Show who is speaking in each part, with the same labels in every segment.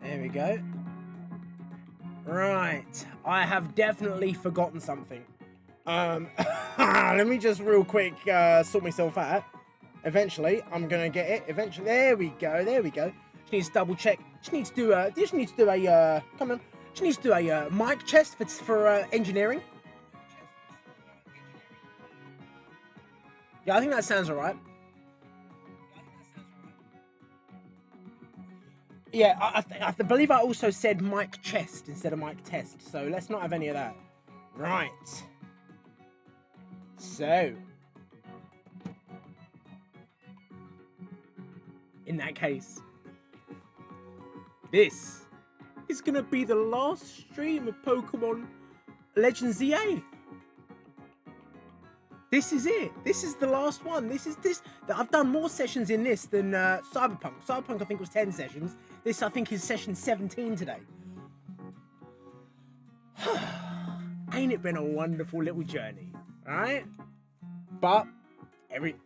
Speaker 1: There we go. Right. I have definitely forgotten something. Let me just real quick sort myself out. Eventually, I'm gonna get it. Eventually, there we go. There we go. Just needs to double check. Just needs to do a. Come on. Just needs to do a mic test for engineering. Yeah, I think that sounds alright. Yeah, I believe I also said mic chest instead of mic test, so let's not have any of that. Right. So, in that case, this is gonna be the last stream of Pokemon Legends EA. This is it. This is the last one. I've done more sessions in this than Cyberpunk. Cyberpunk, I think, was 10 sessions. This, I think, is session 17 today. Ain't it been a wonderful little journey, right? But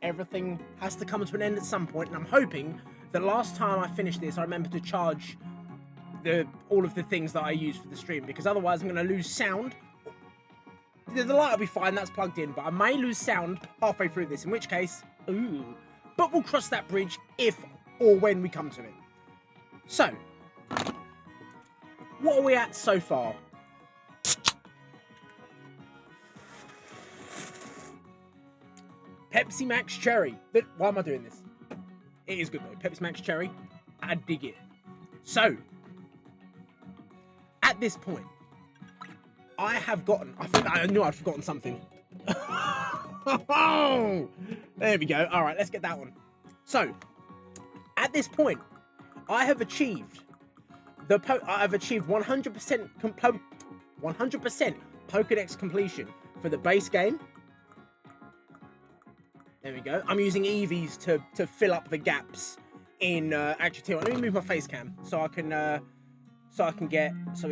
Speaker 1: everything has to come to an end at some point, and I'm hoping the last time I finish this, I remember to charge all of the things that I use for the stream, because otherwise I'm going to lose sound. The light will be fine, that's plugged in, but I may lose sound halfway through this, in which case, ooh. But we'll cross that bridge if or when we come to it. So, what are we at so far? Pepsi Max Cherry. Why am I doing this? It is good though. Pepsi Max Cherry. I dig it. So, at this point, I have gotten... I knew I'd forgotten something. Oh, there we go. All right, let's get that one. So, at this point, I have achieved 100% 100% Pokédex completion for the base game. There we go. I'm using EVs to fill up the gaps in actually. Let me move my face cam so we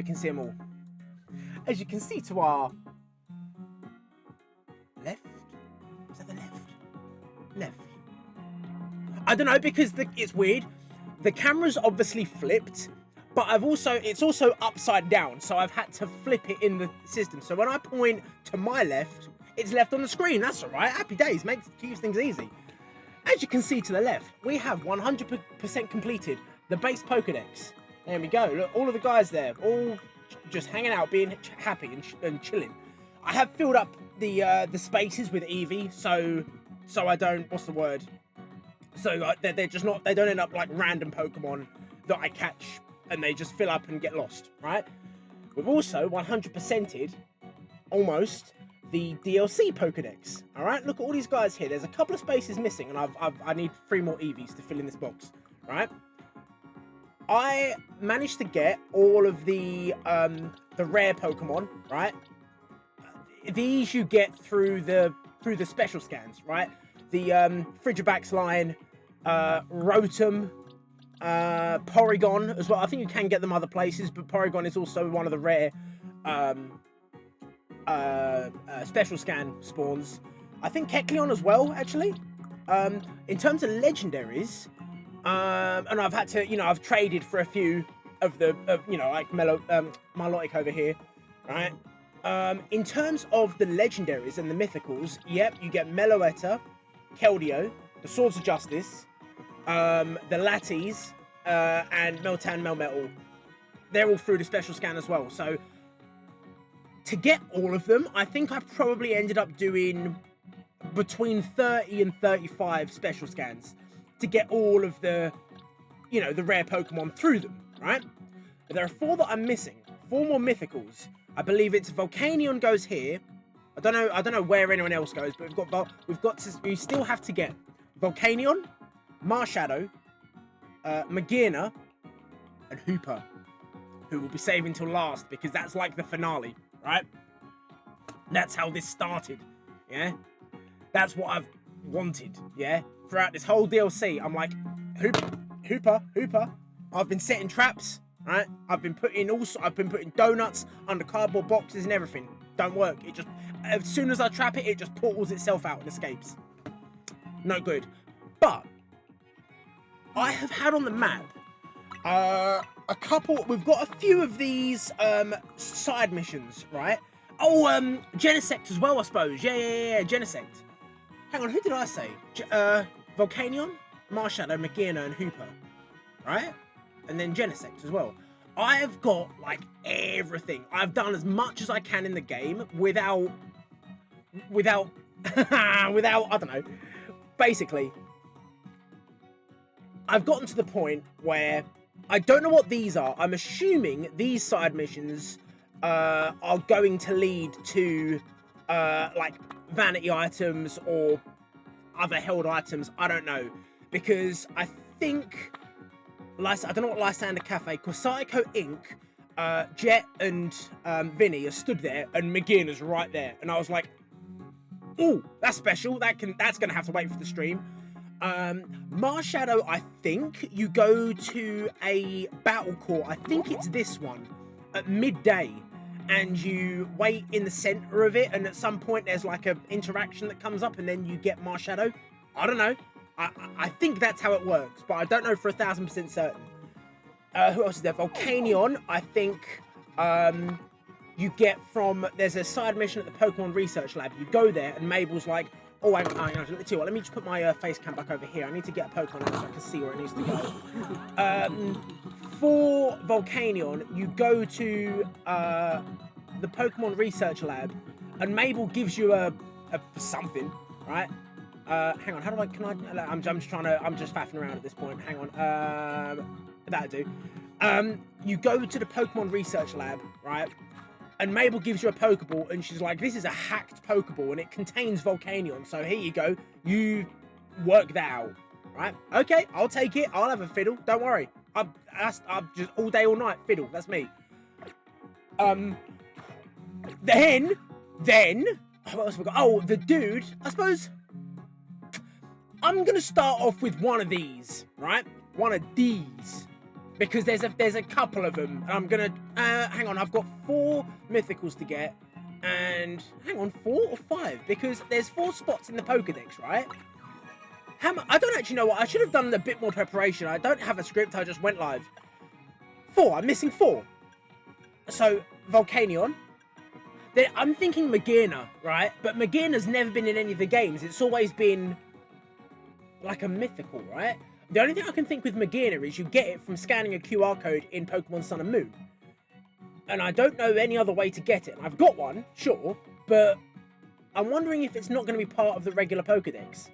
Speaker 1: can see them all. As you can see to our left, is that the left? Left. I don't know, because it's weird. The camera's obviously flipped, but it's also upside down, so I've had to flip it in the system. So when I point to my left, it's left on the screen. That's all right. Happy days. Keeps things easy. As you can see to the left, we have 100% completed the base Pokédex. There we go. Look, all of the guys there, all just hanging out, being happy and chilling. I have filled up the spaces with Eevee, so I don't. What's the word? So they're just not. They don't end up like random Pokemon that I catch and they just fill up and get lost, right? We've also 100%ed almost the DLC Pokédex. All right, look at all these guys here. There's a couple of spaces missing, and I need 3 more Eevees to fill in this box, right? I managed to get all of the rare Pokemon, right? These you get through the special scans, right? The Frigibax line, Rotom, Porygon as well. I think you can get them other places, but Porygon is also one of the rare special scan spawns. I think Kecleon as well, actually. In terms of legendaries, and I've had to, I've traded for a few of the, like Milotic over here, right? In terms of the legendaries and the mythicals, yep, you get Meloetta, Keldeo, the Swords of Justice, the Latties, and Meltan, Melmetal. They're all through the special scan as well. So, to get all of them, I think I probably ended up doing between 30 and 35 special scans to get all of the, the rare Pokemon through them, right? But there are 4 that I'm missing. 4 more mythicals. I believe it's Volcanion goes here. I don't know where anyone else goes, but we still have to get Volcanion, Marshadow, Magearna, and Hooper, who will be saving till last because that's like the finale, right? That's how this started, yeah? That's what I've wanted, yeah? Throughout this whole DLC, I'm like, Hooper. I've been setting traps, right? I've been putting donuts under cardboard boxes and everything. Don't work. It just, as soon as I trap it, it just portals itself out and escapes. No good. But I have had on the map A couple. We've got a few of these side missions, right? Oh, Genesect as well, I suppose. Yeah. Genesect. Hang on, who did I say? Volcanion, Marshadow, Magina, and Hooper, right? And then Genesect as well. I've got like everything. I've done as much as I can in the game without I don't know. Basically, I've gotten to the point where I don't know what these are. I'm assuming these side missions are going to lead to like vanity items or other held items. I don't know, because I think I don't know what Lysander Cafe, Corsico Inc., Jet and Vinny are stood there, and McGinn is right there, and I was like, "Ooh, that's special. That's gonna have to wait for the stream." Marshadow, I think you go to a battle court. I think it's this one at midday, and you wait in the center of it, and at some point there's like an interaction that comes up, and then you get Marshadow. I don't know. I think that's how it works, but I don't know for 1000% certain. Who else is there? Volcanion, I think you get from... There's a side mission at the Pokemon Research Lab. You go there, and Mabel's like, oh, hang on, let me just put my face cam back over here. I need to get a Pokemon out so I can see where it needs to go. For Volcanion, you go to the Pokemon Research Lab, and Mabel gives you a something, right? Hang on, I'm just faffing around at this point. Hang on, that'll do. You go to the Pokemon Research Lab, right? And Mabel gives you a Pokeball, and she's like, this is a hacked Pokeball, and it contains Volcanion, so here you go. You work that out, right? Okay, I'll take it. I'll have a fiddle. Don't worry. I'm just all day, all night fiddle. That's me. Then, what else have we got? Oh, the dude, I suppose... I'm going to start off with one of these, right? One of these. Because there's a couple of them. And I'm going to... hang on, I've got 4 mythicals to get. And... Hang on, 4 or 5? Because there's 4 spots in the Pokedex, right? I don't actually know what... I should have done a bit more preparation. I don't have a script, I just went live. 4, I'm missing 4. So, Volcanion. Then I'm thinking Magina, right? But Magina's never been in any of the games. It's always been... like a mythical, right? The only thing I can think with Magina is you get it from scanning a QR code in Pokemon Sun and Moon. And I don't know any other way to get it. I've got one, sure, but I'm wondering if it's not going to be part of the regular Pokedex.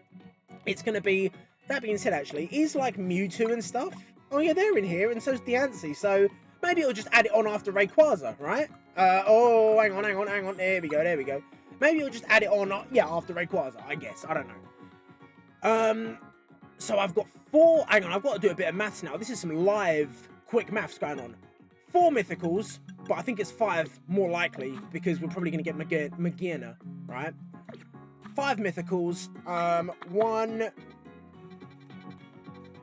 Speaker 1: It's going to be... That being said, actually, is like Mewtwo and stuff. Oh yeah, they're in here, and so's Deancey, so maybe it'll just add it on after Rayquaza, right? Oh, hang on. There we go. Maybe it'll just add it on, yeah, after Rayquaza, I guess. I don't know. So I've got 4... Hang on, I've got to do a bit of maths now. This is some live, quick maths going on. 4 mythicals, but I think it's 5 more likely, because we're probably going to get Magina, right? 5 mythicals. 1,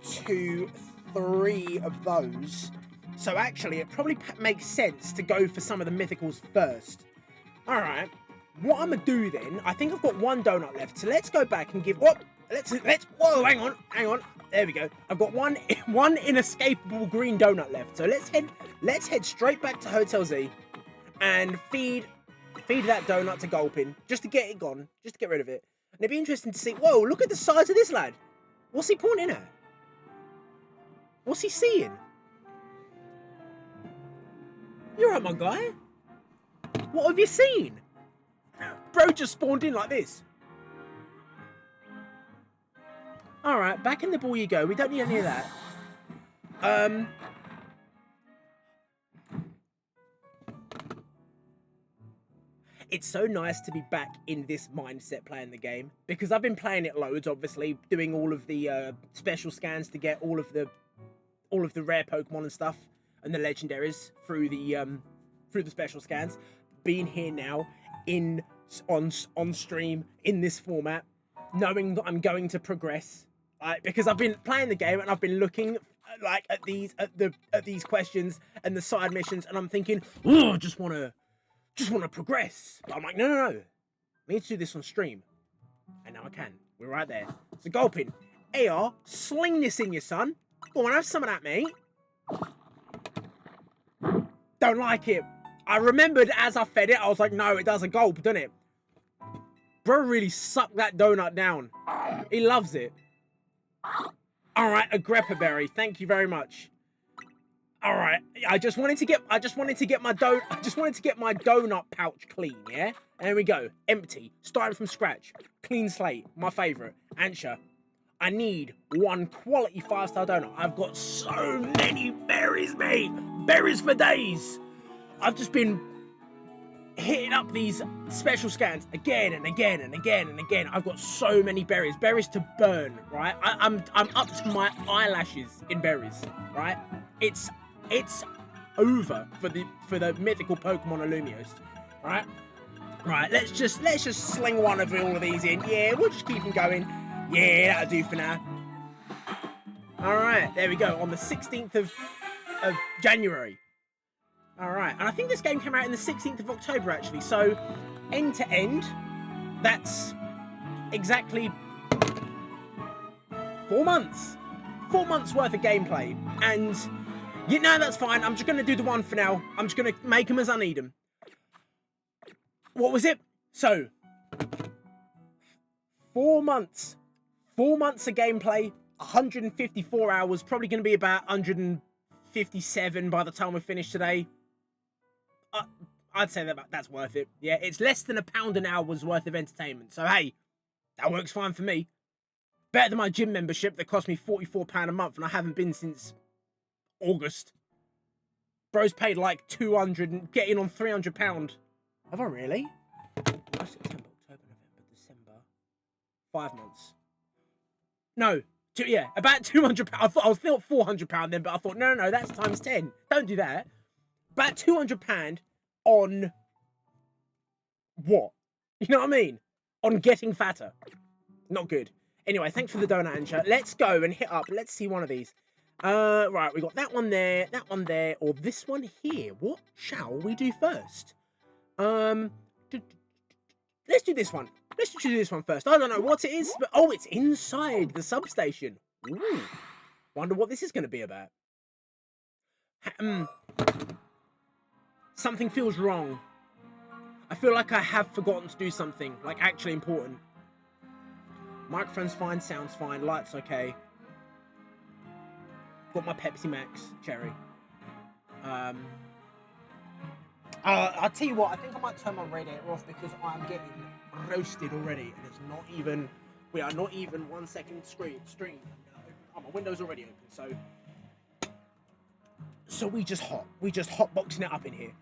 Speaker 1: 2, 3 of those. So actually, it probably makes sense to go for some of the mythicals first. Alright. What I'm going to do then, I think I've got 1 donut left, so let's go back and give... Oh, whoa, hang on. There we go. I've got one inescapable green donut left. So let's head straight back to Hotel Z and feed that donut to Gulpin, just to get it gone, just to get rid of it. And it'd be interesting to see, whoa, look at the size of this lad. What's he pointing at? What's he seeing? You're right, my guy. What have you seen? Bro just spawned in like this. Alright, back in the ball you go. We don't need any of that. It's so nice to be back in this mindset playing the game, because I've been playing it loads, obviously, doing all of the special scans to get all of the rare Pokemon and stuff, and the legendaries through the special scans. Being here now on stream in this format, knowing that I'm going to progress, because I've been playing the game and I've been looking like at these questions and the side missions, and I'm thinking, oh, I just want to progress. But I'm like, no. I need to do this on stream, and now I can. We're right there. So Gulpin, AR, sling this in you, son. Go on, have some of that, mate. Don't like it. I remembered as I fed it, I was like, no, it does a gulp, doesn't it? Bro really sucked that donut down. He loves it. All right, a greppa berry. Thank you very much. All right, I just wanted to get my donut pouch clean, yeah? And there we go, empty, starting from scratch, clean slate, my favorite. Ansha, I need one quality 5-star donut. I've got so many berries, mate. Berries for days. I've just been hitting up these special scans again and again and again and again. I've got so many berries to burn, right? I'm up to my eyelashes in berries, right? It's over for the mythical Pokemon Lumiose, right? Right, let's just sling one of all of these in. Yeah, we'll just keep them going. Yeah, that'll do for now. All right, there we go. On the 16th of January. All right, and I think this game came out in the 16th of October actually. So, end to end, that's exactly 4 months. 4 months worth of gameplay, and you know that's fine. I'm just gonna do the one for now. I'm just gonna make them as I need them. What was it? So, 4 months. 4 months of gameplay, 154 hours, probably going to be about 157 by the time we finish today. I'd say that's worth it. Yeah, it's less than £1 an hour's worth of entertainment. So, hey, that works fine for me. Better than my gym membership that cost me £44 a month and I haven't been since August. Bro's paid like 200 and getting on £300. Have I really? September, October, November, December. 5 months. No, about £200. I thought I was still £400 then, but I thought, no, that's times 10. Don't do that. About £200 on what? You know what I mean? On getting fatter. Not good. Anyway, thanks for the donut, Ansha. Let's go and hit up. Let's see one of these. Right, we got that one there, or this one here. What shall we do first? Let's do this one. Let's do this one first. I don't know what it is, but oh, it's inside the substation. Ooh. Wonder what this is going to be about. Something feels wrong. I feel like I have forgotten to do something, like actually important. Microphone's fine, sound's fine, light's okay. Got my Pepsi Max cherry. I'll tell you what, I think I might turn my radiator off because I'm getting roasted already, and it's not even, we are not even 1 second stream. Oh, my window's already open, so we just hotboxing it up in here.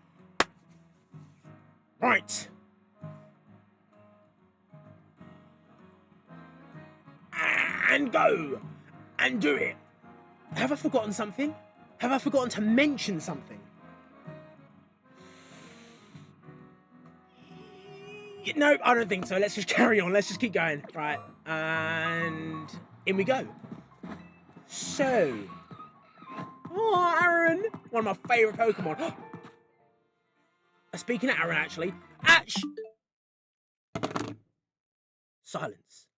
Speaker 1: Right. And go and do it. Have I forgotten something? Have I forgotten to mention something? No, I don't think so. Let's just carry on. Let's just keep going. Right. And in we go. So. Oh, Aaron. One of my favourite Pokemon. Speaking of Aaron, actually. Silence.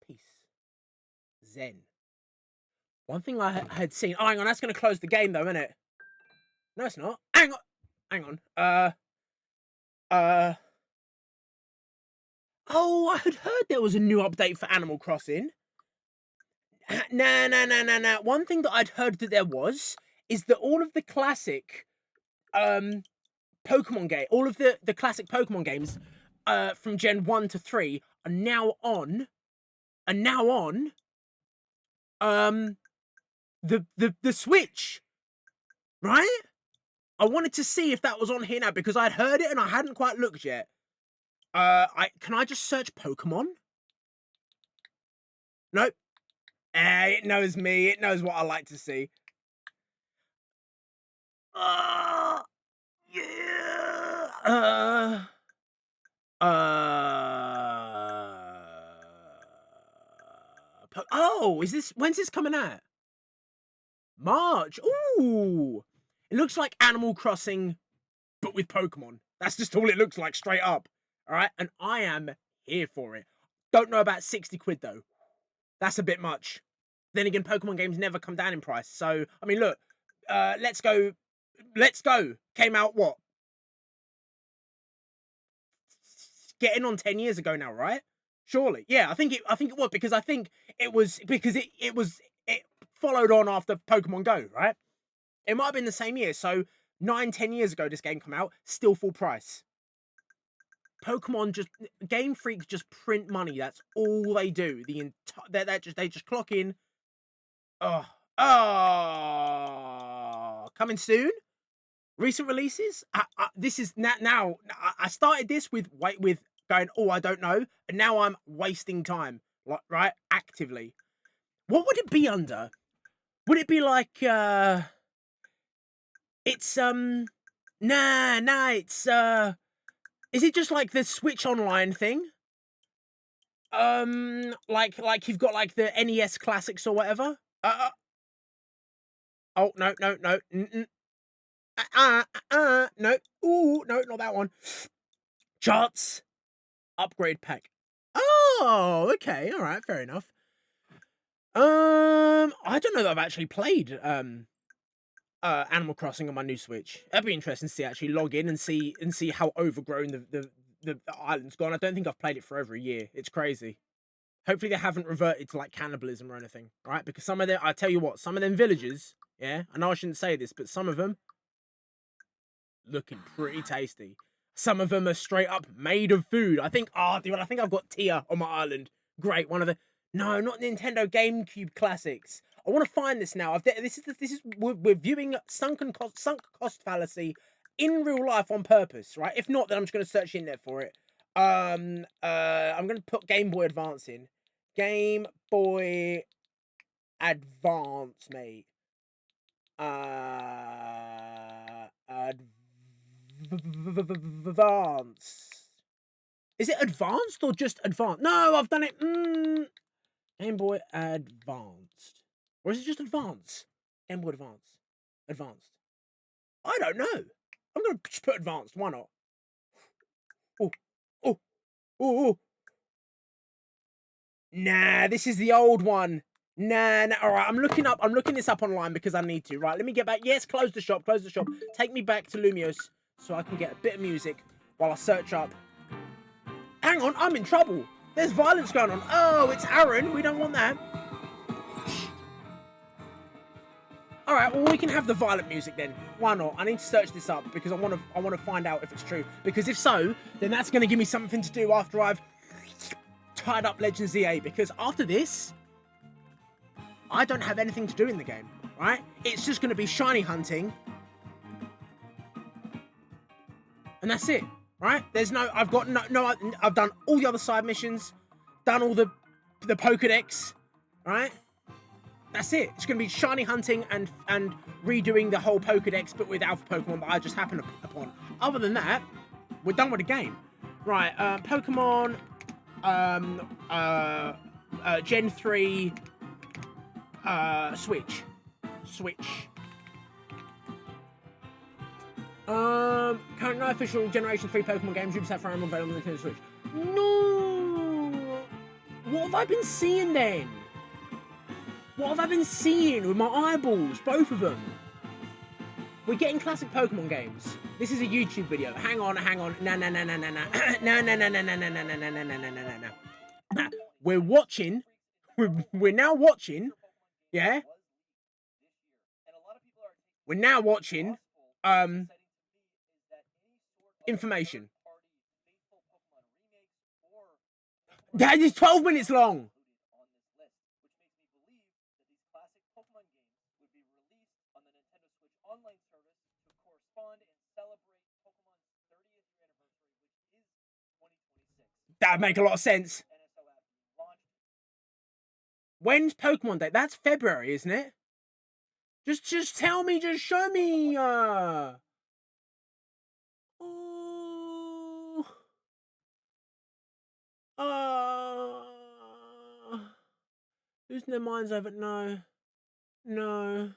Speaker 1: Peace. Zen. One thing I had seen. Oh, hang on. That's going to close the game, though, isn't it? No, it's not. Hang on. Oh, I had heard there was a new update for Animal Crossing. Nah. One thing that I'd heard that there was is that all of the classic Pokemon game, all of the classic Pokemon games from Gen 1 to 3 are now on the Switch. Right? I wanted to see if that was on here now because I'd heard it and I hadn't quite looked yet. Can I just search Pokemon? Nope. It knows me. It knows what I like to see. Yeah. Oh, when's this coming out? March. Ooh. It looks like Animal Crossing, but with Pokemon. That's just all it looks like, straight up. All right, and I am here for it. Don't know about 60 quid, though. That's a bit much. Then again, Pokemon games never come down in price. So, I mean, look, Let's Go came out what? Getting on 10 years ago now, right? Surely. Yeah, I think it was because I think it was because it followed on after Pokemon Go, right? It might have been the same year. So 9-10 years ago this game came out, still full price. Pokemon Game Freak just print money. That's all they do. They just clock in. Oh, coming soon. Recent releases. This is now. I started this with going. Oh, I don't know, and now I'm wasting time. Right, actively. What would it be under? Would it be like? It's Nah. It's Is it just like the Switch Online thing? Like you've got like the NES classics or whatever. Oh no. No. Ooh, no, not that one. Charts upgrade pack. Oh, okay, all right, fair enough. I don't know that I've actually played Animal Crossing on my new Switch. That'd be interesting to see actually log in and see how overgrown the island's gone. I don't think I've played it for over a year. It's crazy. Hopefully they haven't reverted to like cannibalism or anything, right? Because some of them, I tell you what, some of them villagers, yeah, I know I shouldn't say this, but some of them looking pretty tasty. Some of them are straight up made of food. I think, dude, I think I've got Tia on my island. Great, one of the no, not Nintendo GameCube classics. I want to find this now. We're viewing sunk cost fallacy in real life on purpose, right? If not, then I'm just gonna search in there for it. I'm gonna put Game Boy Advance in. Game Boy Advance, mate. Advance. Is it advanced or just advanced? No, I've done it. Game Boy Advanced. Or is it just advanced? Game Boy Advance. Advanced. I don't know. I'm gonna just put advanced. Why not? Oh. Nah, this is the old one. Nah. All right, I'm looking this up online because I need to. Right, let me get back. Yes, close the shop. Take me back to Lumiose so I can get a bit of music while I search up. Hang on, I'm in trouble. There's violence going on. Oh, it's Aaron. We don't want that. All right, well, we can have the violent music then. Why not? I need to search this up because I want to find out if it's true. Because if so, then that's going to give me something to do after I've tied up Legends EA. Because after this, I don't have anything to do in the game, right? It's just going to be shiny hunting. And that's it, right? There's no, I've got no, I've done all the other side missions, done all the Pokédex, right? That's it. It's going to be shiny hunting and redoing the whole Pokédex, but with Alpha Pokemon that I just happened upon. Other than that, we're done with the game. Right, Pokemon, Gen 3, Switch. Current no official Generation 3 Pokemon games. Ubisoft for available on the Nintendo Switch. No! What have I been seeing then? What have I been seeing with my eyeballs? Both of them. We're getting classic Pokemon games. This is a YouTube video. Hang on. No. We're watching. We're now watching. Yeah. We're now watching. Information. That is 12 minutes long. That'd make a lot of sense. When's Pokemon Day? That's February, isn't it? Just tell me, just show me. Losing their minds over. No.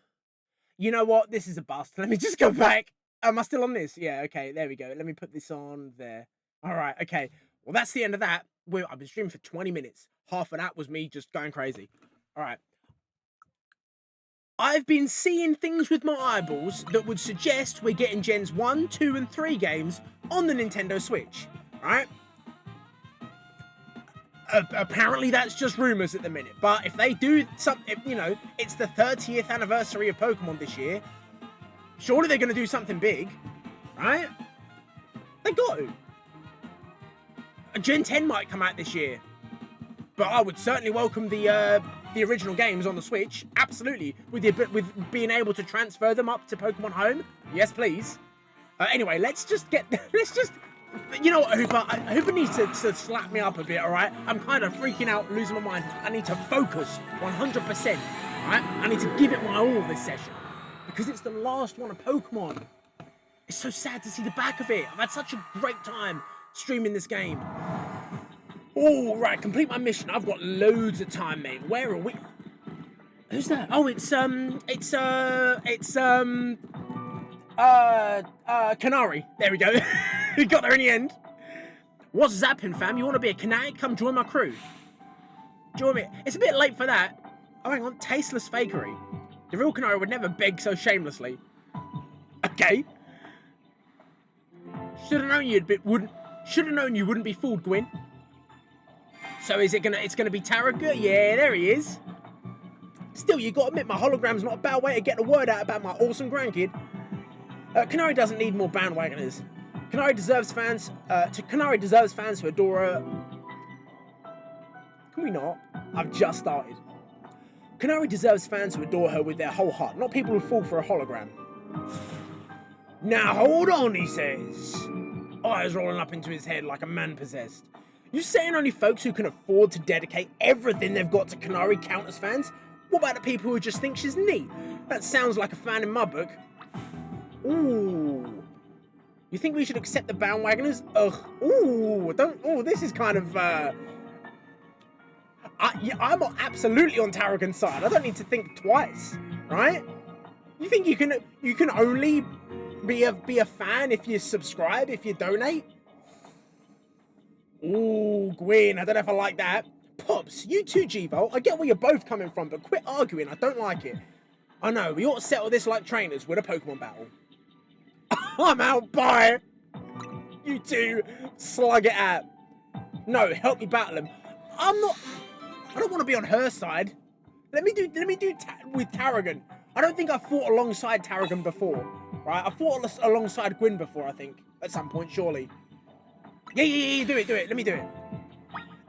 Speaker 1: You know what? This is a bust. Let me just go back. Am I still on this? Yeah, okay, there we go. Let me put this on there. All right, okay. Well, that's the end of that. I've been streaming for 20 minutes. Half of that was me just going crazy. All right. I've been seeing things with my eyeballs that would suggest we're getting Gens 1, 2, and 3 games on the Nintendo Switch, right? Apparently that's just rumours at the minute, but if they do something, you know, it's the 30th anniversary of Pokemon this year, surely they're going to do something big, right? They got to. Gen 10 might come out this year, but I would certainly welcome the original games on the Switch, absolutely, with being able to transfer them up to Pokemon Home. Yes, please. Anyway, let's just, you know what, Hooper needs to slap me up a bit, all right? I'm kind of freaking out, losing my mind. I need to focus 100%, all right? I need to give it my all this session, because it's the last one of Pokemon. It's so sad to see the back of it. I've had such a great time streaming this game. All right, complete my mission. I've got loads of time, mate. Where are we? Who's that? Oh, it's Canary. There we go. We got there in the end. What's zapping, fam? You want to be a Kinetic? Come join my crew. Join me. It's a bit late for that. Oh, hang on. Tasteless fakery. The real Canary would never beg so shamelessly. Okay. Should have known you wouldn't be fooled, Gwyn. So it's gonna be Taraga? Yeah, there he is. Still, you gotta admit my hologram's not a bad way to get the word out about my awesome grandkid. Canary doesn't need more bandwagoners. Canary deserves fans who adore her. Can we not? I've just started. Canary deserves fans who adore her with their whole heart, not people who fall for a hologram. Now hold on, he says. Eyes rolling up into his head like a man possessed. You saying only folks who can afford to dedicate everything they've got to Canary count as fans? What about the people who just think she's neat? That sounds like a fan in my book. Ooh. You think we should accept the bandwagoners? Ugh. Ooh, this is kind of, I'm absolutely on Tarragon's side. I don't need to think twice, right? You think you can only be a fan if you subscribe, if you donate? Ooh, Gwyn, I don't know if I like that. Pops, you too, G-Volt. I get where you're both coming from, but quit arguing. I don't like it. I know, we ought to settle this like trainers with a Pokemon battle. I'm out, bye. You two, slug it out. No, help me battle him. I don't want to be on her side. Let me do with Tarragon. I don't think I've fought alongside Tarragon before, right? I fought alongside Gwyn before, I think, at some point, surely. Yeah, do it. Let me do it.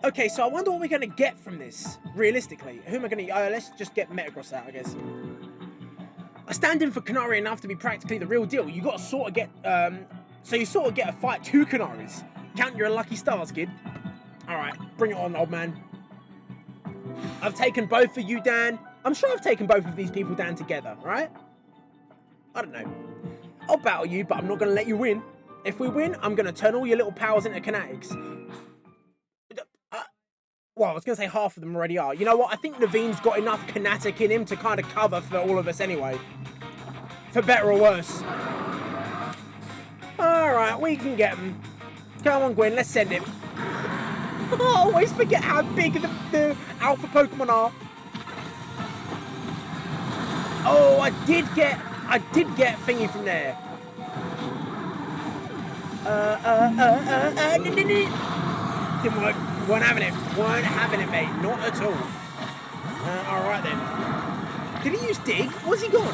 Speaker 1: Okay, so I wonder what we're going to get from this, realistically. Who am I going to... let's just get Metagross out, I guess. I stand in for Canary enough to be practically the real deal. You got to sort of get... so you sort of get a fight 2 Canaries. Count your lucky stars, kid. All right, bring it on, old man. I've taken both of you down. I'm sure I've taken both of these people down together, right? I don't know. I'll battle you, but I'm not going to let you win. If we win, I'm going to turn all your little powers into Kinetics. Well, I was going to say half of them already are. You know what? I think Naveen's got enough Kinetic in him to kind of cover for all of us anyway. For better or worse. Alright, we can get him. Come on, Gwyn, let's send him. I always forget how big the alpha Pokemon are. Oh, I did get thingy from there. Didn't work. Weren't having it, mate. Not at all. Alright then. Did he use Dig? Where's he gone?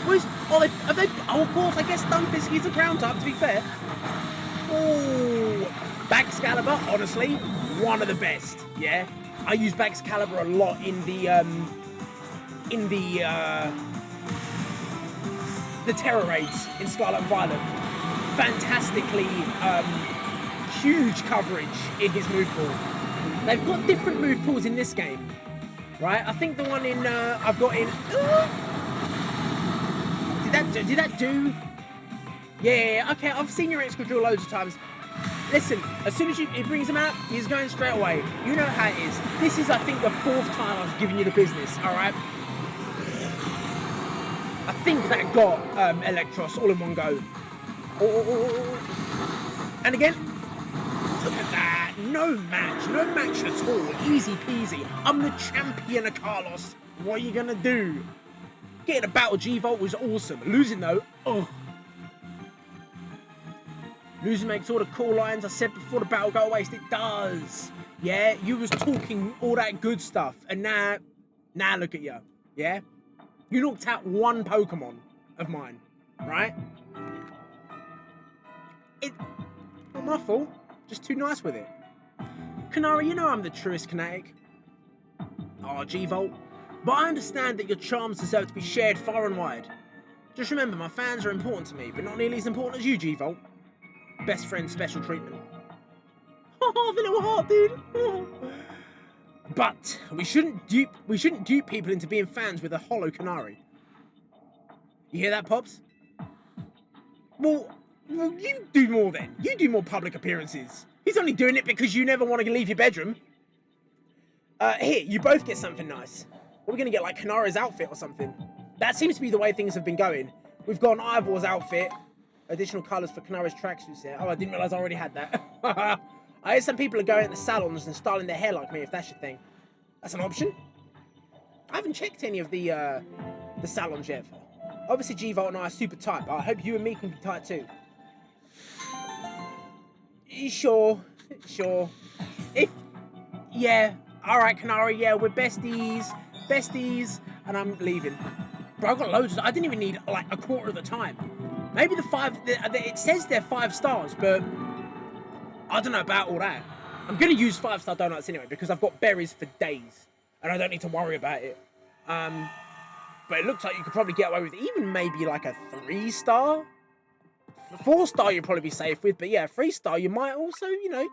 Speaker 1: Of course, I guess Stunfisk is a ground type, to be fair. Oh, Baxcalibur, honestly, one of the best, yeah? I use Baxcalibur a lot in the Terror Raids in Scarlet and Violet. Fantastically, huge coverage in his move pool. They've got different move pools in this game, right? I think the one in I've got in. Did that do? Yeah. Okay, I've seen your Excadrill loads of times. Listen, as soon as he brings him out, he's going straight away. You know how it is. This is, I think, the 4th time I've given you the business. All right. I think that got Electros all in one go. And again, look at that. No match at all. Easy peasy. I'm the champion of Carlos. What are you gonna do? Getting a battle G-Volt was awesome. Losing though, oh. Losing makes all the cool lines I said before the battle go waste. It does. Yeah, you was talking all that good stuff, and now look at you. Yeah, you knocked out one Pokemon of mine, right? It not my fault. Just too nice with it. Kanari, you know I'm the truest Kinetic. Oh, G-Volt. But I understand that your charms deserve to be shared far and wide. Just remember, my fans are important to me, but not nearly as important as you, G-Volt. Best friend special treatment. Oh, the little heart, dude. But we shouldn't dupe people into being fans with a hollow Canary. You hear that, Pops? Well, you do more then. You do more public appearances. He's only doing it because you never want to leave your bedroom. Here, you both get something nice. We're gonna get like Kanara's outfit or something. That seems to be the way things have been going. We've got an Ivor's outfit. Additional colours for Kanara's tracksuits here. Oh, I didn't realise I already had that. I hear some people are going to the salons and styling their hair like me, if that's your thing. That's an option. I haven't checked any of the salons yet. Obviously, G-Volt and I are super tight, but I hope you and me can be tight too. Sure. Yeah. Alright, Kanari, yeah, we're besties, and I'm leaving. Bro, I've got loads. I didn't even need like a quarter of the time. Maybe it says they're 5 stars, but I don't know about all that. I'm going to use 5-star donuts anyway, because I've got berries for days, and I don't need to worry about it. But it looks like you could probably get away with even maybe like a 3-star. 4-star you'll probably be safe with, but yeah, 3-star you might also,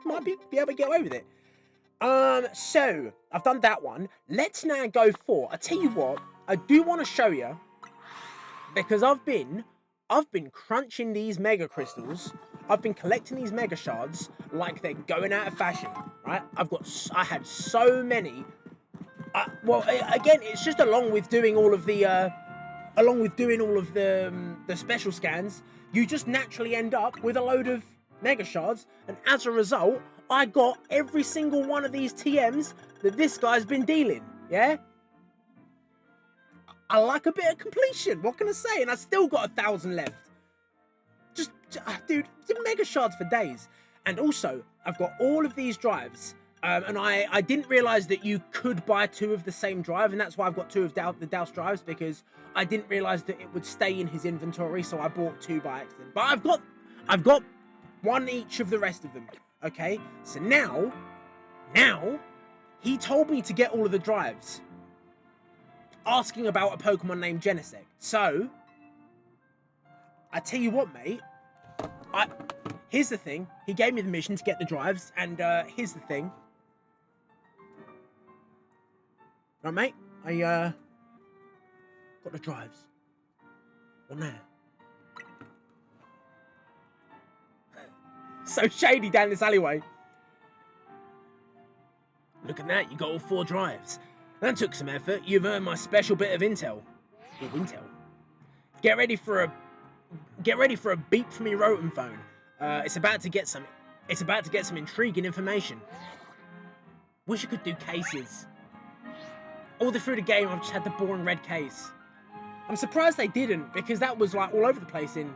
Speaker 1: might be able to get away with it. So I've done that one. Let's now go for, I tell you what, I do want to show you, because I've been crunching these mega crystals. I've been collecting these mega shards like they're going out of fashion, right? I had so many. Well, again, it's just along with doing all of the special scans, you just naturally end up with a load of mega shards, and as a result, I got every single one of these TMs that this guy's been dealing, yeah? I like a bit of completion, what can I say? And I still got 1,000 left. Dude, mega shards for days. And also, I've got all of these drives, and I didn't realise that you could buy 2 of the same drive, and that's why I've got 2 of the Douse drives, because I didn't realise that it would stay in his inventory, so I bought 2 by accident. But I've got 1 each of the rest of them. Okay, so now, he told me to get all of the drives, asking about a Pokemon named Genesect. So, I tell you what, mate, here's the thing, he gave me the mission to get the drives, and here's the thing. Right, mate, I got the drives. What now? So shady down this alleyway. Look at that, you got all 4 drives. That took some effort. You've earned my special bit of intel. Intel. Get ready for a beep from your Rotom phone. It's about to get some intriguing information. Wish I could do cases. All through the game, I've just had the boring red case. I'm surprised they didn't, because that was like all over the place in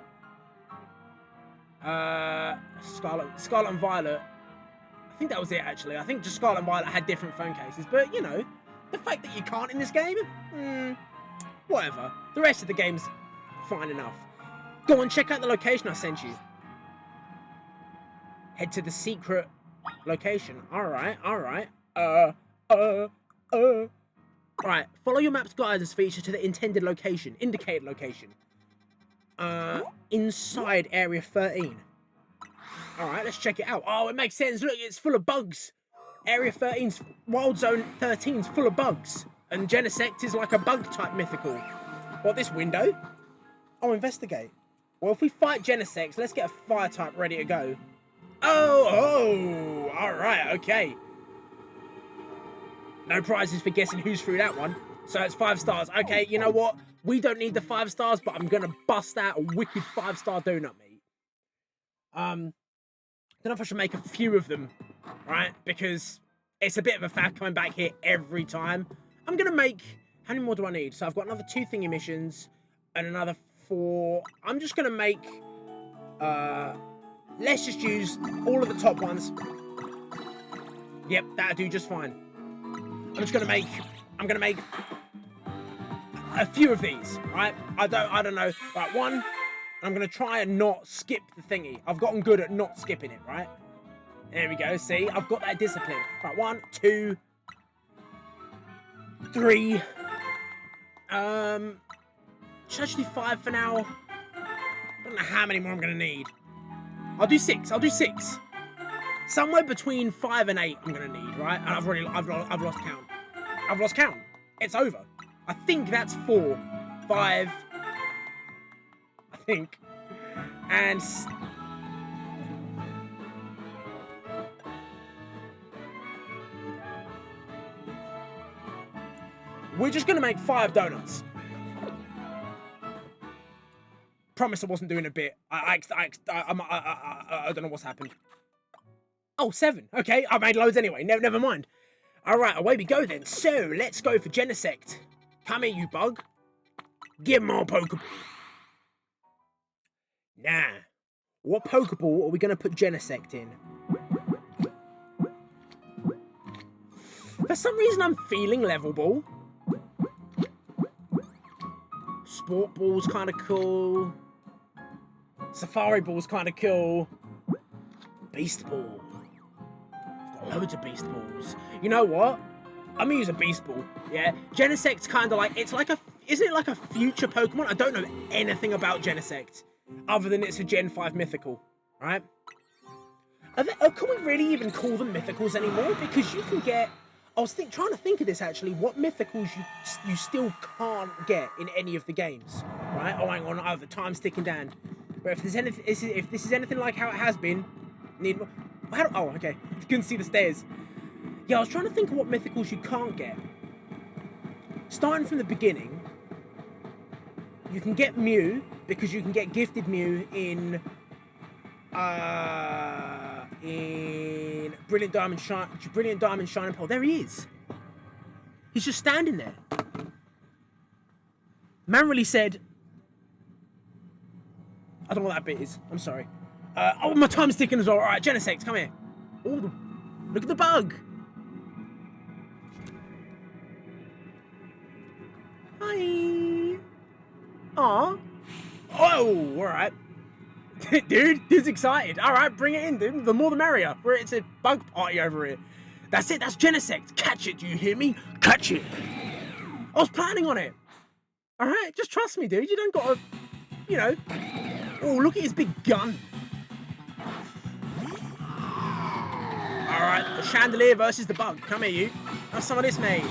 Speaker 1: Scarlet and Violet. I think that was it, actually. I think just Scarlet and Violet had different phone cases, but the fact that you can't in this game, whatever. The rest of the game's fine enough. Go on, check out the location I sent you. Head to the secret location. Alright. Alright, follow your map's guidance feature to the indicated location. Inside Area 13. Alright, let's check it out. Oh, it makes sense. Look, it's full of bugs. Area 13's Wild Zone 13's full of bugs. And Genesect is like a bug-type mythical. What, this window? Oh, investigate. Well, if we fight Genesect, let's get a fire-type ready to go. Oh, alright, okay. No prizes for guessing who's through that one. So it's 5 stars. Okay, you know what? We don't need the 5 stars, but I'm gonna bust out a wicked 5-star donut, mate. Don't know if I should make a few of them, right? Because it's a bit of a fact coming back here every time. I'm gonna make How many more do I need? So I've got another 2 thingy missions and another 4. I'm just going to make... let's just use all of the top ones. Yep, that'll do just fine. I'm going to make a few of these, right? I don't know. Right, 1, I'm going to try and not skip the thingy. I've gotten good at not skipping it, right? There we go, see? I've got that discipline. Right, 1, 2, 3. Should I just do 5 for now? I don't know how many more I'm going to need. I'll do 6. Somewhere between 5 and 8 I'm going to need, right? And I've lost count. I've lost count. It's over. I think that's 4, 5, I think. And... we're just going to make 5 donuts. Promise I wasn't doing a bit. I don't know what's happened. Oh, 7. Okay, I made loads anyway. Never mind. All right, away we go then. So, let's go for Genesect. Come here, you bug. Give more Pokeball. Nah. What Pokeball are we going to put Genesect in? For some reason, I'm feeling Level Ball. Sport Ball's kind of cool. Safari Ball's kind of cool. Beast Ball. I've got loads of Beast Balls. You know what? I'm gonna use a Beast Ball. Yeah. Genesect's kind of like, isn't it like a future Pokemon? I don't know anything about Genesect other than it's a Gen 5 mythical, right? Can we really even call them mythicals anymore? Because you can get... I was trying to think of this actually. What mythicals you still can't get in any of the games, right? Oh, hang on. Oh, the time's ticking down. But if this is anything like how it has been, need more. Oh, okay. I couldn't see the stairs. Yeah, I was trying to think of what mythicals you can't get. Starting from the beginning, you can get Mew because you can get gifted Mew in Brilliant Diamond Shining Pearl. There he is. He's just standing there. Man really said, I don't know what that bit is. I'm sorry. Oh, my time's ticking as well. All right, Genesect, come here. Oh, look at the bug. Hi. Aw. Oh, all right. Dude's excited. All right, bring it in, dude. The more the merrier. It's a bug party over here. That's it. That's Genesect. Catch it. Do you hear me? Catch it. I was planning on it. All right, just trust me, dude. You don't gotta, you know. Oh, look at his big gun. All right, the chandelier versus the bug. Come here, you. Have some of this, mate.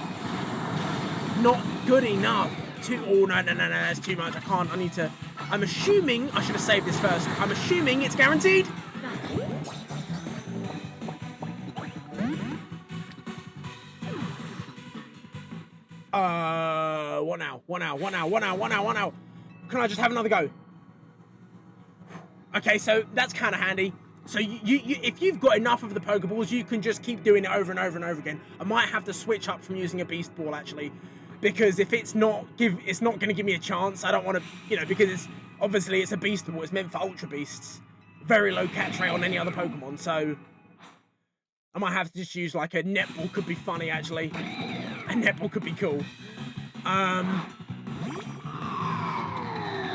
Speaker 1: Not good enough. Oh, no, that's too much. I can't. I need to... I'm assuming... I should have saved this first. I'm assuming it's guaranteed. What now? Can I just have another go? Okay, so that's kind of handy. So if you've got enough of the Pokeballs, you can just keep doing it over and over and over again. I might have to switch up from using a Beast Ball, actually. Because if it's not going to give me a chance. I don't want to, you know, because obviously it's a Beast Ball. It's meant for Ultra Beasts. Very low catch rate on any other Pokemon. So I might have to just use like a Netball. Could be funny, actually. A Netball could be cool.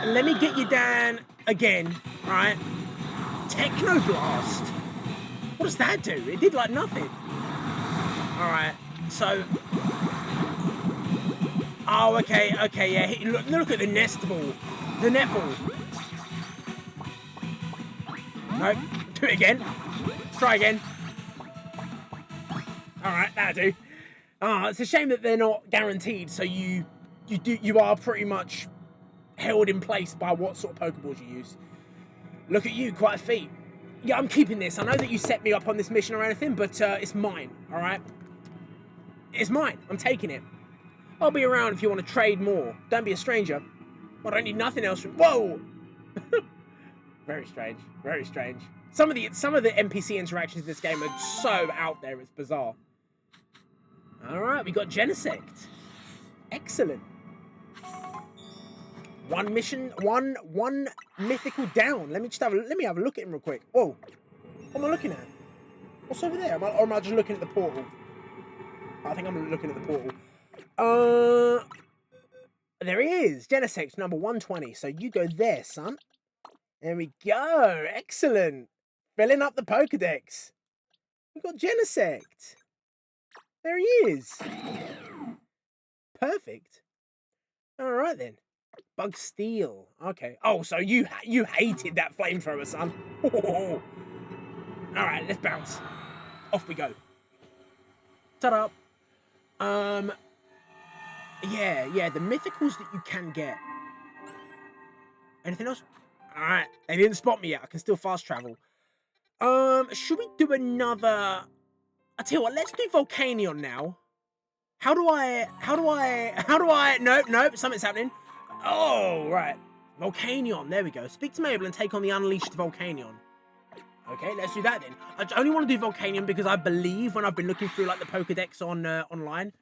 Speaker 1: Let me get you down again, right? Techno Blast. What does that do? It did like nothing. All right, so. Oh, okay, yeah. Look at the nest ball. The net ball. No, do it again. Try again. All right, that'll do. It's a shame that they're not guaranteed, so you are pretty much held in place by what sort of Pokeballs you use. Look at you, quite a feat. Yeah, I'm keeping this. I know that you set me up on this mission or anything, but it's mine, all right? It's mine. I'm taking it. I'll be around if you want to trade more. Don't be a stranger. I don't need nothing else from... Whoa! Very strange. Very strange. Some of the NPC interactions in this game are so out there, it's bizarre. Alright, we got Genesect. Excellent. One mission, one mythical down. Let me have a look at him real quick. Whoa, what am I looking at? What's over there? Or am I just looking at the portal? I think I'm looking at the portal. There he is. Genesect number 120. So you go there, son. There we go. Excellent. Filling up the Pokedex. We've got Genesect. There he is. Perfect. All right then. Bug Steel. Okay. Oh, so you hated that flamethrower, son. All right, let's bounce. Off we go. Ta-da. Yeah, the mythicals that you can get. Anything else? All right, they didn't spot me yet. I can still fast travel. Should we do another? I tell you what, let's do Volcanion now. How do I? Nope, something's happening. Oh, right. Volcanion, there we go. Speak to Mabel and take on the unleashed Volcanion. Okay, let's do that then. I only want to do Volcanion because I believe when I've been looking through like the Pokedex on online,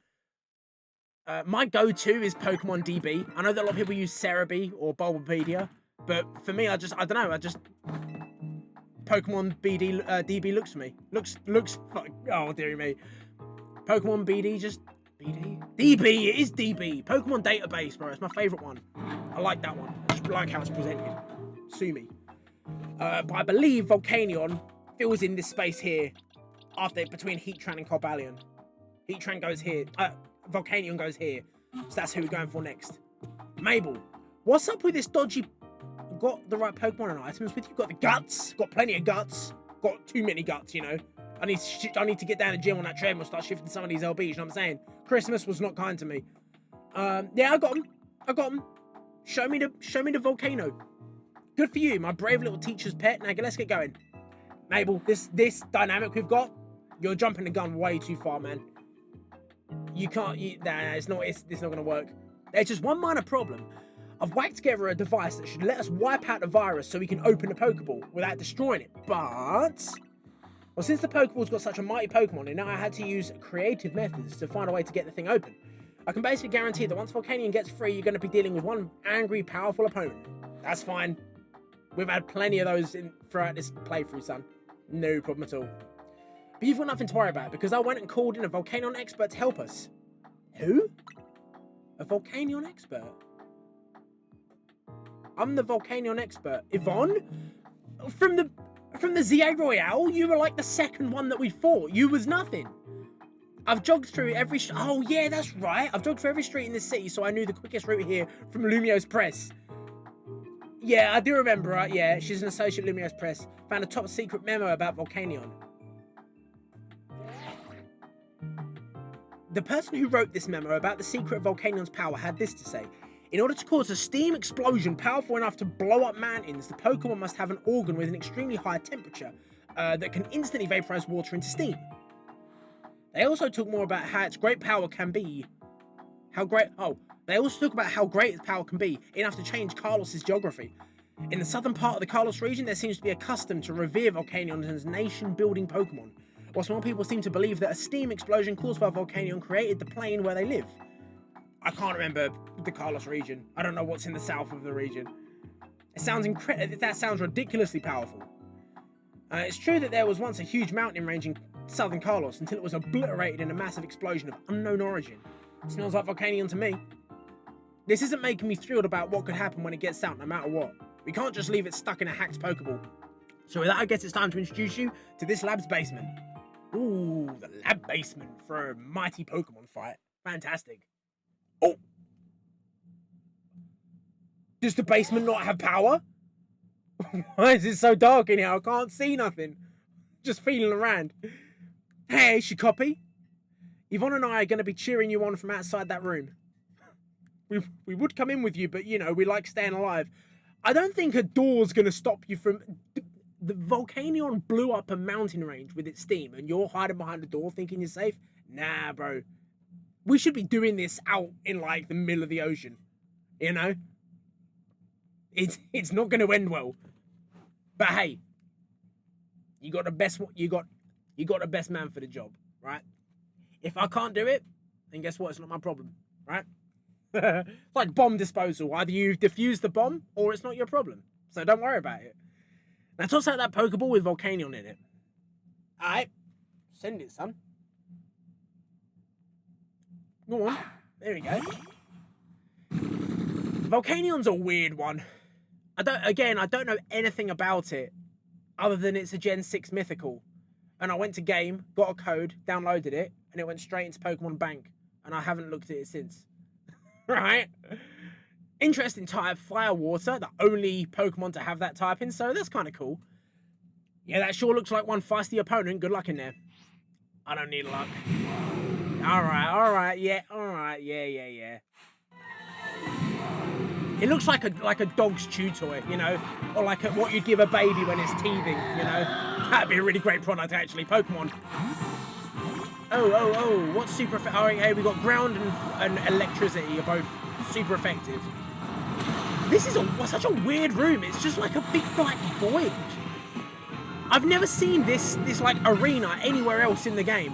Speaker 1: my go-to is Pokemon DB. I know that a lot of people use Cerebi or Bulbapedia, but for me, I don't know. Pokemon DB looks for me. Looks. Oh dear me. Pokemon BD just BD. DB. It is DB. Pokemon database, bro. It's my favorite one. I like that one. I just like how it's presented. Sue me. But I believe Volcanion fills in this space here after between Heatran and Cobalion. Heatran goes here. Volcanion goes here. So that's who we're going for next. Mabel, what's up with this dodgy? Got the right Pokemon and items with you. Got the guts. Got plenty of guts. Got too many guts, you know. I need to get down the gym on that treadmill, start shifting some of these LBs. You know what I'm saying? Christmas was not kind to me. Yeah, I got him. Show me the volcano. Good for you, my brave little teacher's pet. Now let's get going. Mabel, this dynamic we've got, you're jumping the gun way too far, man. You can't. It's not gonna work. There's just one minor problem. I've whacked together a device that should let us wipe out the virus so we can open the Pokeball without destroying it. But well, since the Pokeball's got such a mighty Pokemon, and now I had to use creative methods to find a way to get the thing open. I can basically guarantee that once Volcanion gets free, you're going to be dealing with one angry, powerful opponent. That's fine. We've had plenty of those throughout this playthrough, son. No problem at all. But you've got nothing to worry about, because I went and called in a Volcanion expert to help us. Who? A Volcanion expert? I'm the Volcanion expert. Yvonne? From the ZA Royale, you were like the second one that we fought. You was nothing. I've jogged through every... Oh, yeah, that's right. I've jogged through every street in this city, so I knew the quickest route here from Lumiose Press. Yeah, I do remember her. Yeah, she's an associate at Lumiose Press. Found a top secret memo about Volcanion. The person who wrote this memo about the secret of Volcanion's power had this to say. In order to cause a steam explosion powerful enough to blow up mountains, the Pokemon must have an organ with an extremely high temperature that can instantly vaporize water into steam. They also talk more about how its great power can be. They also talk about how great its power can be, enough to change Carlos's geography. In the southern part of the Carlos region, there seems to be a custom to revere Volcanion as nation-building Pokemon, whilst more people seem to believe that a steam explosion caused by Volcanion created the plane where they live. I can't remember the Carlos region. I don't know what's in the south of the region. It sounds that sounds ridiculously powerful. It's true that there was once a huge mountain range in southern Carlos until it was obliterated in a massive explosion of unknown origin. Smells like Volcanion to me. This isn't making me thrilled about what could happen when it gets out, no matter what. We can't just leave it stuck in a hacked Pokeball. So with that, I guess it's time to introduce you to this lab's basement. Ooh, the lab basement for a mighty Pokemon fight. Fantastic. Oh! Does the basement not have power? Why is it so dark in here? I can't see nothing. Just feeling around. Hey, Shikopi. Yvonne and I are going to be cheering you on from outside that room. We would come in with you, but, you know, we like staying alive. I don't think a door's going to stop you from... The Volcanion blew up a mountain range with its steam, and you're hiding behind the door thinking you're safe? Nah, bro. We should be doing this out in, like, the middle of the ocean. You know? It's not going to end well. But hey, you got the best you got the best man for the job, right? If I can't do it, then guess what? It's not my problem, right? It's like bomb disposal. Either you've defused the bomb or it's not your problem. So don't worry about it. Now toss out that Pokeball with Volcanion in it. Alright. Send it, son. Go on. There we go. Volcanion's a weird one. I don't know anything about it other than it's a Gen 6 mythical. And I went to game, got a code, downloaded it, and it went straight into Pokemon Bank. And I haven't looked at it since. Right? Interesting type, Fire Water, the only Pokemon to have that type in, so that's kind of cool. Yeah, that sure looks like one feisty opponent. Good luck in there. I don't need luck. Alright, yeah, yeah. It looks like a dog's chew toy, you know, or like what you'd give a baby when it's teething, you know. That'd be a really great product, actually. Pokemon. Oh, what's super effective? Oh, hey, we got ground and electricity are both super effective. This is such a weird room. It's just like a big black void. I've never seen this like arena anywhere else in the game.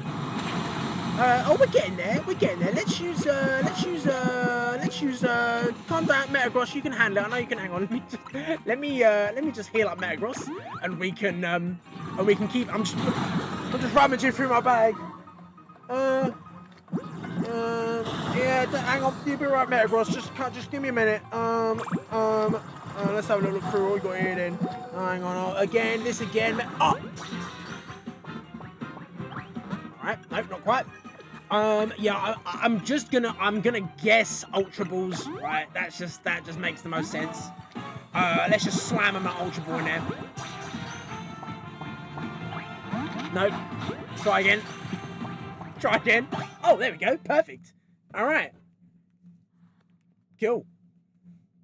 Speaker 1: Oh, we're getting there. Let's use calm down, Metagross. You can handle it. I know you can. Hang on. Let me just heal up Metagross, and we can keep. I'm just rummaging through my bag. Yeah. Hang on. You'll be right, Metagross. Just give me a minute. Let's have a look through what we got here then. Hang on. Again. This again. Oh. All right. Nope, not quite. Yeah, I'm gonna guess Ultra Balls, right? That just makes the most sense. Let's just slam him at Ultra Ball in there. Nope. Try again. Oh, there we go. Perfect. All right. Cool.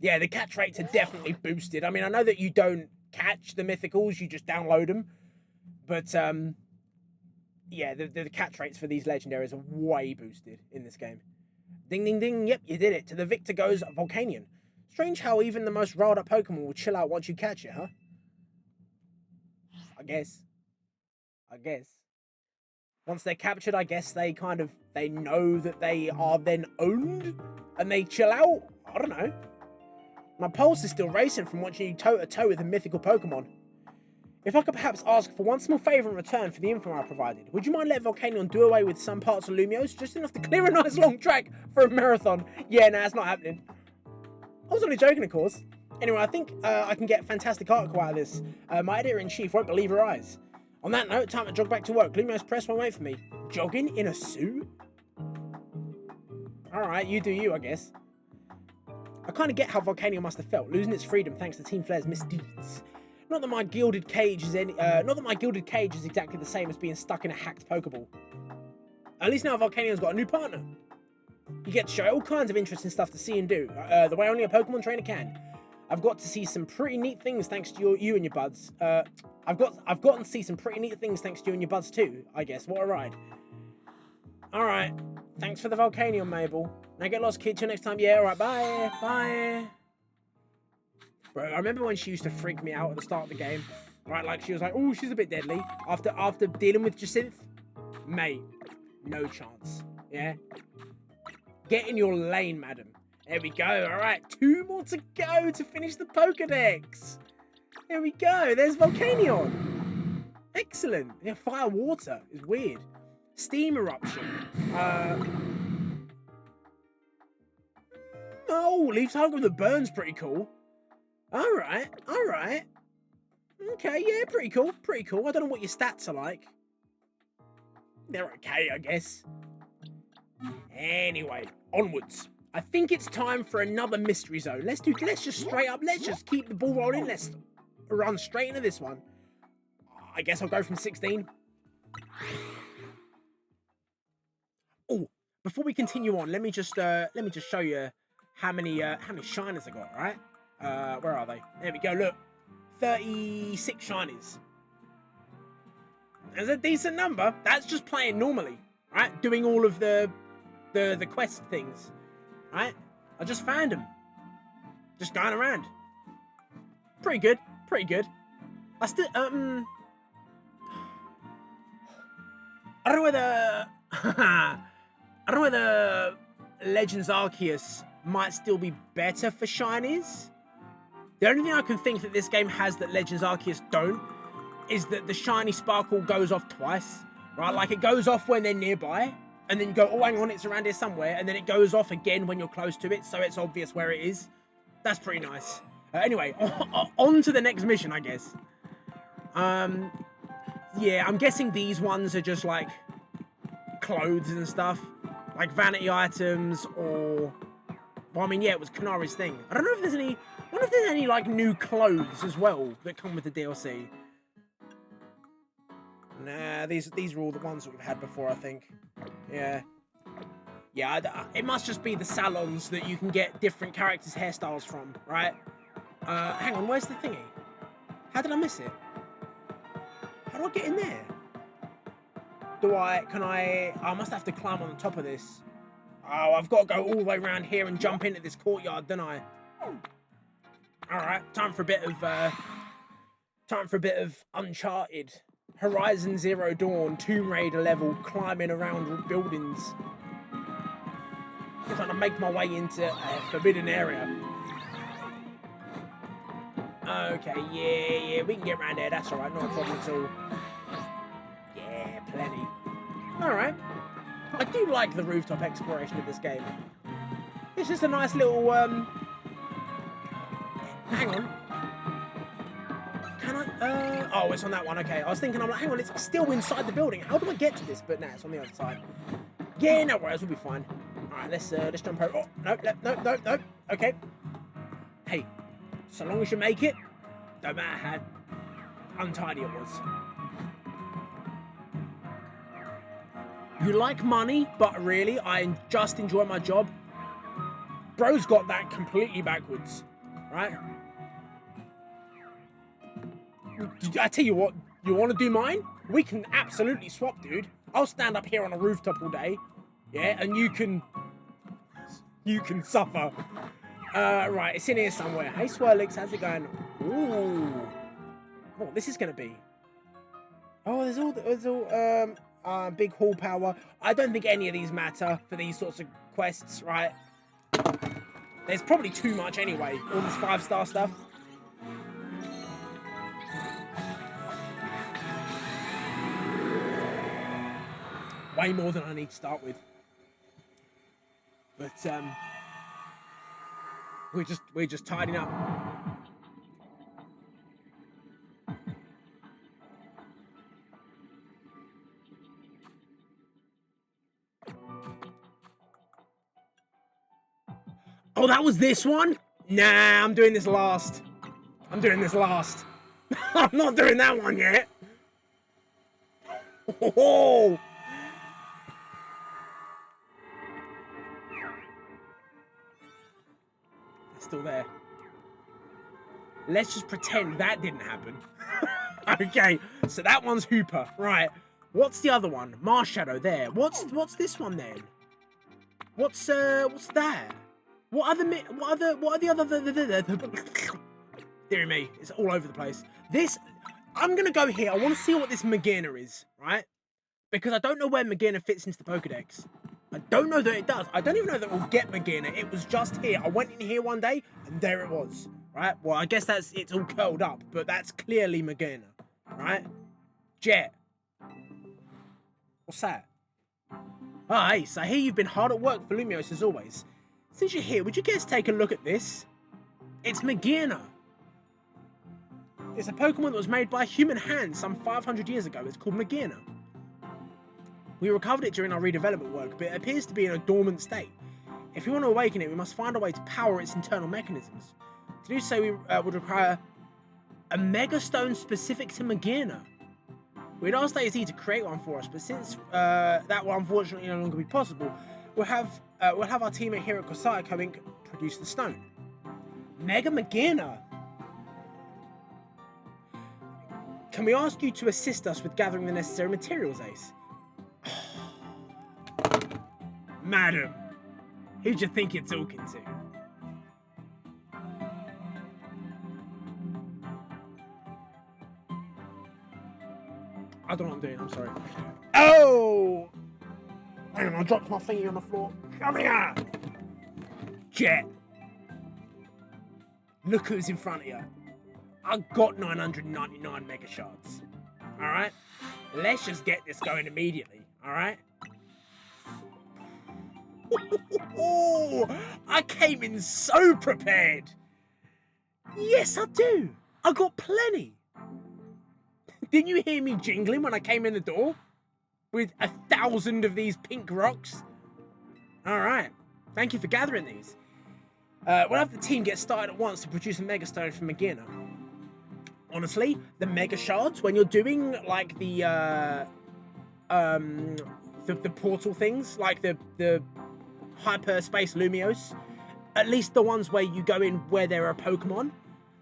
Speaker 1: Yeah, the catch rates are definitely boosted. I mean, I know that you don't catch the mythicals, you just download them. But, yeah, the catch rates for these legendaries are way boosted in this game. Ding, ding, ding. Yep, you did it. To the victor goes Volcanion. Strange how even the most riled up Pokemon will chill out once you catch it, huh? I guess. Once they're captured, I guess they know that they are then owned and they chill out. I don't know. My pulse is still racing from watching you toe-to-toe with a mythical Pokemon. If I could perhaps ask for one small favour in return for the info I provided, would you mind letting Volcanion do away with some parts of Lumiose, just enough to clear a nice long track for a marathon? Yeah, nah, it's not happening. I was only joking, of course. Anyway, I think I can get a fantastic article out of this. My editor-in-chief won't believe her eyes. On that note, time to jog back to work. Lumiose Press won't wait for me. Jogging in a suit? Alright, you do you, I guess. I kind of get how Volcanion must have felt, losing its freedom thanks to Team Flare's misdeeds. Not that my gilded cage is exactly the same as being stuck in a hacked Pokeball. At least now Volcanion's got a new partner. You get to show all kinds of interesting stuff to see and do, the way only a Pokemon trainer can. I've got to see some pretty neat things thanks to you and your buds. I've gotten to see some pretty neat things thanks to you and your buds too, I guess. What a ride. Alright, thanks for the Volcanion, Mabel. Now get lost, kid. Till next time. Yeah, alright, bye. Bye. Bro, I remember when she used to freak me out at the start of the game. Right, like she was like, oh, she's a bit deadly. After dealing with Jacinth, mate, no chance. Yeah? Get in your lane, madam. There we go. Alright, 2 more to go to finish the Pokedex. There we go. There's Volcanion. Excellent. Yeah, Fire Water is weird. Steam Eruption. Oh, Leaf Tiger that burns pretty cool. Alright. Okay, yeah, pretty cool. I don't know what your stats are like. They're okay, I guess. Anyway, onwards. I think it's time for another mystery zone. Let's just keep the ball rolling. Let's run straight into this one. I guess I'll go from 16. Oh, before we continue on, let me just show you how many shiners I got, right? Where are they? There we go, look. 36 shinies. That's a decent number. That's just playing normally, right? Doing all of the quest things, right? I just found them. Just going around. Pretty good. I still, I don't know whether Legends Arceus might still be better for shinies. The only thing I can think that this game has that Legends Arceus don't is that the shiny sparkle goes off twice, right? Like it goes off when they're nearby, and then you go, oh, hang on, it's around here somewhere, and then it goes off again when you're close to it, so it's obvious where it is. That's pretty nice. Anyway, on to the next mission, I guess. Yeah, I'm guessing these ones are just like clothes and stuff, like vanity items, or, well, I mean, yeah, it was Kanari's thing. I don't know if there's any, I wonder if there's any like new clothes as well that come with the DLC. Nah, these are all the ones that we've had before, I think. Yeah. Yeah, it must just be the salons that you can get different characters' hairstyles from, right? Hang on, where's the thingy? How did I miss it? How do I get in there? I must have to climb on the top of this. Oh, I've got to go all the way around here and jump into this courtyard, don't I? Alright, time for a bit of Uncharted. Horizon Zero Dawn, Tomb Raider level, climbing around buildings. I'm trying to make my way into a forbidden area. Okay, yeah, we can get around there, that's alright, not a problem at all. Yeah, plenty. Alright. I do like the rooftop exploration of this game. It's just a nice little, hang on. Can I, oh, it's on that one, okay. I was thinking, I'm like, hang on, it's still inside the building. How do I get to this? But nah, it's on the other side. Yeah, no worries, we'll be fine. Alright, let's jump over. Oh, no. Okay. Hey, so long as you make it, no matter how untidy it was. You like money, but really, I just enjoy my job. Bro's got that completely backwards, right? I tell you what, you want to do mine? We can absolutely swap, dude. I'll stand up here on a rooftop all day, yeah, and you can suffer. Right, it's in here somewhere. Hey, Swirlix, how's it going? Ooh, what this is gonna be? Oh, there's all big hall power. I don't think any of these matter for these sorts of quests, right? There's probably too much anyway. All this 5-star stuff. Way more than I need to start with. But we're just tidying up. Oh, that was this one? Nah, I'm doing this last. I'm not doing that one yet. Oh. It's still there. Let's just pretend that didn't happen. Okay, so that one's Hooper. Right. What's the other one? Marshadow there. What's this one then? What's that? What are the other dear me, it's all over the place. I'm gonna go here. I want to see what this Magearna is, right? Because I don't know where Magearna fits into the Pokedex. I don't know that it does. I don't even know that we'll get Magearna. It was just here. I went in here one day, and there it was, right? Well, I guess it's all curled up, but that's clearly Magearna, right? Jet. What's that? Oh, hey, so I hear you've been hard at work for Lumiose as always. Since you're here, would you guys take a look at this? It's Magearna. It's a Pokemon that was made by human hands some 500 years ago. It's called Magearna. We recovered it during our redevelopment work, but it appears to be in a dormant state. If we want to awaken it, we must find a way to power its internal mechanisms. To do so, we would require a Mega Stone specific to Magearna. We'd asked AZ to create one for us, but since that will unfortunately no longer be possible, we'll have our teammate here at Kosaka Inc. produce the stone. Mega Magearna! Can we ask you to assist us with gathering the necessary materials, Ace? Madam, who do you think you're talking to? I don't know what I'm doing, I'm sorry. Oh! Hang on, I dropped my finger on the floor. Come here! Jet. Look who's in front of you. I got 999 Mega Shards. Alright? Let's just get this going immediately. Alright? I came in so prepared. Yes, I do. I got plenty. Didn't you hear me jingling when I came in the door? With 1,000 of these pink rocks? Alright. Thank you for gathering these. We'll have the team get started at once to produce a Mega Stone from Magina. Honestly, the Mega Shards, when you're doing like the portal things, like the hyperspace Lumiose, at least the ones where you go in where there are Pokemon,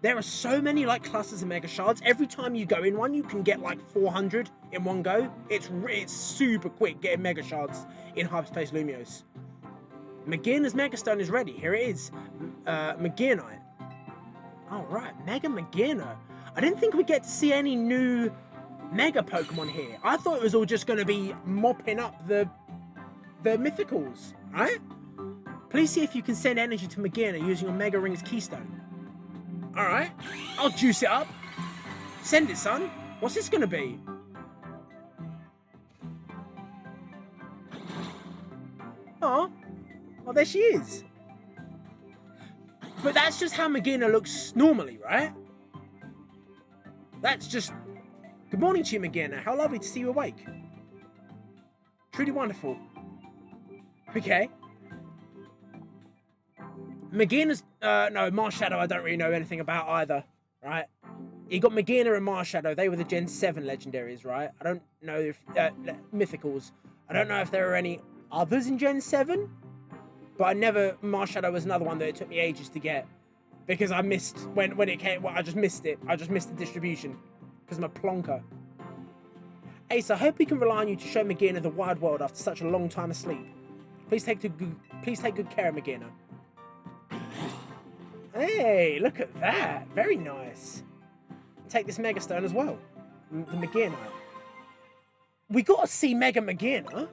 Speaker 1: there are so many like clusters of Mega Shards. Every time you go in one, you can get like 400 in one go. It's super quick getting Mega Shards in hyperspace Lumiose. Magina's Mega Stone is ready. Here it is. Maginite. Alright, Mega Magina. I didn't think we'd get to see any new Mega Pokemon here. I thought it was all just going to be mopping up the mythicals, right? Please see if you can send energy to Magina using your Mega Ring's Keystone. Alright, I'll juice it up. Send it, son. What's this going to be? Oh, well, there she is. But that's just how Magina looks normally, right? That's just... Good morning to you, Magina. How lovely to see you awake. Truly wonderful. Okay. Magina's... no, Marshadow I don't really know anything about either, right? You got Magina and Marshadow. They were the Gen 7 legendaries, right? I don't know if... mythicals. I don't know if there are any others in Gen 7. But I never... Marshadow was another one that it took me ages to get. Because I missed... When it came... Well, I just missed it. I just missed the distribution. Because I'm a plonker. Ace, I hope we can rely on you to show Magina the wide world after such a long time asleep. Please take good care of Magina. Hey, look at that. Very nice. Take this Mega Stone as well. The Magina. We got to see Mega Magina.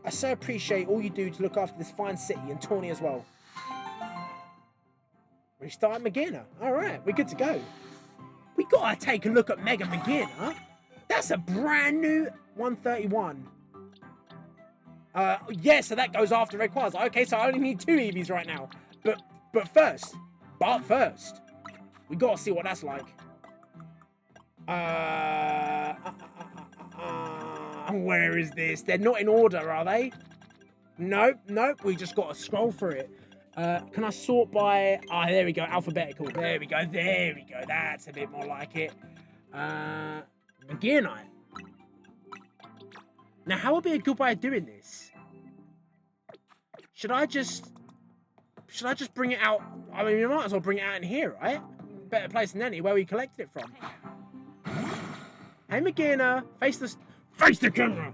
Speaker 1: I so appreciate all you do to look after this fine city and Tawny as well. Restart Magina. Alright, we're good to go. We gotta take a look at Mega Magina. That's a brand new 131. Yeah, so that goes after Red Quads. Okay, so I only need 2 Eevees right now. But first, we gotta see what that's like. Where is this? They're not in order, are they? Nope. We just got to scroll through it. Can I sort by... Ah, there we go. Alphabetical. There we go. That's a bit more like it. Magina. Now, how would be a good way of doing this? Should I just bring it out? I mean, we might as well bring it out in here, right? Better place than any, where we collected it from. Hey, Magina. Face the camera.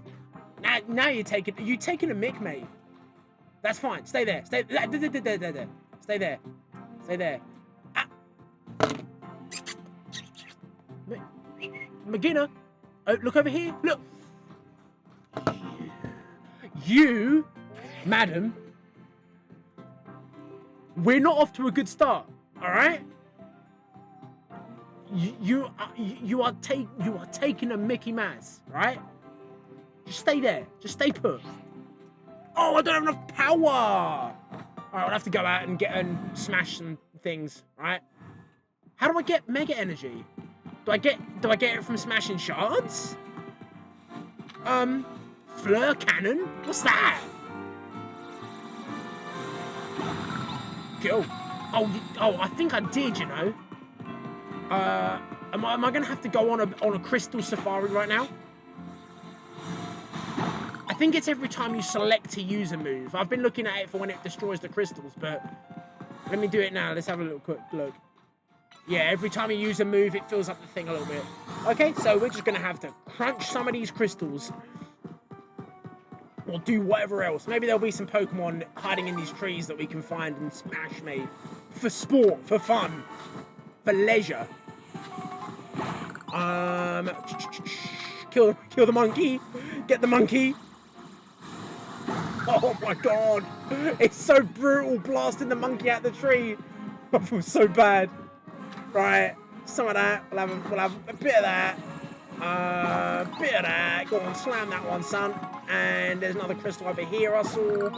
Speaker 1: Now you're taking a mic, mate. That's fine. Stay there. Stay there. Ah. Magina. Oh, look over here. Look. You, madam. We're not off to a good start. All right. You are taking a Mickey Mouse, right? Just stay there. Just stay put. Oh, I don't have enough power. All right, I'll have to go out and smash some things, right? How do I get Mega Energy? Do I get it from smashing shards? Fleur Cannon? What's that? Cool. Oh, I think I did, you know. Am I gonna have to go on a crystal safari right now? I think it's every time you select to use a move. I've been looking at it for when it destroys the crystals, but let me do it now. Let's have a little quick look. Yeah, every time you use a move, it fills up the thing a little bit. Okay, so we're just gonna have to crunch some of these crystals. Or do whatever else. Maybe there'll be some Pokemon hiding in these trees that we can find and smash me. For sport, for fun, for leisure. Kill the monkey. Get the monkey. Oh my god. It's so brutal blasting the monkey out the tree. I feel so bad. Right. Some of that. We'll have a bit of that. Bit of that. Go on, slam that one, son. And there's another crystal over here I saw.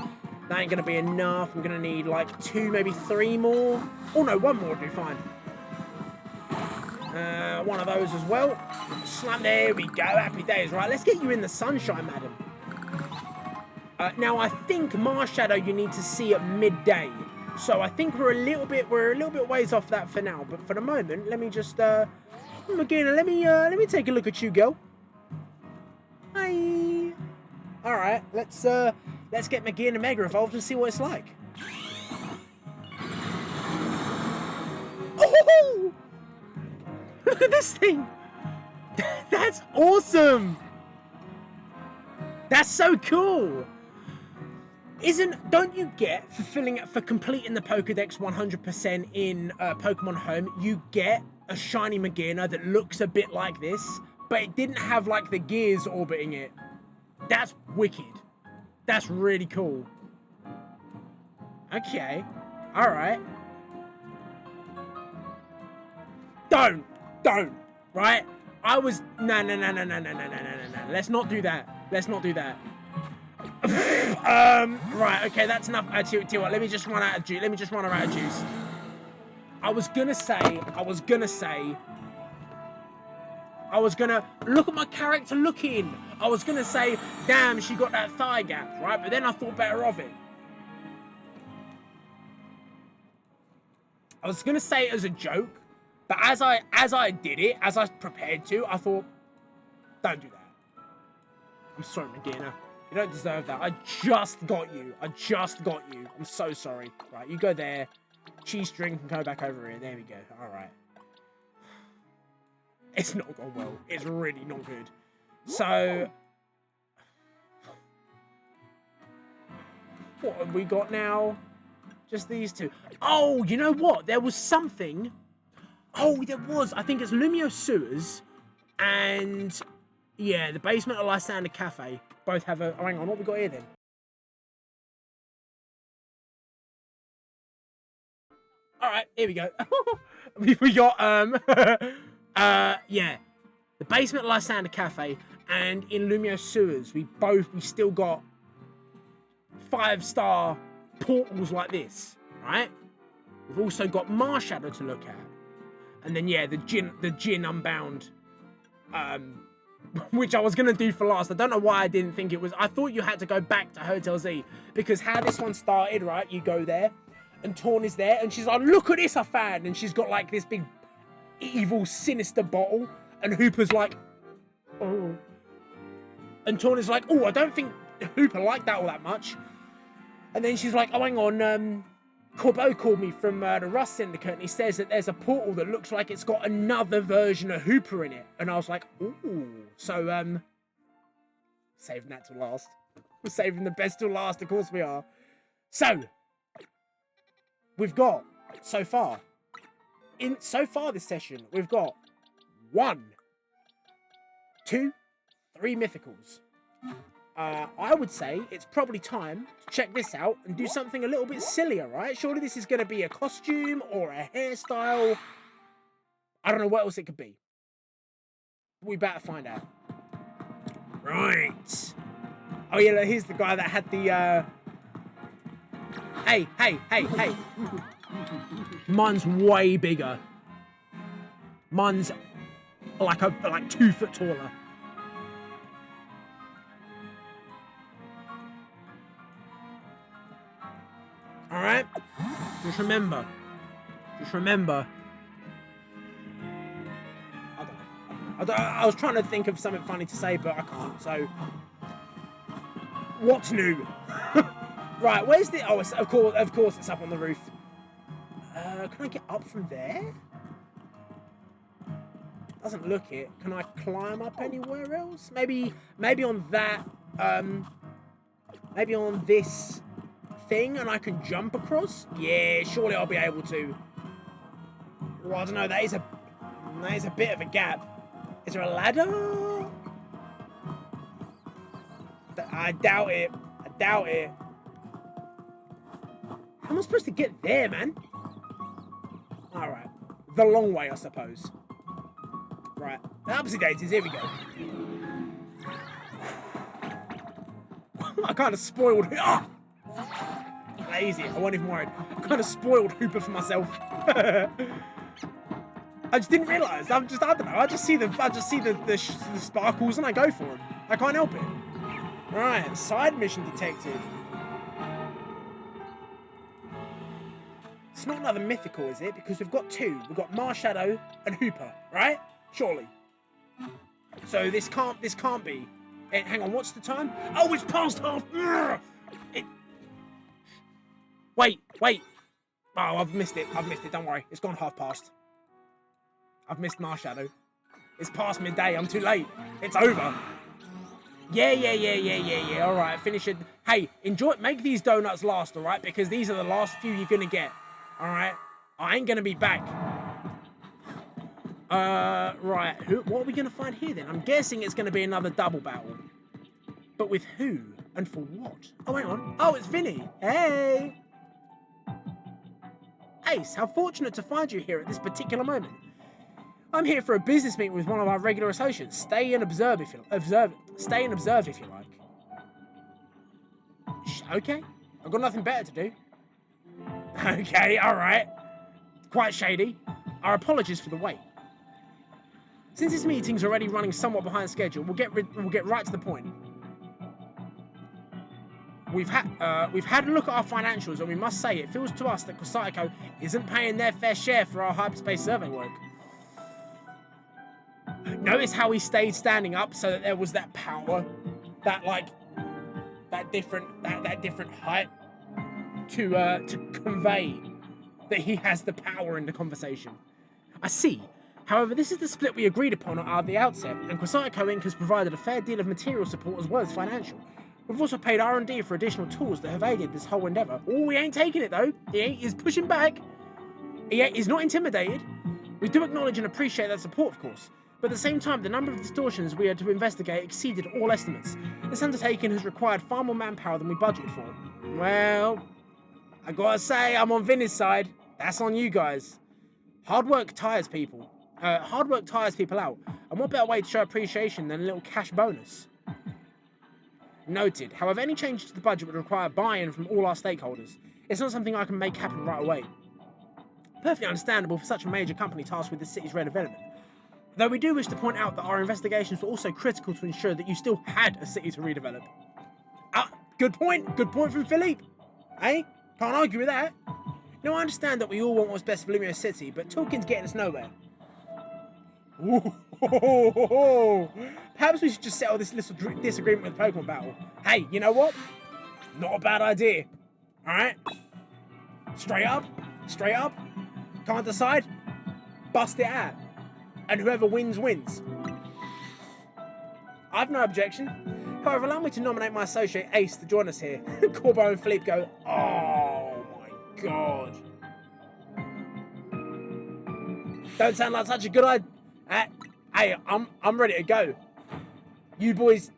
Speaker 1: That ain't gonna be enough. I'm gonna need like 2, maybe 3 more. Oh no, 1 more would do fine. One of those as well. Slam, there we go. Happy days. Right, let's get you in the sunshine, madam. Now I think Marshadow you need to see at midday. So I think we're a little bit ways off that for now. But for the moment, let me just Magina, let me take a look at you, girl. Hi. All right, let's get Magina Mega evolved and see what it's like. Oh! Look at this thing. That's awesome. That's so cool. Don't you get for completing the Pokédex 100% in Pokemon Home, you get a shiny Magina that looks a bit like this, but it didn't have like the gears orbiting it. That's wicked. That's really cool. Okay. All right. Don't. Right? I was no. Let's not do that. Let's not do that. Right, okay, that's enough. Tell you what, let me just run out of juice. I was gonna look at my character looking. I was gonna say, damn, she got that thigh gap, right? But then I thought better of it. I was gonna say it as a joke, but as I did it, as I prepared to, I thought, don't do that. I'm sorry, Magina. You don't deserve that. I just got you. I'm so sorry. Right, you go there. Cheese string can go back over here. There we go. All right. It's not gone well. It's really not good. So, what have we got now? Just these two. Oh, you know what? There was something. Oh, there was. I think it's Lumiose Sewers and, yeah, the basement of Lysander Cafe. Both have a... Oh, hang on. What have we got here, then? All right. Here we go. we got, yeah. The basement of Lysander Cafe and in Lumiose Sewers, we still got 5-star portals like this, right? We've also got Marshadow to look at. And then, yeah, the Gin Unbound, which I was going to do for last. I don't know why I didn't think it was. I thought you had to go back to Hotel Z. Because how this one started, right? You go there, and Torn is there, and she's like, look at this I found. And she's got, like, this big, evil, sinister bottle. And Hooper's like, oh. And Torn is like, oh, I don't think Hooper liked that all that much. And then she's like, oh, hang on, Corbeau called me from the Rust Syndicate, and he says that there's a portal that looks like it's got another version of Hooper in it. And I was like, ooh. So, saving that till last. We're saving the best till last, of course we are. So, we've got, so far this session, we've got 1, 2, 3 mythicals. I would say it's probably time to check this out and do something a little bit sillier, right? Surely this is going to be a costume or a hairstyle. I don't know what else it could be. We better find out. Right. Oh, yeah, look, here's the guy that had the, Hey. Mine's way bigger. Mine's like 2 foot taller. Alright? Just remember. I was trying to think of something funny to say, but I can't, so... What's new? Right, where's the... Oh, of course it's up on the roof. Can I get up from there? Doesn't look it. Can I climb up anywhere else? Maybe on that, maybe on this thing and I can jump across? Yeah, surely I'll be able to. Well, I don't know, that is a bit of a gap. Is there a ladder? I doubt it. doubt it. How am I supposed to get there, man? Alright. The long way, I suppose. Right. Upsy daisies, here we go. I kind of spoiled... Oh! Lazy. I wasn't even worried. I kind of spoiled Hooper for myself. I just didn't realise. I don't know. I just see the sparkles and I go for them. I can't help it. Right, side mission detected. It's not another mythical, is it? Because we've got two. We've got Marshadow and Hooper, right? Surely. So this can't be. Hang on, what's the time? Oh, it's past half. Wait. Oh, I've missed it. Don't worry. It's gone half past. I've missed Marshadow. It's past midday. I'm too late. It's over. Yeah. All right, finish it. Hey, enjoy. Make these donuts last, all right? Because these are the last few you're gonna get. All right. I ain't gonna be back. Right. What are we gonna find here then? I'm guessing it's gonna be another double battle. But with who and for what? Oh, hang on. Oh, it's Vinny. Hey. Ace, how fortunate to find you here at this particular moment. I'm here for a business meeting with one of our regular associates. Stay and observe if you like. Okay. I've got nothing better to do. Okay, all right. Quite shady. Our apologies for the wait. Since this meeting's already running somewhat behind schedule, we'll get right to the point. We've had a look at our financials, and we must say it feels to us that Quasartico isn't paying their fair share for our hyperspace survey work. Notice how he stayed standing up so that there was that power, that different height to convey that he has the power in the conversation. I see. However, this is the split we agreed upon at the outset, and Quasartico Inc. has provided a fair deal of material support as well as financial. We've also paid R&D for additional tools that have aided this whole endeavour. Oh, he ain't taking it though. He's pushing back. He's not intimidated. We do acknowledge and appreciate that support, of course. But at the same time, the number of distortions we had to investigate exceeded all estimates. This undertaking has required far more manpower than we budgeted for. Well, I gotta say, I'm on Vinny's side. That's on you guys. Hard work tires people. Hard work tires people out. And what better way to show appreciation than a little cash bonus? Noted. However, any changes to the budget would require buy-in from all our stakeholders. It's not something I can make happen right away. Perfectly understandable for such a major company tasked with the city's redevelopment. Though we do wish to point out that our investigations were also critical to ensure that you still had a city to redevelop. Ah, good point. Good point from Philippe. Eh? Can't argue with that. Now, I understand that we all want what's best for Lumiose City, but talking's getting us nowhere. Ooh, perhaps we should just settle this little disagreement with the Pokemon battle. Hey, you know what? Not a bad idea. Alright? Straight up. Can't decide? Bust it out. And whoever wins, wins. I've no objection. However, allow me to nominate my associate Ace to join us here. Corbo and Philippe go, oh my god. Don't sound like such a good idea. Hey, I'm ready to go. You boys,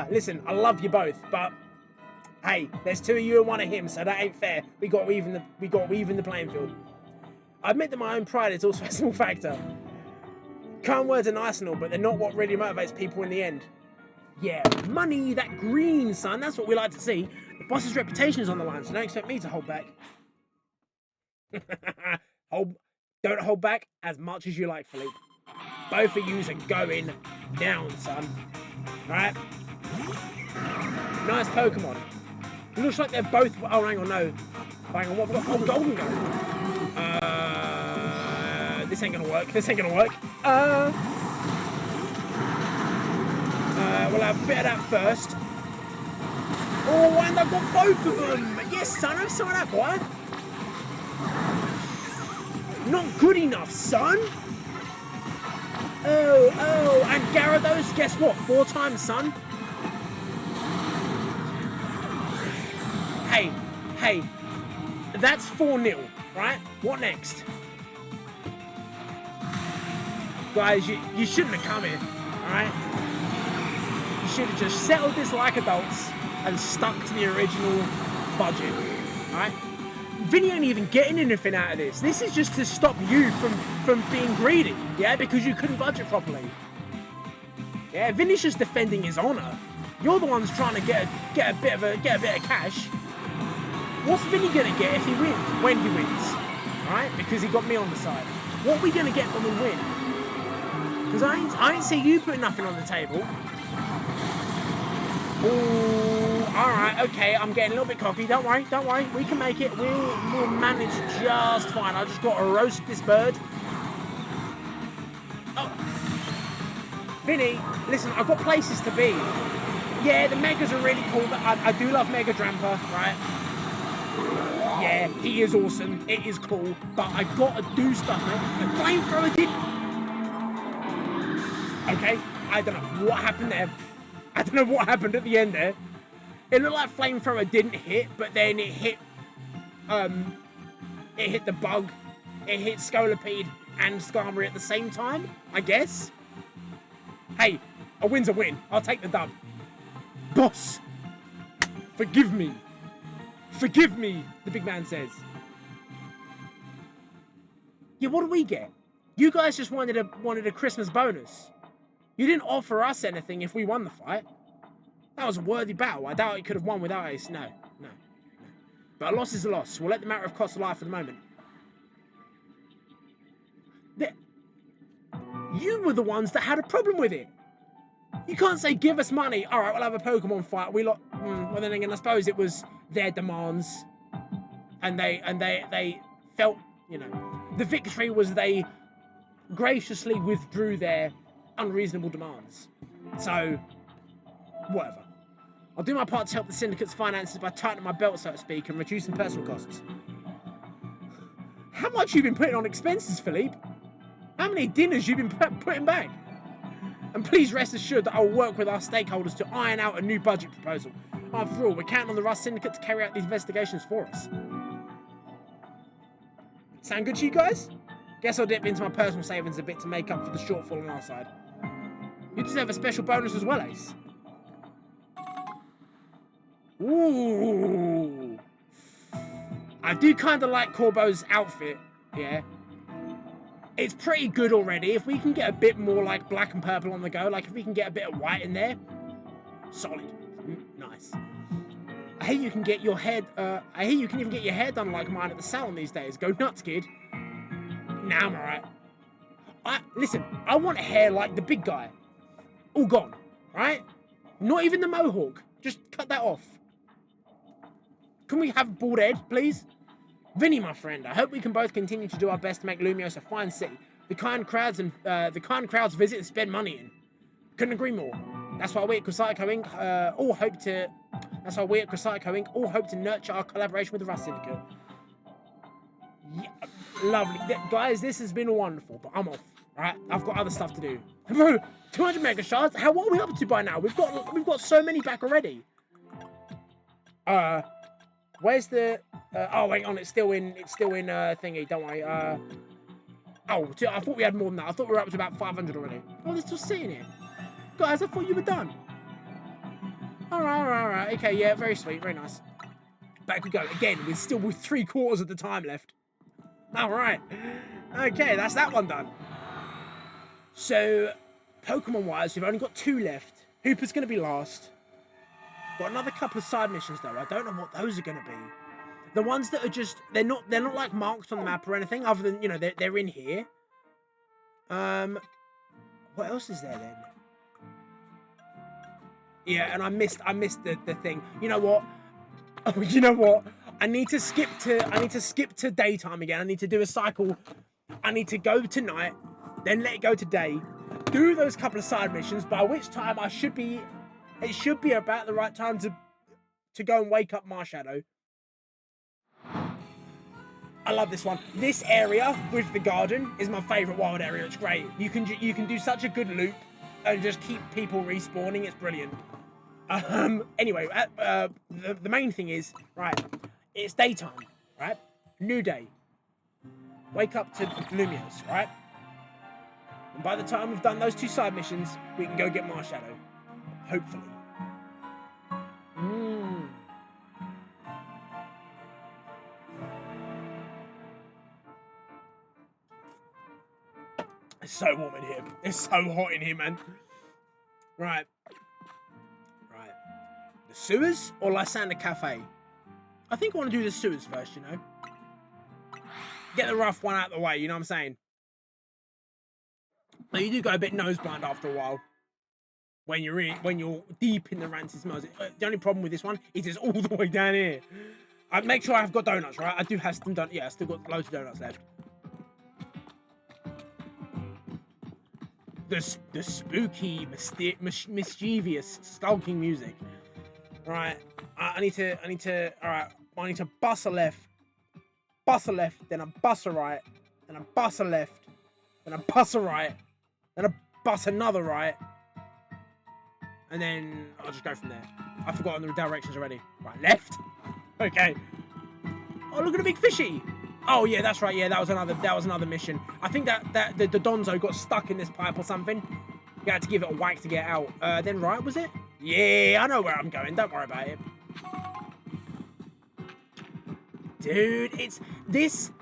Speaker 1: listen, I love you both, but hey, there's two of you and one of him, so that ain't fair. We got to even the playing field. I admit that my own pride is also a small factor. Kind words are nice and all, but they're not what really motivates people in the end. Yeah, money, that green, son, that's what we like to see. The boss's reputation is on the line, so don't expect me to hold back. Don't hold back as much as you like, Philippe. Both of yous are going down, son. Right? Nice Pokemon. It looks like they're both... Oh, hang on, no. Hang on, what have we got? Oh, Golden Go. This ain't gonna work. We'll have a bit of that first. Oh, and I've got both of them. Yes, son, have some of that, boy. Not good enough, son. Oh, and Gyarados, guess what? 4 times, son. Hey, that's 4-0, right? What next? Guys, you shouldn't have come here, alright? You should have just settled this like adults and stuck to the original budget, right? Vinny ain't even getting anything out of this. This is just to stop you from being greedy, yeah, because you couldn't budget properly. Yeah, Vinny's just defending his honor. You're the ones trying to get a bit of cash. What's Vinny gonna get if he wins? When he wins, right? Because he got me on the side. What are we gonna get when we win? Because I ain't see you putting nothing on the table. Ooh, alright, okay, I'm getting a little bit cocky. Don't worry, we can make it. We'll manage just fine. I just got to roast this bird. Oh. Vinny, listen, I've got places to be. Yeah, the Megas are really cool, but I do love Mega Dramper, right? Yeah, he is awesome. It is cool, but I gotta do stuff, man. The flamethrower did. Okay, I don't know what happened there. I don't know what happened at the end there. It looked like flamethrower didn't hit, but then it hit the bug, it hit Scolipede and Skarmory at the same time, I guess. Hey, a win's a win. I'll take the dub. Boss, forgive me. Forgive me, the big man says. Yeah, what do we get? You guys just wanted a Christmas bonus. You didn't offer us anything if we won the fight. That was a worthy battle. I doubt he could have won without Ace. No. But a loss is a loss. We'll let the matter of cost of life for the moment. You were the ones that had a problem with it. You can't say, give us money. All right, we'll have a Pokemon fight. Well, then again, I suppose it was their demands. And they felt, you know, the victory was they graciously withdrew their unreasonable demands. So, whatever. I'll do my part to help the syndicate's finances by tightening my belt, so to speak, and reducing personal costs. How much you been putting on expenses, Philippe? How many dinners you been putting back? And please rest assured that I will work with our stakeholders to iron out a new budget proposal. After all, we're counting on the Rust Syndicate to carry out these investigations for us. Sound good to you guys? Guess I'll dip into my personal savings a bit to make up for the shortfall on our side. You deserve a special bonus as well, Ace. Ooh. I do kind of like Corbo's outfit, yeah. It's pretty good already. If we can get a bit more like black and purple on the go, like if we can get a bit of white in there, solid. Nice. I hear you can get your head, I hear you can even get your hair done like mine at the salon these days. Go nuts, kid. Nah, I'm alright. Listen, I want hair like the big guy. All gone, right? Not even the mohawk. Just cut that off. Can we have a bald head, please? Vinny, my friend, I hope we can both continue to do our best to make Lumiose a fine city. The kind crowds visit and spend money in. Couldn't agree more. That's why we at Crusaco Inc. all hope to nurture our collaboration with the Rust Syndicate. Yeah, lovely. Guys, this has been wonderful, but I'm off. Right? I've got other stuff to do. Bro, 200 mega shards? What are we up to by now? We've got so many back already. Where's the oh wait on, it's still in thingy, don't worry. Oh, I thought we had more than that. I thought we were up to about 500 already. Oh, they're still sitting here. Guys, I thought you were done. Alright. Okay, yeah, very sweet, very nice. Back we go. Again, we're still with 3/4 of the time left. Alright. Okay, that's that one done. So, Pokemon-wise, we've only got 2 left. Hooper's going to be last. Got another couple of side missions, though. I don't know what those are going to be. The ones that are just... They're not like marked on the map or anything, other than, you know, they're in here. What else is there, then? Yeah, and I missed the thing. You know what? Oh, you know what? I need to skip to daytime again. I need to do a cycle. I need to go to night, then let it go to day. Do those couple of side missions, by which time it should be about the right time to go and wake up Marshadow. I love this one. This area with the garden is my favourite wild area. It's great. You can do such a good loop and just keep people respawning. It's brilliant. Anyway, the main thing is, right, it's daytime, right? New day. Wake up to Lumiose, right? And by the time we've done those 2 side missions, we can go get Marshadow. Hopefully. It's so warm in here. It's so hot in here, man. Right. Right. The sewers or Lysander Cafe? I think I want to do the sewers first, you know. Get the rough one out of the way, you know what I'm saying? Now, you do go a bit nose-blind after a while. When you're deep in the rancid smells. The only problem with this one is it's all the way down here. I make sure I've got donuts, right? I do have some donuts. Yeah, I still got loads of donuts left. The spooky, mischievous, skulking music. Right. I need to. All right. I need to bust a left, then I bust a right, then I bust a left, then I bust a right, then I bust another right. And then I'll just go from there. I've forgotten the directions already. Right, left. Okay. Oh, look at the big fishy. Oh yeah, that's right. Yeah, that was another mission. I think that the Donzo got stuck in this pipe or something. You had to give it a whack to get out. Then right, was it? Yeah, I know where I'm going. Don't worry about it. Dude, it's this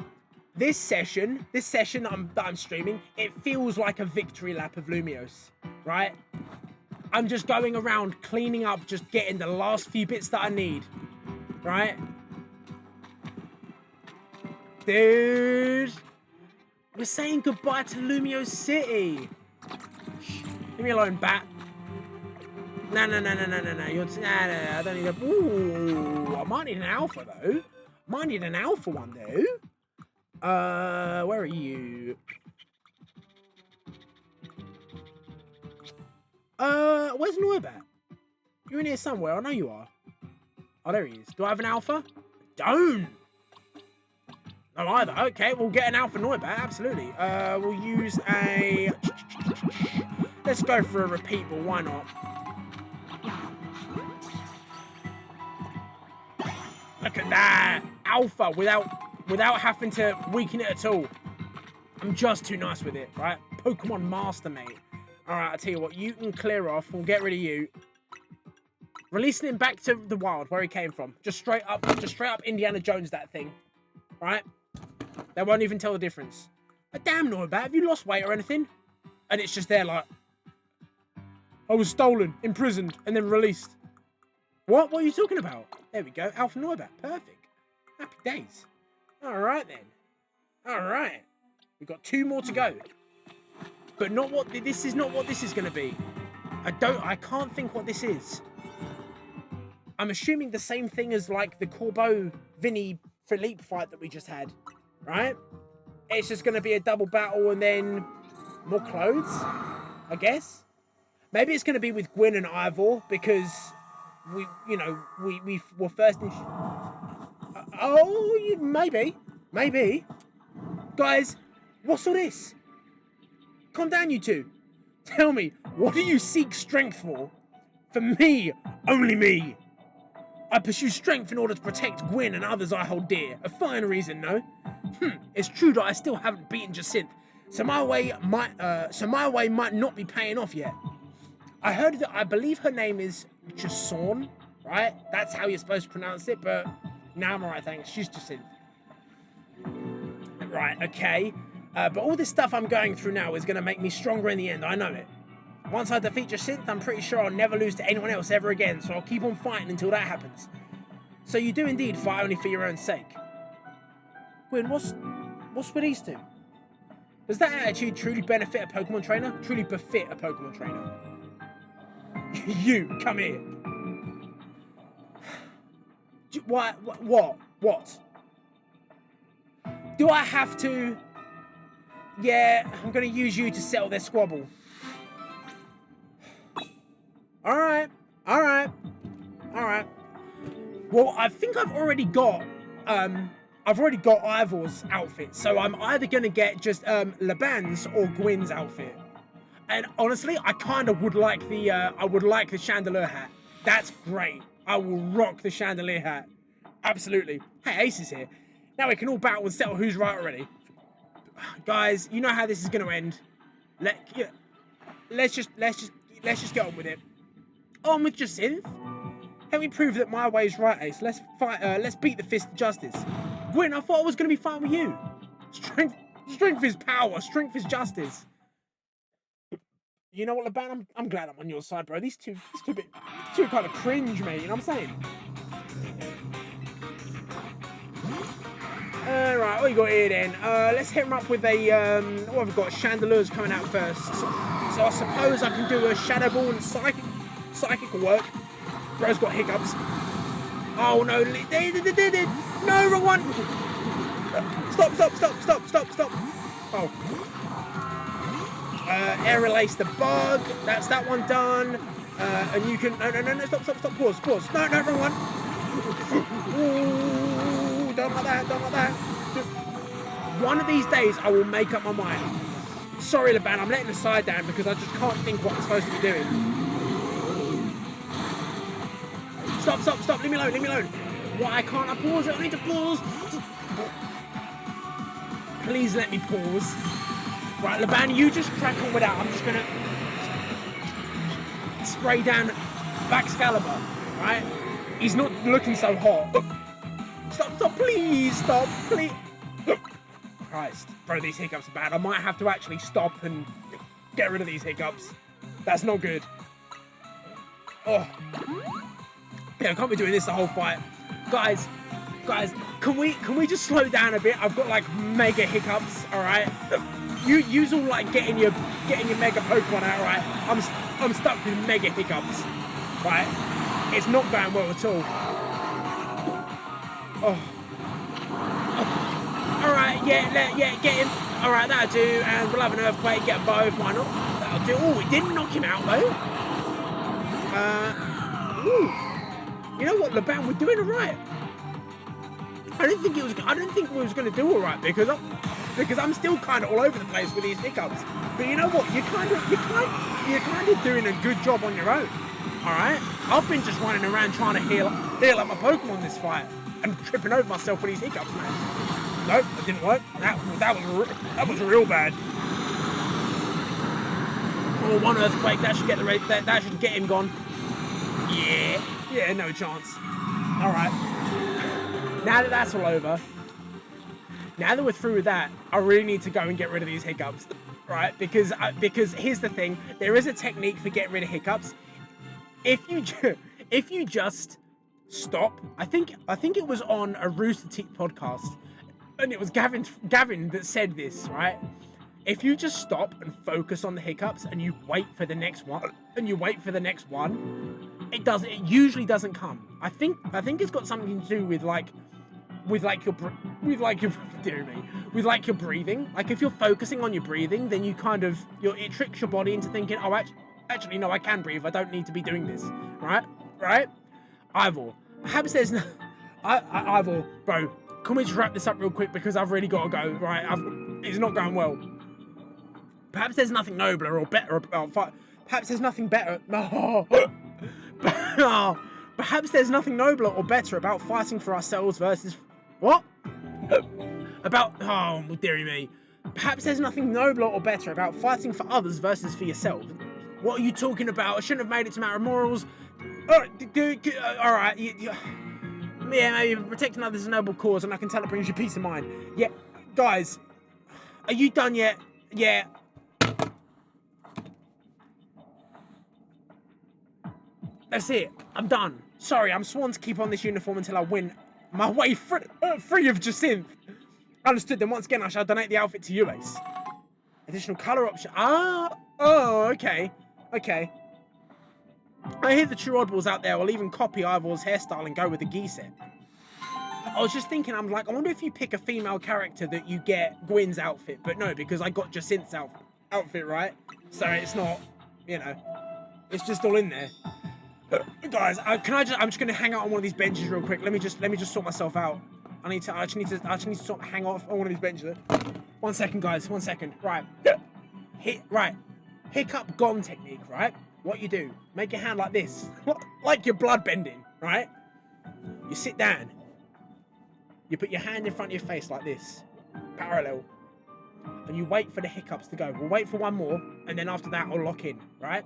Speaker 1: session that I'm streaming. It feels like a victory lap of Lumiose, right? I'm just going around cleaning up, just getting the last few bits that I need, right? Dude, we're saying goodbye to Lumiose City. Shh, leave me alone, bat. No. You're I don't need a. Ooh, I might need an alpha though. Might need an alpha one though. Where are you? Where's Noibat? You're in here somewhere. I know you are. Oh, there he is. Do I have an alpha? Don't. No, either. Okay, we'll get an alpha Noibat. Absolutely. We'll use a. Let's go for a repeat, but why not? Look at that. Alpha without having to weaken it at all. I'm just too nice with it, right? Pokemon Master, mate. Alright, I'll tell you what, you can clear off. We'll get rid of you. Releasing him back to the wild, where he came from. Just straight up Indiana Jones that thing. Right? They won't even tell the difference. But damn, Noibat, have you lost weight or anything? And it's just there like, I was stolen, imprisoned, and then released. What? What are you talking about? There we go, Alpha Noibat. Perfect. Happy days. Alright then. Alright. We've got 2 more to go. But not what this is not what this is gonna be. I can't think what this is. I'm assuming the same thing as like the Corbeau Vinny Philippe fight that we just had. Right? It's just gonna be a double battle and then more clothes, I guess. Maybe it's gonna be with Gwyn and Ivor because we were first in. Maybe. Guys, what's all this? Calm down, you two. Tell me, what do you seek strength for? For me, only me. I pursue strength in order to protect Gwyn and others I hold dear. A fine reason, no? It's true that I still haven't beaten Jacinth, so my way might not be paying off yet. I heard that I believe her name is Jason, right? That's how you're supposed to pronounce it, but now I'm alright, thanks. She's Jacinth. Right, okay. But all this stuff I'm going through now is going to make me stronger in the end, I know it. Once I defeat Jacinth, I'm pretty sure I'll never lose to anyone else ever again, so I'll keep on fighting until that happens. So you do indeed fight only for your own sake. Gwyn, what's with these two? Does that attitude truly benefit a Pokemon trainer? Truly befit a Pokemon trainer? You, come here. What? Do I have to... Yeah, I'm going to use you to settle their squabble. Alright. Well, I think I've already got Ivor's outfit, so I'm either going to get just Laban's or Gwyn's outfit. And honestly, I kind of would like the chandelier hat. That's great. I will rock the chandelier hat. Absolutely. Hey, Ace is here. Now we can all battle and settle who's right already. Guys, you know how this is going to end. Let's just get on with it. On with Jacinth. Help me prove that my way is right, Ace. Let's fight. Let's beat the fist of justice. Gwyn, I thought I was going to be fighting with you. Strength is power. Strength is justice. You know what, LeBan? I'm glad I'm on your side, bro. These two kind of cringe, mate. You know what I'm saying? Right, what you got here then? Let's hit him up with a, what have we got? Chandelures coming out first. So I suppose I can do a Shadow Ball and Psychic will work. Bro's got hiccups. Oh no, no, wrong one! Stop. Oh. Air Release the Bug, that's that one done. And you can, no, stop, pause. No, wrong one. Ooh, don't like that. One of these days I will make up my mind. Sorry, LeBan, I'm letting the side down because I just can't think what I'm supposed to be doing. Stop, leave me alone. Why can't I pause it? I need to pause. Please let me pause. Right, LeBan, you just crack on with that. I'm just gonna spray down Baxcalibur, right? He's not looking so hot. Stop, please. Christ, bro, these hiccups are bad. I might have to actually stop and get rid of these hiccups. That's not good. Oh. Yeah, I can't be doing this the whole fight. Guys, can we just slow down a bit? I've got like mega hiccups, alright? You's all like getting your mega Pokemon out, right? I'm stuck with mega hiccups. Right? It's not going well at all. Oh. Alright, yeah, get him. Alright, that'll do, and we'll have an Earthquake, get them both, why not? That'll do. Oh, it didn't knock him out though. You know what, LeBan, we're doing alright. I didn't think we was gonna do alright because I'm still kind of all over the place with these hiccups. But you know what? You're kind of doing a good job on your own. All right. I've been just running around trying to heal up my Pokemon this fight and tripping over myself with these hiccups, man. Nope, that didn't work. That was real bad. Oh, one Earthquake. That should get that should get him gone. Yeah, no chance. All right. Now that that's all over. Now that we're through with that, I really need to go and get rid of these hiccups, right? Because here's the thing: there is a technique for getting rid of hiccups. If you just stop, I think it was on a Rooster Teeth podcast, and it was Gavin that said this, right? If you just stop and focus on the hiccups, and you wait for the next one, it usually doesn't come. I think it's got something to do with your breathing. Like if you're focusing on your breathing, then you it tricks your body into thinking, oh, actually no, I can breathe. I don't need to be doing this, right? Ivor, perhaps there's no, Ivor, bro, can we just wrap this up real quick because I've really got to go, right? It's not going well. Perhaps there's nothing nobler or better about perhaps there's nothing better. No. Perhaps there's nothing nobler or better about fighting for ourselves versus what? Oh, dearie me. Perhaps there's nothing nobler or better about fighting for others versus for yourself. What are you talking about? I shouldn't have made it to matter of morals. Alright. Yeah, maybe protecting others is a noble cause, and I can tell it brings you peace of mind. Yeah, guys, are you done yet? Yeah. That's it. I'm done. Sorry, I'm sworn to keep on this uniform until I win my way free of Jacinth. Understood. Then once again, I shall donate the outfit to you, Ace. Additional color option. Okay. I hear the true oddballs out there will even copy Ivor's hairstyle and go with the gi set. I was just thinking, I'm like, I wonder if you pick a female character that you get Gwyn's outfit, but no, because I got Jacinth's outfit, right? So it's not, it's just all in there. Guys, I'm just gonna hang out on one of these benches real quick. Let me just sort myself out. I just need to sort of hang off on one of these benches. 1 second, guys. 1 second. Right. Hiccup gone technique, right? What you do, make your hand like this. Like you're blood bending, right? You sit down. You put your hand in front of your face like this. Parallel. And you wait for the hiccups to go. We'll wait for one more, and then after that I'll lock in, right?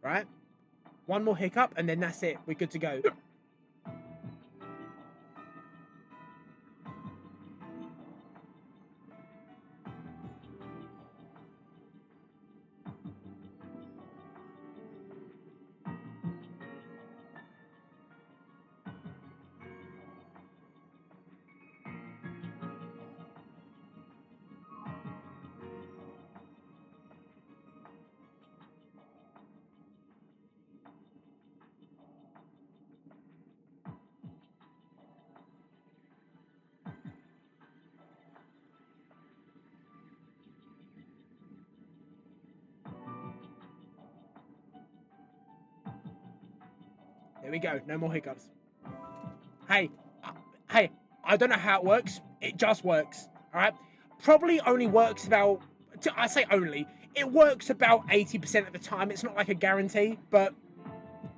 Speaker 1: Right? One more hiccup, and then that's it. We're good to go. There we go. No more hiccups. Hey, I don't know how it works. It just works. All right. Probably only works about. I say only. It works about 80% of the time. It's not like a guarantee, but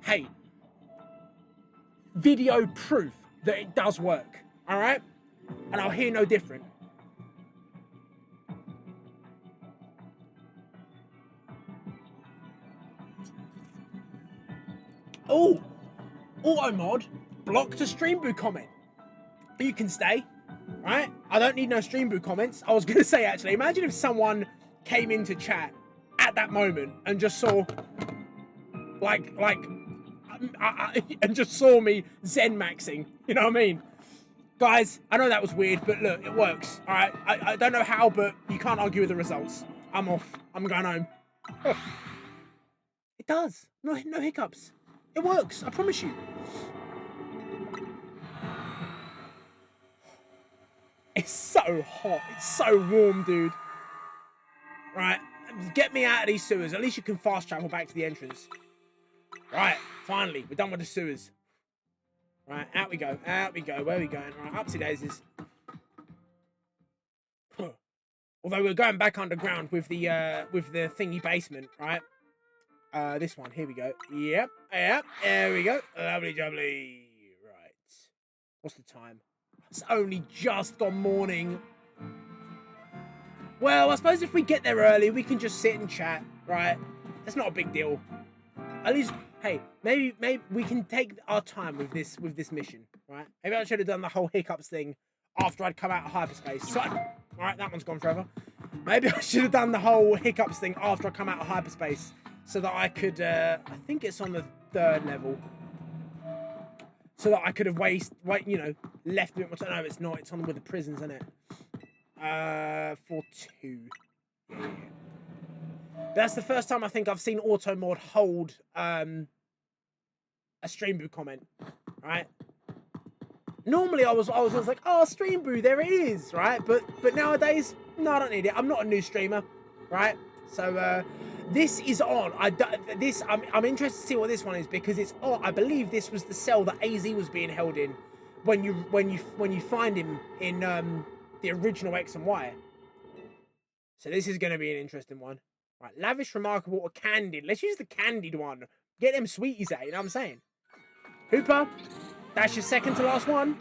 Speaker 1: hey, video proof that it does work. All right. And I'll hear no different. Oh, auto mod blocked a stream boo comment. You can stay, right? I don't need no stream boo comments. I was gonna say actually, imagine if someone came into chat at that moment and just saw, and just saw me Zen maxing. You know what I mean? Guys, I know that was weird, but look, it works. All right, I don't know how, but you can't argue with the results. I'm off. I'm going home. It does. No hiccups. It works. I promise you. It's so hot. It's so warm, dude. Right, get me out of these sewers. At least you can fast travel back to the entrance. Right, finally, we're done with the sewers. Right, out we go. Out we go. Where are we going? Right, upsy daisies. Although we're going back underground with the thingy basement, right? This one. Here we go. Yep. There we go. Lovely jubbly. Right. What's the time? It's only just gone morning. Well, I suppose if we get there early, we can just sit and chat, right? That's not a big deal. At least, hey, maybe we can take our time with this mission, right? Maybe I should have done the whole hiccups thing after I'd come out of hyperspace. So, all right, that one's gone forever. Maybe I should have done the whole hiccups thing after I come out of hyperspace, so that I could. I think it's on the 3rd level. So that I could have left a bit more time. No, it's not. It's on with the prisons, isn't it? 4-2. Yeah. That's the first time I think I've seen auto mod hold a stream boo comment, right? Normally I was like, oh, stream boo, there it is, right? But nowadays, no, I don't need it. I'm not a new streamer, right? So this is on. I'm interested to see what this one is because it's on. I believe this was the cell that AZ was being held in when you find him in the original X and Y. So this is going to be an interesting one. Right, lavish, remarkable, or candid. Let's use the candid one. Get them sweeties out, you know what I'm saying? Hooper, that's your second to last one.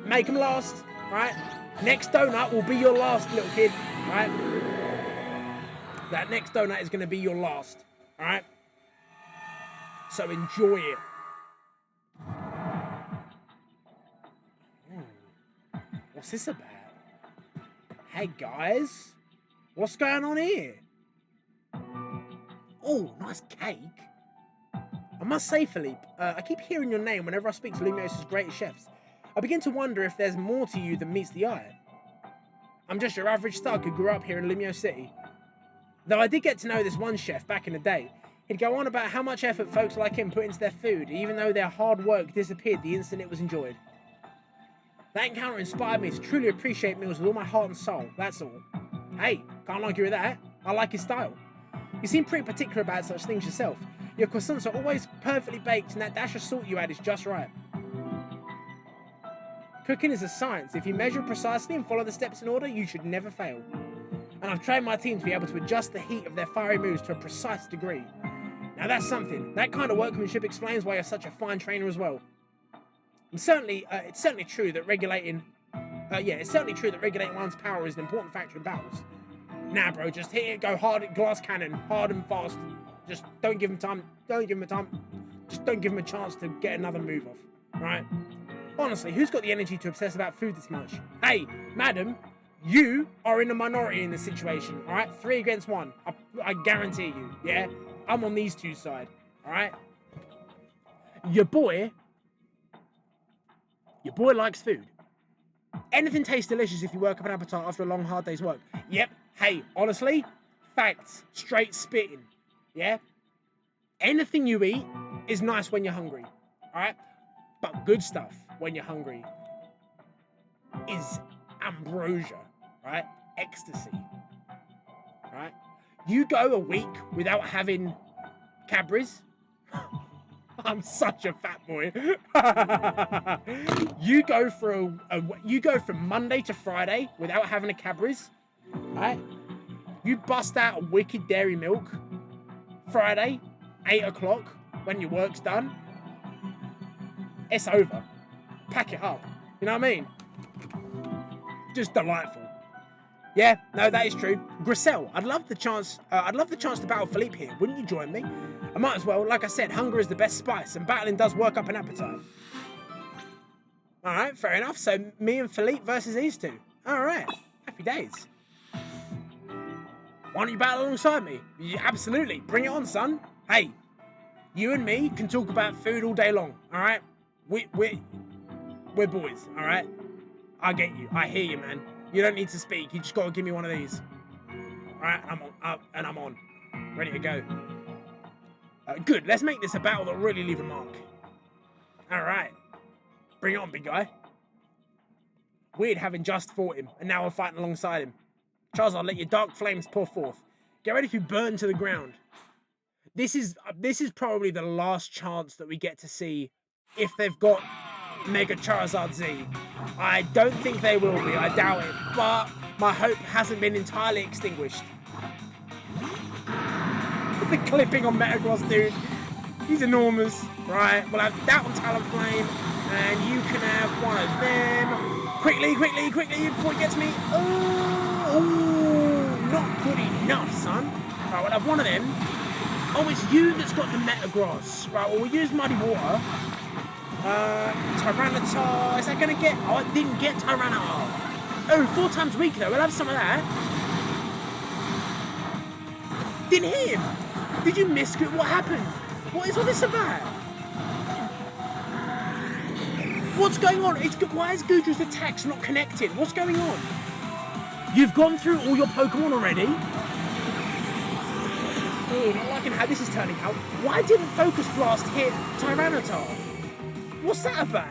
Speaker 1: Make them last, right? Next donut will be your last, little kid, right? That next donut is going to be your last, all right? So enjoy it. What's this about? Hey, guys. What's going on here? Oh, nice cake. I must say, Philippe, I keep hearing your name whenever I speak to Lumiose's greatest chefs. I begin to wonder if there's more to you than meets the eye. I'm just your average thug who grew up here in Lumiose City. Though I did get to know this one chef back in the day. He'd go on about how much effort folks like him put into their food, even though their hard work disappeared the instant it was enjoyed. That encounter inspired me to truly appreciate meals with all my heart and soul, that's all. Hey, can't argue with that. I like his style. You seem pretty particular about such things yourself. Your croissants are always perfectly baked and that dash of salt you add is just right. Cooking is a science. If you measure precisely and follow the steps in order, you should never fail. And I've trained my team to be able to adjust the heat of their fiery moves to a precise degree. Now that's something. That kind of workmanship explains why you're such a fine trainer as well. It's certainly true that regulating one's power is an important factor in battles. Nah, bro, just hit it, go hard at glass cannon, hard and fast. Just don't give him time. Just don't give him a chance to get another move off, right? Honestly, who's got the energy to obsess about food this much? Hey, madam, you are in the minority in this situation, all right? 3 against 1. I guarantee you, yeah? I'm on these two side, all right? Your boy likes food. Anything tastes delicious if you work up an appetite after a long, hard day's work. Yep. Hey, honestly, facts, straight spitting, yeah? Anything you eat is nice when you're hungry, all right? But good stuff when you're hungry is ambrosia, right? Ecstasy, right? You go a week without having Cadbury's, I'm such a fat boy. You go for you go from Monday to Friday without having a Cadbury's, right? You bust out a wicked dairy milk Friday, 8 o'clock when your work's done. It's over. Pack it up. You know what I mean? Just delightful. Yeah, no, that is true. Griselle, I'd love the chance to battle Philippe here. Wouldn't you join me? I might as well. Like I said, hunger is the best spice, and battling does work up an appetite. All right, fair enough. So me and Philippe versus these two. All right, happy days. Why don't you battle alongside me? Yeah, absolutely. Bring it on, son. Hey, you and me can talk about food all day long. All right, we're boys. All right, I get you. I hear you, man. You don't need to speak. You just got to give me one of these. All right, I'm on. Ready to go. Good. Let's make this a battle that'll really leave a mark. All right. Bring it on, big guy. Weird having just fought him, and now I'm fighting alongside him. Charizard, let your dark flames pour forth. Get ready to be burned to the ground. This is probably the last chance that we get to see if they've got Mega Charizard Z. I don't think they will be, I doubt it, but my hope hasn't been entirely extinguished. The clipping on Metagross, dude. He's enormous. Right, we'll have that on Talonflame, and you can have one of them. Quickly, before he gets me. Oh, not good enough, son. Right, we'll have one of them. Oh, it's you that's got the Metagross. Right, well, we'll use Muddy Water. Tyranitar, is that going to get... Oh, it didn't get Tyranitar. Oh, 4 times weak, though. We'll have some of that. Didn't hit him. Did you miss it? What happened? What is all this about? What's going on? Why is Gudra's attacks not connected? What's going on? You've gone through all your Pokemon already? Oh, not liking how this is turning out. Why didn't Focus Blast hit Tyranitar? What's that about?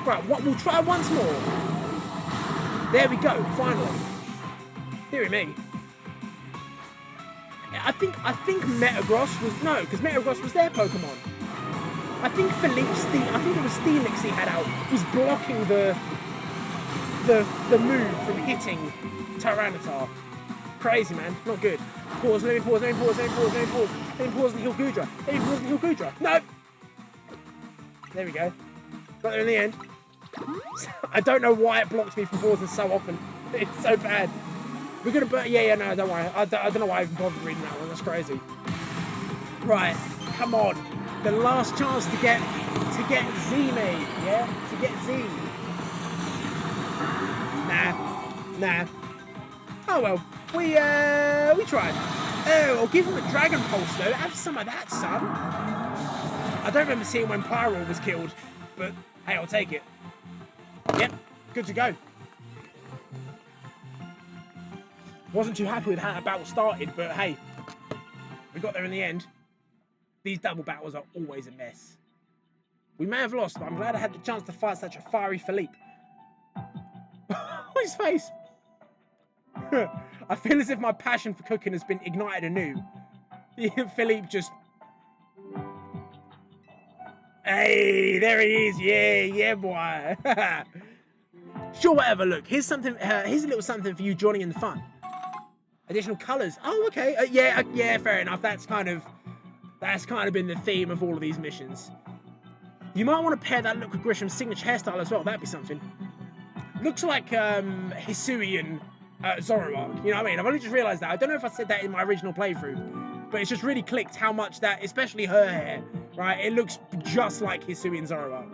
Speaker 1: Right, we'll try once more. There we go, finally. Dear me. I think Metagross was... No, because Metagross was their Pokemon. I think Philippe's Steel... I think it was Steelix he had out. Was blocking the move from hitting Tyranitar. Crazy, man. Not good. Pause, let me pause and heal Gudra. No! There we go. Got there in the end. I don't know why it blocks me from pausing so often. It's so bad. We're gonna burn... Yeah, no, don't worry. I don't know why I even bothered reading that one. That's crazy. Right, come on. The last chance to get Z made, yeah? To get Z. Nah. Oh well, we tried. Oh, I'll give him a Dragon Pulse though. Have some of that, son. I don't remember seeing when Pyro was killed, but hey, I'll take it. Yep, good to go. Wasn't too happy with how that battle started, but hey, we got there in the end. These double battles are always a mess. We may have lost, but I'm glad I had the chance to fight such a fiery Philippe. His face. I feel as if my passion for cooking has been ignited anew. Philippe just... Hey, there he is. Yeah, boy. Sure, whatever. Look, here's something. Here's a little something for you joining in the fun. Additional colours. Oh, okay. Yeah. Fair enough. That's kind of been the theme of all of these missions. You might want to pair that look with Grisham's signature hairstyle as well. That'd be something. Looks like Hisui and Zoroark. You know what I mean? I've only just realised that. I don't know if I said that in my original playthrough, but it's just really clicked how much that, especially her hair, right? It looks just like Hisui and Zoroark.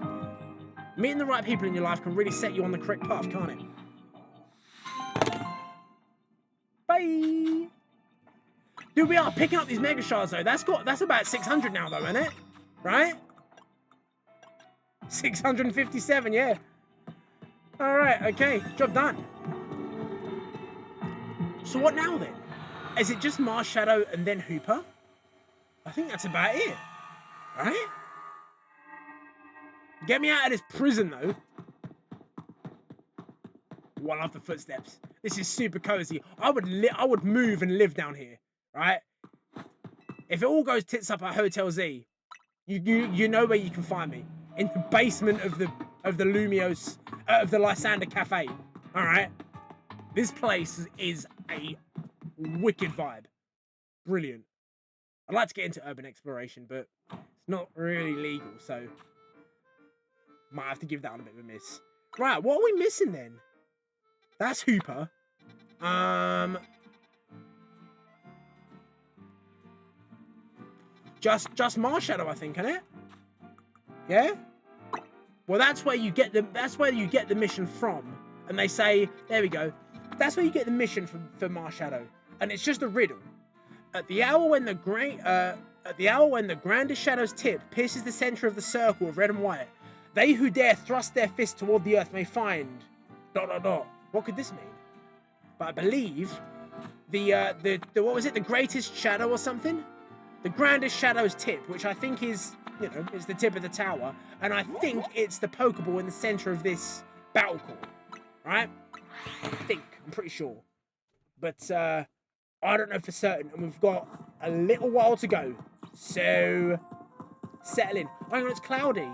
Speaker 1: Meeting the right people in your life can really set you on the correct path, can't it? Bye! Dude, we are picking up these Mega Shards though. That's about 600 now though, isn't it? Right? 657, yeah. Alright, okay. Job done. So what now then? Is it just Marshadow and then Hooper? I think that's about it. Right? Get me out of this prison though. Oh, I love the footsteps. This is super cozy. I would move and live down here, right? If it all goes tits up at Hotel Z, You know where you can find me, in the basement of the Lumiose of the Lysander Cafe. All right, this place is a wicked vibe, brilliant. I'd like to get into urban exploration, but it's not really legal, so might have to give that one a bit of a miss. Right, what are we missing then? That's Hooper. Just Marshadow, I think, isn't it? Yeah. Well, that's where you get the mission from, and they say, there we go. That's where you get the mission for Marshadow, and it's just a riddle. At the hour when the grandest shadow's tip pierces the center of the circle of red and white, they who dare thrust their fist toward the earth may find... ... What could this mean? But I believe the what was it? The greatest shadow or something? The grandest shadow's tip, which I think is, you know, is the tip of the tower, and I think it's the Pokeball in the center of this battle core, right? I'm pretty sure, but I don't know for certain, and we've got a little while to go, so settle in. Oh, hang on, it's cloudy.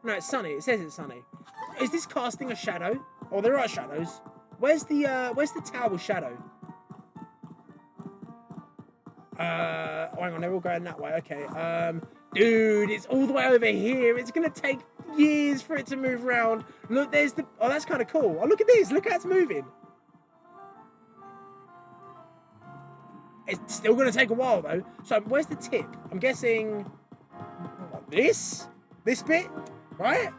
Speaker 1: No, it's sunny. It says it's sunny. Is this casting a shadow? Oh, there are shadows. Where's the tower shadow? Oh, hang on, they're all going that way. Okay. Dude, it's all the way over here. It's gonna take years for it to move around. Look, there's the... Oh, that's kind of cool. Oh, look at this. Look how it's moving. It's still gonna take a while though. So where's the tip? I'm guessing what, this bit, right?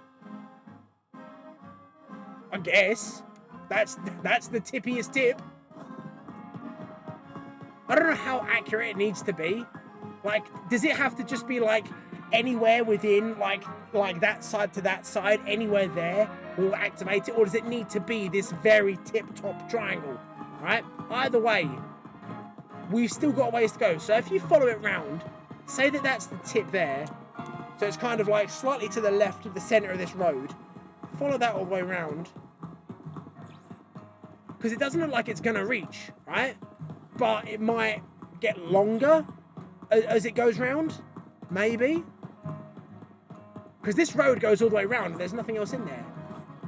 Speaker 1: I guess that's the tippiest tip. I don't know how accurate it needs to be. Like, does it have to just be like anywhere within like that side to that side, anywhere there will activate it, or does it need to be this very tip-top triangle? Right? Either way, we've still got a ways to go. So if you follow it round, say that that's the tip there, so it's kind of like slightly to the left of the center of this road. Follow that all the way around, because it doesn't look like it's gonna reach, right? But it might get longer as it goes round, maybe. Because this road goes all the way around and there's nothing else in there.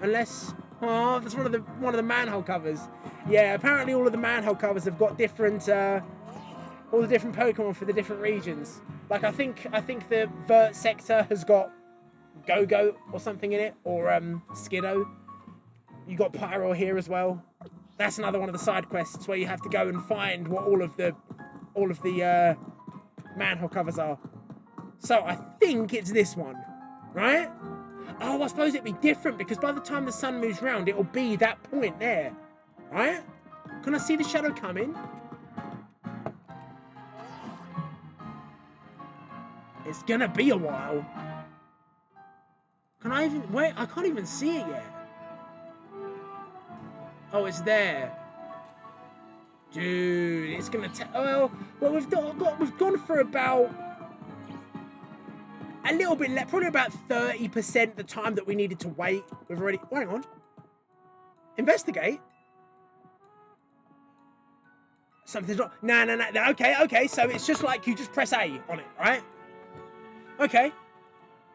Speaker 1: Unless, oh, that's one of the manhole covers. Yeah, apparently all of the manhole covers have got different, all the different Pokemon for the different regions. Like I think the Vert sector has got Go-Go or something in it, or Skiddo. You got Pyro here as well. That's another one of the side quests where you have to go and find what all of the manhole covers are. So I think it's this one, right? Oh, I suppose it'd be different because by the time the sun moves round, it'll be that point there, right? Can I see the shadow coming? It's gonna be a while. Can I even wait? I can't even see it yet. Oh, it's there. Dude, it's gonna take... Well, we've gone for about a little bit less, probably about 30% the time that we needed to wait. We've already... Oh, hang on. Investigate? Something's not... No. Okay, so it's just like you just press A on it, right? Okay.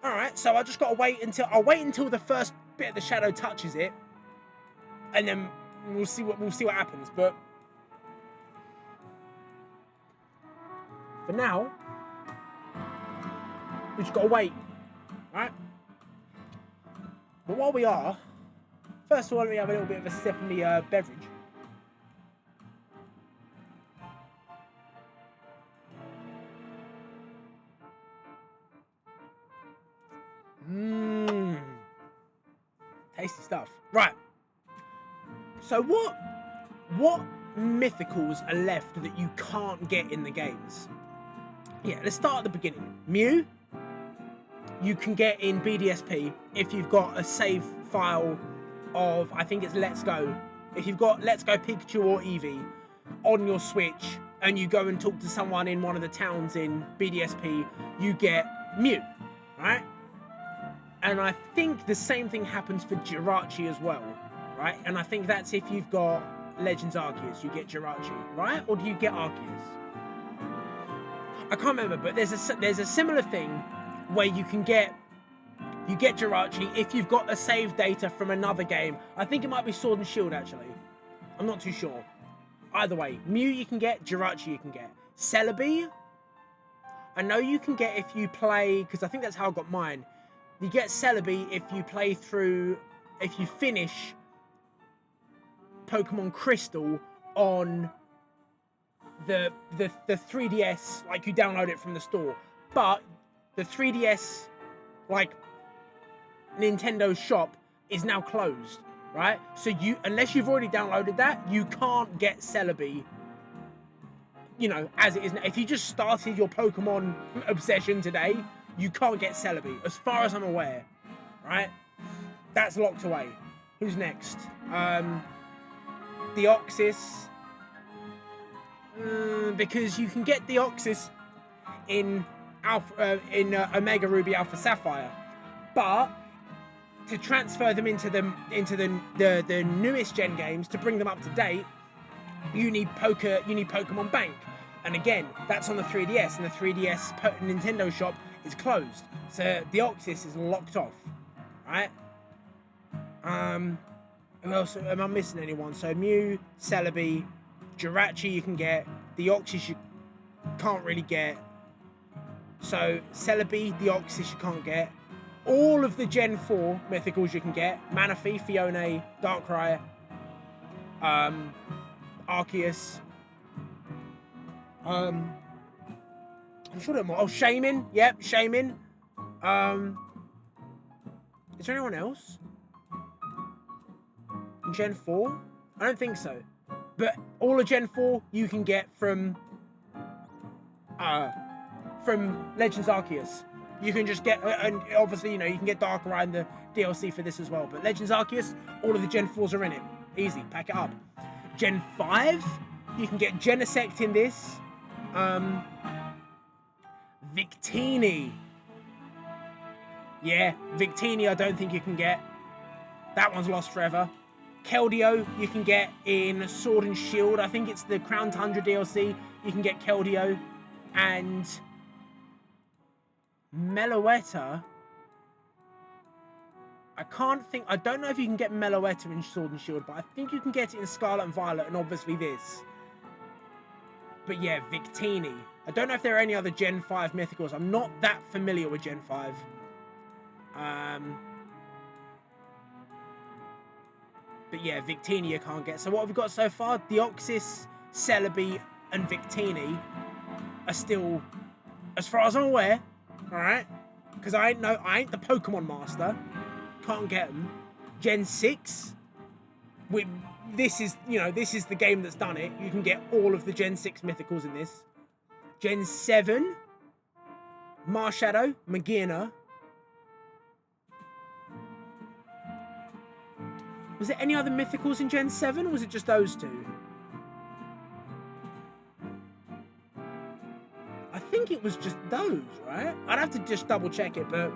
Speaker 1: Alright, so I just gotta wait until... I'll wait until the first bit of the shadow touches it. And then we'll see what happens, but... For now, we just gotta wait, right? But while we are, first of all, let me have a little bit of a sip of my beverage. Mmm, tasty stuff. Right. So what mythicals are left that you can't get in the games? Yeah, let's start at the beginning. Mew, you can get in BDSP if you've got a save file of, I think it's Let's Go. If you've got Let's Go Pikachu or Eevee on your Switch and you go and talk to someone in one of the towns in BDSP, you get Mew, right? And I think the same thing happens for Jirachi as well, right? And I think that's if you've got Legends Arceus, you get Jirachi, right? Or do you get Arceus? I can't remember, but there's a similar thing where you get Jirachi if you've got a save data from another game. I think it might be Sword and Shield, actually. I'm not too sure. Either way, Mew you can get, Jirachi you can get. Celebi, I know you can get if you play, because I think that's how I got mine. You get Celebi if you play through, if you finish Pokemon Crystal on the 3DS, like you download it from the store. But the 3DS, like, Nintendo shop is now closed, right? So you, unless you've already downloaded that, you can't get Celebi, you know, as it is now. If you just started your Pokemon obsession today, you can't get Celebi, as far as I'm aware, right? That's locked away. Who's next? Deoxys. Because you can get Deoxys in Omega Ruby Alpha Sapphire, but to transfer them into the newest gen games, to bring them up to date, you need Pokemon Bank, and again, that's on the 3DS, and the 3DS Nintendo shop is closed, so Deoxys is locked off, right? Who else am I missing? Anyone? So Mew, Celebi, Jirachi you can get, Deoxys you can't really get. So Celebi, Deoxys you can't get. All of the Gen 4 mythicals you can get: Manaphy, Fiona, Darkrai, Arceus. I'm sure there are more. Oh, Shaman. Yep, Shaman. Is there anyone else in Gen 4? I don't think so. But all of Gen 4 you can get from Legends Arceus. You can just get, and obviously, you know, you can get Darkrai in the DLC for this as well. But Legends Arceus, all of the Gen 4s are in it. Easy, pack it up. Gen 5, you can get Genesect in this. Victini. Yeah, Victini I don't think you can get. That one's lost forever. Keldeo you can get in Sword and Shield. I think it's the Crown Tundra DLC. You can get Keldeo. And Meloetta, I don't know if you can get Meloetta in Sword and Shield, but I think you can get it in Scarlet and Violet, and obviously this. But yeah, Victini. I don't know if there are any other Gen 5 mythicals. I'm not that familiar with Gen 5. But yeah, Victini you can't get. So what have we got so far? Deoxys, Celebi, and Victini are still, as far as I'm aware, alright? Because I ain't the Pokemon master. Can't get them. Gen 6, this is the game that's done it. You can get all of the Gen 6 mythicals in this. Gen 7, Marshadow, Magearna. Was there any other mythicals in Gen 7, or was it just those two? I think it was just those, right? I'd have to just double check it, but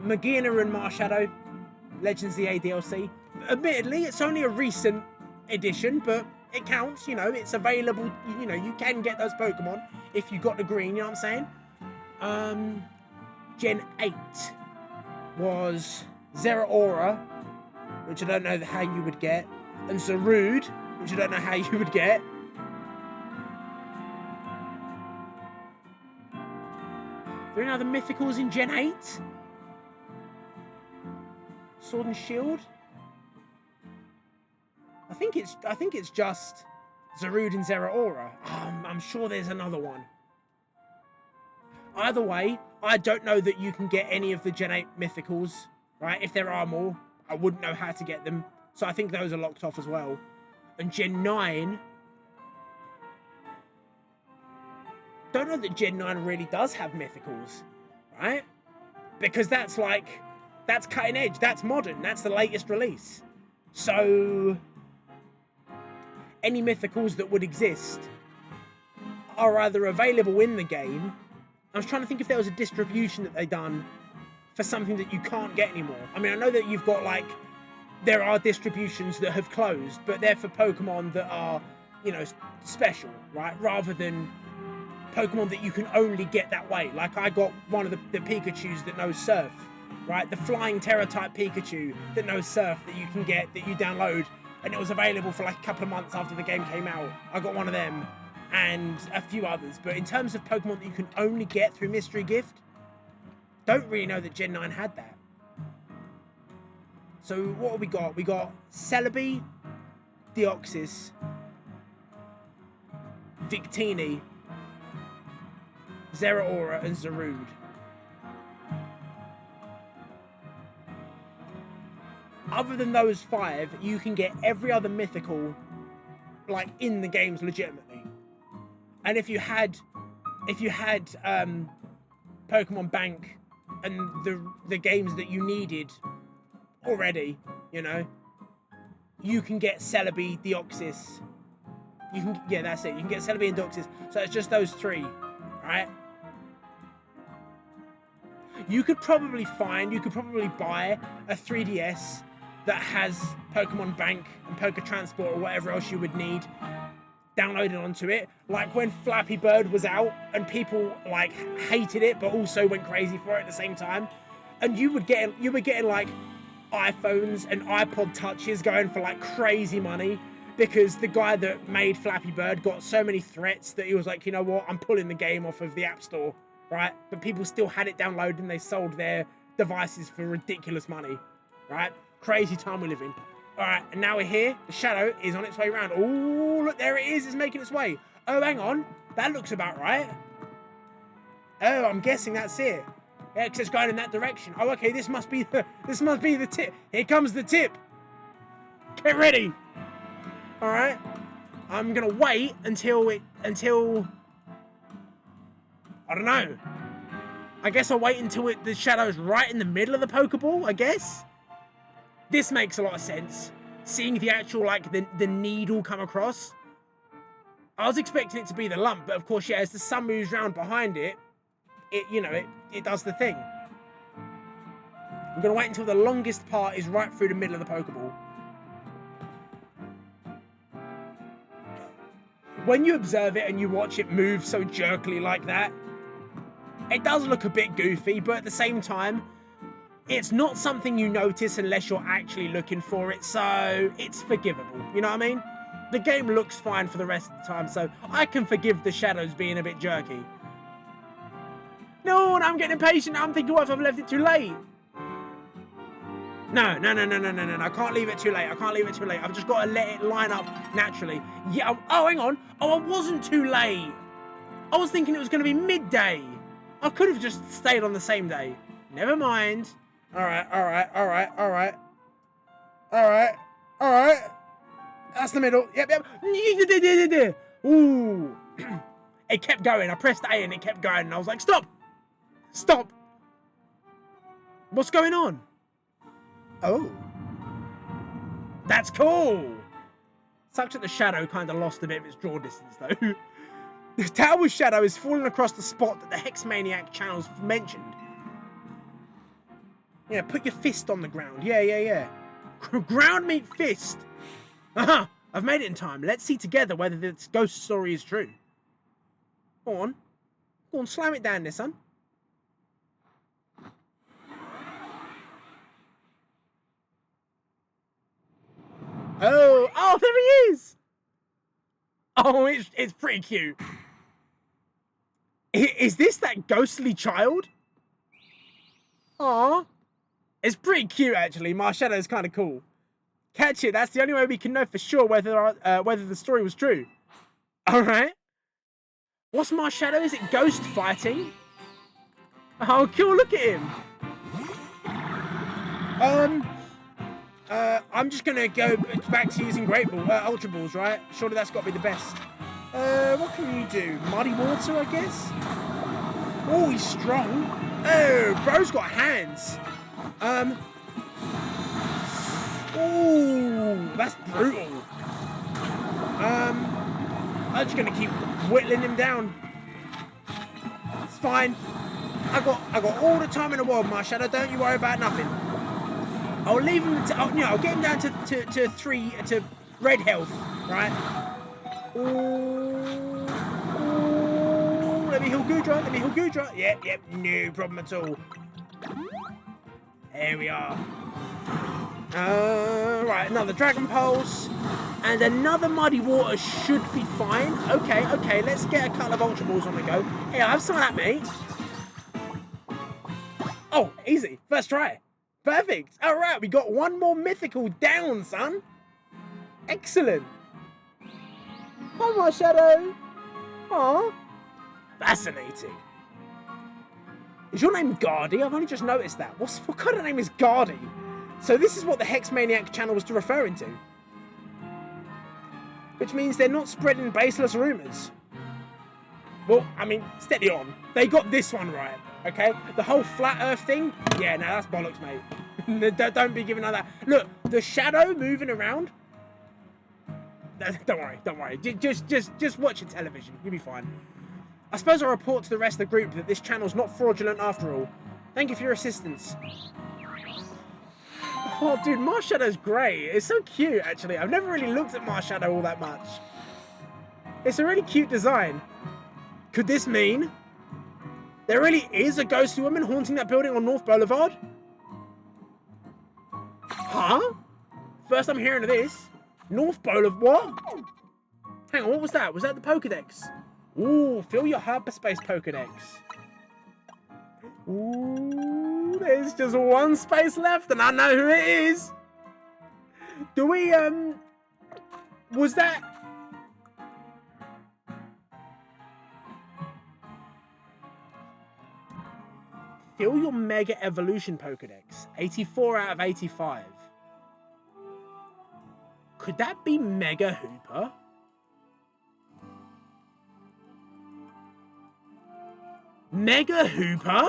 Speaker 1: Magearna and Marshadow, Legends of the DLC. Admittedly, it's only a recent edition, but it counts, you know, it's available, you know, you can get those Pokemon if you got the green, you know what I'm saying? Gen 8 was Zeraora, which I don't know how you would get, and Zarude, which I don't know how you would get. Are there any other mythicals in Gen 8? Sword and Shield? I think it's just Zarude and Zeraora. I'm sure there's another one. Either way, I don't know that you can get any of the Gen 8 mythicals, right? If there are more, I wouldn't know how to get them. So I think those are locked off as well. And Gen 9... don't know that Gen 9 really does have mythicals, right? Because that's cutting edge, that's modern, that's the latest release. So any mythicals that would exist are either available in the game. I was trying to think if there was a distribution that they done for something that you can't get anymore. I mean, I know that you've got, like, there are distributions that have closed, but they're for Pokemon that are, you know, special, right? Rather than Pokemon that you can only get that way. Like I got one of the Pikachus that knows Surf, right? The flying Terra type Pikachu that knows Surf that you can get, that you download, and it was available for like a couple of months after the game came out. I got one of them and a few others. But in terms of Pokemon that you can only get through Mystery Gift, don't really know that Gen 9 had that. So what have we got? We got Celebi, Deoxys, Victini, Zeraora, and Zarude. Other than those 5, you can get every other mythical, like, in the games legitimately. And if you had Pokemon Bank and the games that you needed already, you know, you can get Celebi, Deoxys. Yeah, that's it. You can get Celebi and Deoxys. So it's just those 3, right? You could probably buy a 3DS that has Pokemon Bank and Poké Transport or whatever else you would need downloaded onto it. Like when Flappy Bird was out and people like hated it but also went crazy for it at the same time. And you were getting like iPhones and iPod Touches going for like crazy money because the guy that made Flappy Bird got so many threats that he was like, you know what, I'm pulling the game off of the App Store, right? But people still had it downloaded and they sold their devices for ridiculous money, right? Crazy time we live in. All right, and now we're here. The shadow is on its way around. Oh, look, there it is. It's making its way. Oh, hang on. That looks about right. Oh, I'm guessing that's it. Yeah, because it's going in that direction. Oh, okay, this must be the tip. Here comes the tip. Get ready. All right. I'm going to wait until I don't know. I guess I'll wait until the shadow's right in the middle of the Pokeball, I guess. This makes a lot of sense. Seeing the actual, like, the needle come across. I was expecting it to be the lump, but of course, yeah, as the sun moves around behind it, it does the thing. I'm going to wait until the longest part is right through the middle of the Pokeball. When you observe it and you watch it move so jerkily like that, it does look a bit goofy, but at the same time, it's not something you notice unless you're actually looking for it, so it's forgivable, you know what I mean? The game looks fine for the rest of the time, so I can forgive the shadows being a bit jerky. No, and I'm getting impatient. I'm thinking, what if I've left it too late? No. I can't leave it too late. I've just got to let it line up naturally. Yeah. Oh, hang on. Oh, I wasn't too late. I was thinking it was going to be midday. I could have just stayed on the same day. Never mind. All right. That's the middle. Yep. Ooh. It kept going. I pressed A and it kept going. And I was like, stop. What's going on? Oh. That's cool. Sucks that the shadow kind of lost a bit of its draw distance, though. The tower's shadow is falling across the spot that the Hexmaniac channels mentioned. Yeah, put your fist on the ground. Yeah. Ground meat fist. Aha! I've made it in time. Let's see together whether this ghost story is true. Go on, slam it down there, son. Oh, there he is. Oh, it's pretty cute. Is this that ghostly child? Aw. It's pretty cute, actually. Marshadow is kind of cool. Catch it. That's the only way we can know for sure whether the story was true. All right. What's Marshadow? Is it ghost fighting? Oh, cool. Look at him. I'm just going to go back to using Ultra Balls, right? Surely that's got to be the best. What can you do? Muddy water, I guess? Oh, he's strong. Oh, bro's got hands. Ooh, that's brutal. I'm just gonna keep whittling him down. It's fine. I got all the time in the world, Marshadow. Don't you worry about nothing. I'll leave him. I'll get him down to red health, right? Ooh, Let me heal Gudra. Let me heal Gudra. Yep, yep. No problem at all. Here we are. Right, another Dragon Pulse. And another Muddy Water should be fine. Okay, okay. Let's get a couple of Ultra Balls on the go. Here, have some of that, mate. Oh, easy. First try. Perfect. All right, we got one more mythical down, son. Excellent. Oh, my Shadow. Aw. Fascinating. Is your name Guardy? I've only just noticed that. What kind of name is Guardy? So this is what the Hex Maniac channel was referring to. Which means they're not spreading baseless rumours. Well, I mean, steady on. They got this one right, okay? The whole flat earth thing, yeah, no, that's bollocks, mate. Don't be giving like that. Look, the shadow moving around. Don't worry, don't worry. Just watch your television. You'll be fine. I suppose I'll report to the rest of the group that this channel's not fraudulent after all. Thank you for your assistance. Oh, dude, Marshadow's great. It's so cute, actually. I've never really looked at Marshadow all that much. It's a really cute design. Could this mean there really is a ghostly woman haunting that building on North Boulevard? Huh? First I'm hearing of this. North Boulevard, what? Hang on, what was that? Was that the Pokedex? Ooh, fill your hyperspace Pokedex. Ooh, there's just one space left and I know who it is. Do we, was that... Fill your Mega Evolution Pokedex. 84 out of 85. Could that be Mega Hooper? Mega Hooper?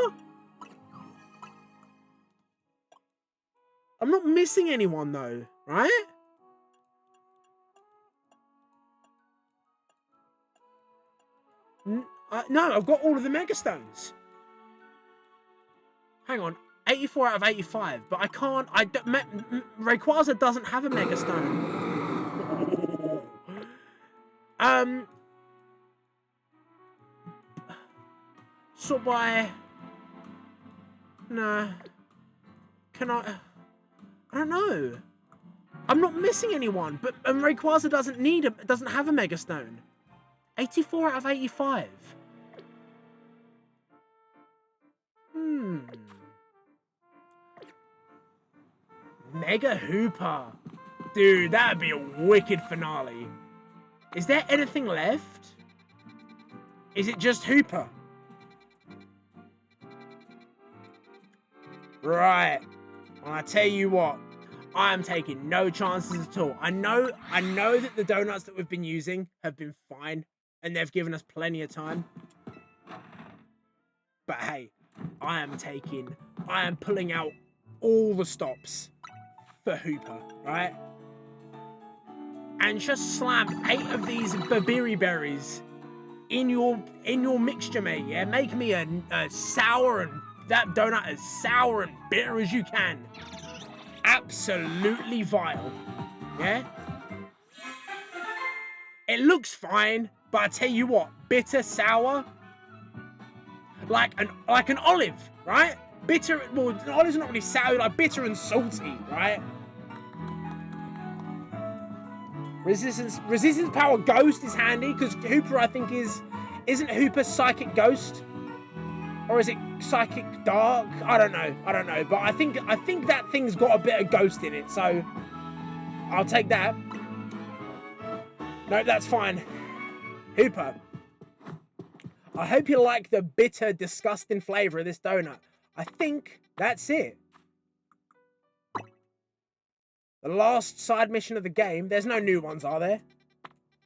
Speaker 1: I'm not missing anyone though, right? No, I've got all of the Mega Stones. Hang on, 84 out of 85, but I can't. Rayquaza doesn't have a Mega Stone. So by... Nah. Can I don't know. I'm not missing anyone, but Rayquaza doesn't have a Mega Stone. 84 out of 85. Mega Hooper. Dude, that'd be a wicked finale. Is there anything left? Is it just Hooper? Right. Well, I tell you what, I am taking no chances at all. I know that the donuts that we've been using have been fine, and they've given us plenty of time. But hey, I am pulling out all the stops for Hooper, right? And just slam 8 of these Babiri berries in your mixture, mate. Yeah, make me a sour and that donut as sour and bitter as you can. Absolutely vile. Yeah? It looks fine, but I tell you what, bitter, sour, like an olive, right? Bitter, well, olives are not really sour, like bitter and salty, right? Resistance power ghost is handy, because Hooper, I think, isn't Hooper psychic ghost? Or is it psychic dark? I don't know. But I think that thing's got a bit of ghost in it, so I'll take that. No, that's fine. Hooper, I hope you like the bitter, disgusting flavour of this donut. I think that's it. The last side mission of the game. There's no new ones, are there?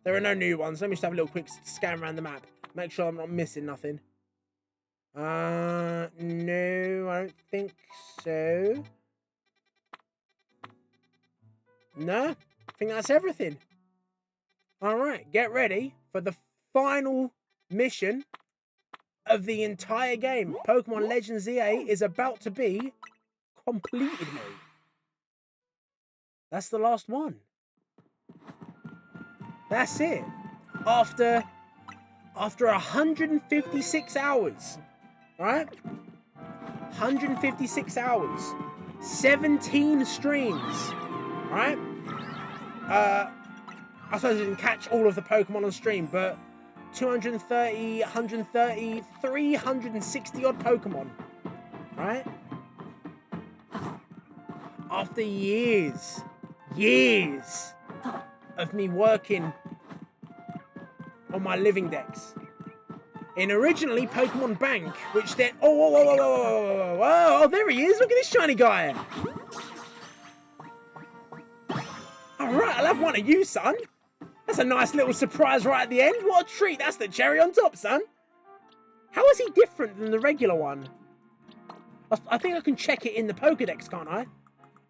Speaker 1: There are no new ones. Let me just have a little quick scan around the map. Make sure I'm not missing nothing. No, I don't think so. No, I think that's everything. Alright, get ready for the final mission of the entire game. Pokemon Legends ZA is about to be completed, mate. That's the last one. That's it. After after 156 hours, right? 156 hours, 17 streams, right? I suppose I didn't catch all of the Pokemon on stream, but 230, 130, 360 odd Pokemon, right? After years of me working on my living decks. In originally Pokemon Bank, which then... Oh, there he is. Look at this shiny guy. All right, I'll have one of you, son. That's a nice little surprise right at the end. What a treat. That's the cherry on top, son. How is he different than the regular one? I think I can check it in the Pokedex, can't I?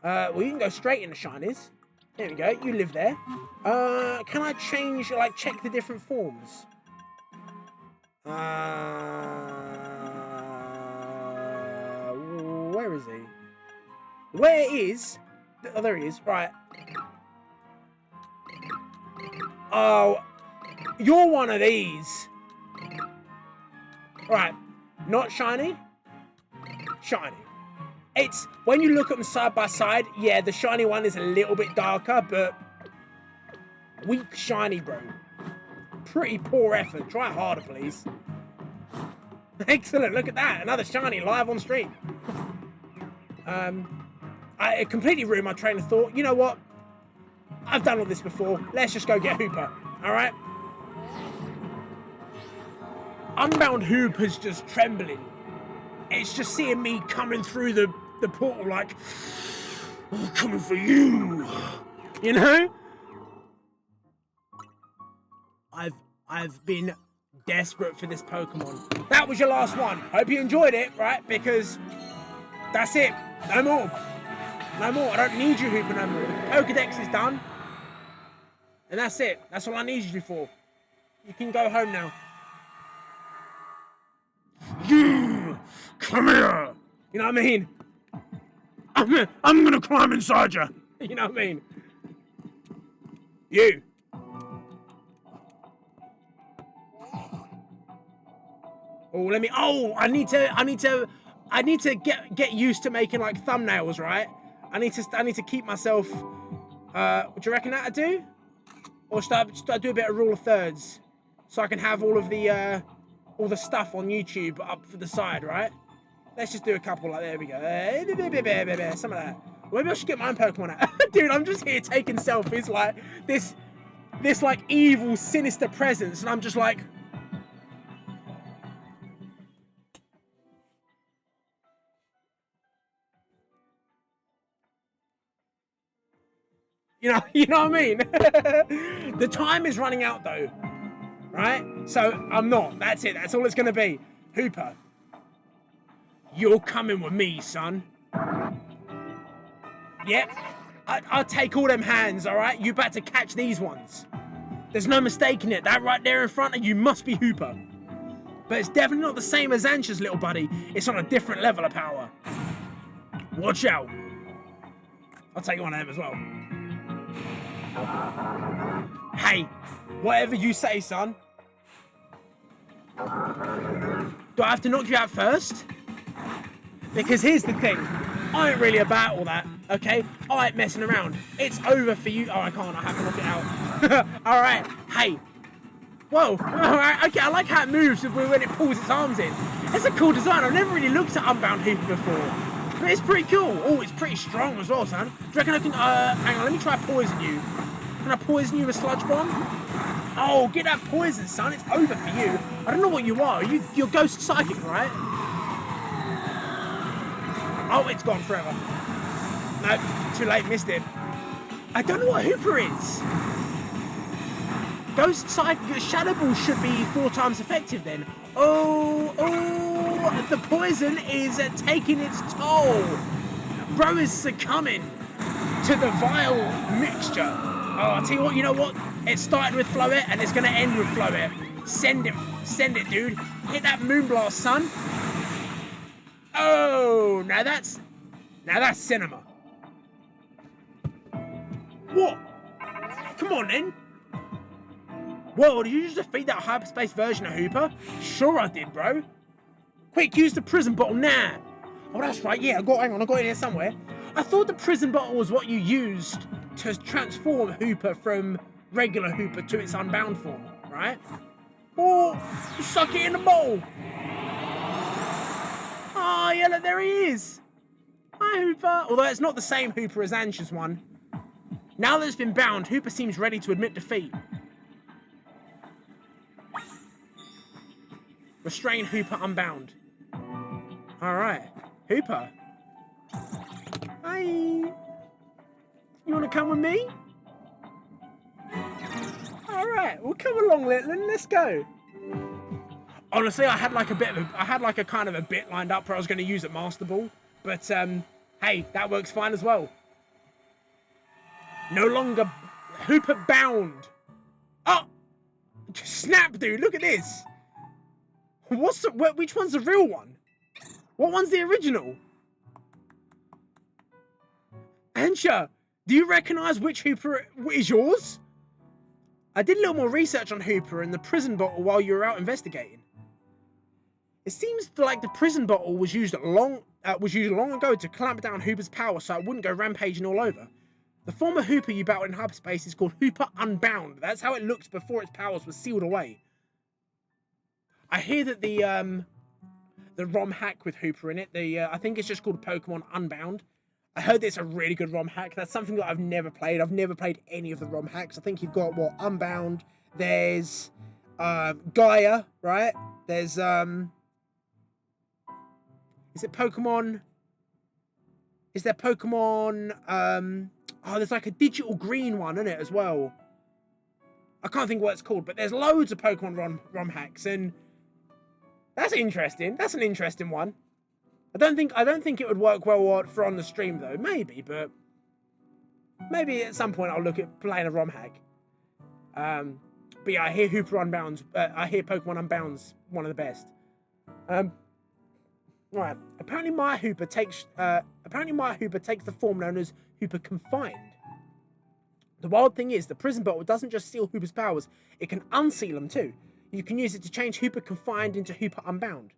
Speaker 1: Well, you can go straight into shinies. There we go. You live there. Can I change, like, check the different forms? Where is he? Where is... Oh, there he is. Right. Oh, you're one of these. Right. Not shiny. Shiny. It's... When you look at them side by side, yeah, the shiny one is a little bit darker, but... Weak shiny, bro. Pretty poor effort. Try harder, please. Excellent. Look at that. Another shiny live on stream. I completely ruined my train of thought. You know what? I've done all this before. Let's just go get Hooper. All right? Unbound Hooper's just trembling. It's just seeing me coming through the portal like, oh, coming for you. You know? I've been desperate for this Pokemon. That was your last one. Hope you enjoyed it, right? Because that's it. No more. No more. I don't need you, Hooper, no more. The Pokedex is done. And that's it. That's all I need you for. You can go home now. You! Come here! You know what I mean? I'm gonna climb inside you. You know what I mean? You. Oh, let me. Oh, I need to get used to making like thumbnails, right? I need to keep myself. What do you reckon that I do? Or should I do a bit of rule of thirds, so I can have all the stuff on YouTube up for the side, right? Let's just do a couple like there we go. Some of that. Maybe I should get my own Pokemon out. Dude, I'm just here taking selfies like this like evil, sinister presence, and I'm just like. You know what I mean? The time is running out though, right? So I'm not. That's it. That's all it's gonna be. Hooper, you're coming with me, son. Yep. I'll take all them hands, all right? You about to catch these ones. There's no mistaking it. That right there in front of you must be Hooper. But it's definitely not the same as Ancha's little buddy. It's on a different level of power. Watch out. I'll take one of them as well. Hey, whatever you say, son. Do I have to knock you out first? Because here's the thing. I ain't really about all that, okay? I ain't messing around. It's over for you. Oh, I can't. I have to knock it out. All right. Hey. Whoa. All right. Okay, I like how it moves when it pulls its arms in. It's a cool design. I've never really looked at Unbound Hooper before. But it's pretty cool. Oh, it's pretty strong as well, son. Do you reckon I can... hang on, let me try poison you. Can I poison you with Sludge Bomb? Oh, get that poison, son. It's over for you. I don't know what you are. You're Ghost Psychic, right? Oh, it's gone forever. No, too late. Missed it. I don't know what Hooper is. Ghost Psychic... Shadow Ball should be 4 times effective then. Oh, the poison is taking its toll. Bro is succumbing to the vile mixture. Oh, I'll tell you what, you know what? It started with Floette and it's going to end with Floette. Send it, dude. Hit that Moonblast, son. Oh, now that's cinema. What? Come on, then. Whoa, did you just defeat that hyperspace version of Hooper? Sure I did, bro. Quick, use the prison bottle now. Oh, that's right, yeah, hang on, I got it here somewhere. I thought the prison bottle was what you used to transform Hooper from regular Hooper to its unbound form, right? Oh, suck it in the bowl. Oh, yeah, look, there he is. Hi, Hooper. Although it's not the same Hooper as Ansh's one. Now that it's been bound, Hooper seems ready to admit defeat. Restrain Hooper unbound. Alright. Hooper. Hi. You want to come with me? Alright, well come along, Litland. Let's go. Honestly, I had like a kind of a bit lined up where I was going to use at Master Ball. But, hey, that works fine as well. No longer Hooper bound. Oh! Snap, dude, look at this. Which one's the real one? What one's the original? Ansha, do you recognise which Hooper is yours? I did a little more research on Hooper and the prison bottle while you were out investigating. It seems like the prison bottle was used long ago to clamp down Hooper's power so it wouldn't go rampaging all over. The former Hooper you battled in hyperspace is called Hooper Unbound. That's how it looks before its powers were sealed away. I hear that the ROM hack with Hooper in it, I think it's just called Pokémon Unbound. I heard it's a really good ROM hack. That's something that I've never played. I've never played any of the ROM hacks. I think you've got, what, Unbound. There's Gaia, right? There's, is it Pokemon? Is there Pokemon, oh, there's like a digital green one, isn't it, as well? I can't think what it's called, but there's loads of Pokemon ROM hacks, and that's interesting. That's an interesting one. I don't think it would work well for on the stream though. Maybe, but maybe at some point I'll look at playing a ROM hack. But yeah, I hear Hooper Unbound's. I hear Pokemon Unbound's one of the best. Right. Apparently, my Hooper takes the form known as Hooper Confined. The wild thing is, the prison bottle doesn't just seal Hooper's powers; it can unseal them too. You can use it to change Hooper Confined into Hooper Unbound.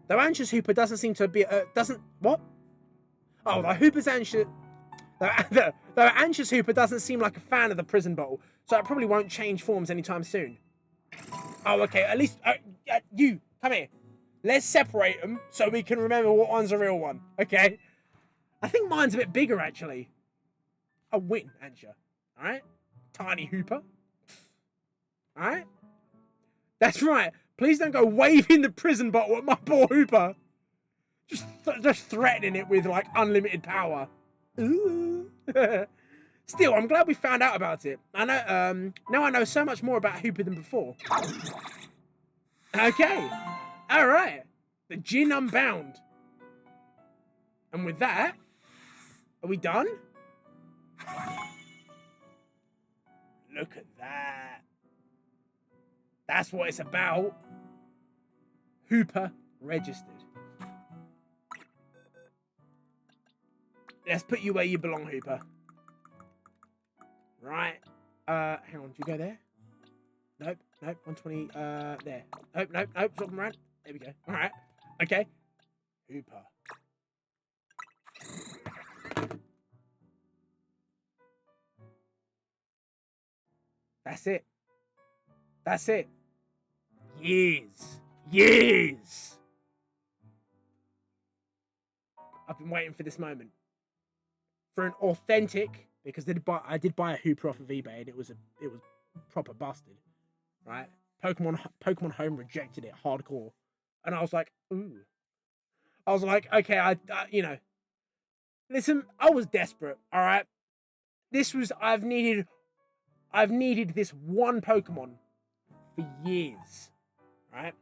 Speaker 1: Though Ansh's Hooper doesn't seem to be what? Oh, though Ansh's Hooper doesn't seem like a fan of the prison bottle, so it probably won't change forms anytime soon. Oh, okay. At least you come here. Let's separate them so we can remember what one's the real one. Okay. I think mine's a bit bigger actually. A win, Ansha. All right. Tiny Hooper. All right. That's right. Please don't go waving the prison bottle at my poor Hooper. Just threatening it with, like, unlimited power. Ooh. Still, I'm glad we found out about it. I know, now I know so much more about Hooper than before. Okay. Alright. The Djinn Unbound. And with that, are we done? Look at that. That's what it's about. Hooper registered. Let's put you where you belong, Hooper. Right. Hang on, do you go there? Nope, 120, there. Nope, swap them around. There we go. Alright. Okay. Hooper. That's it. That's it. Years. I've been waiting for this moment. For an authentic, because I did buy a Hooper off of eBay and it was proper busted, right? Pokemon Home rejected it hardcore, and I was like, ooh. I was like, okay, I you know, listen, I was desperate, all right. I've needed this one Pokemon for years, right?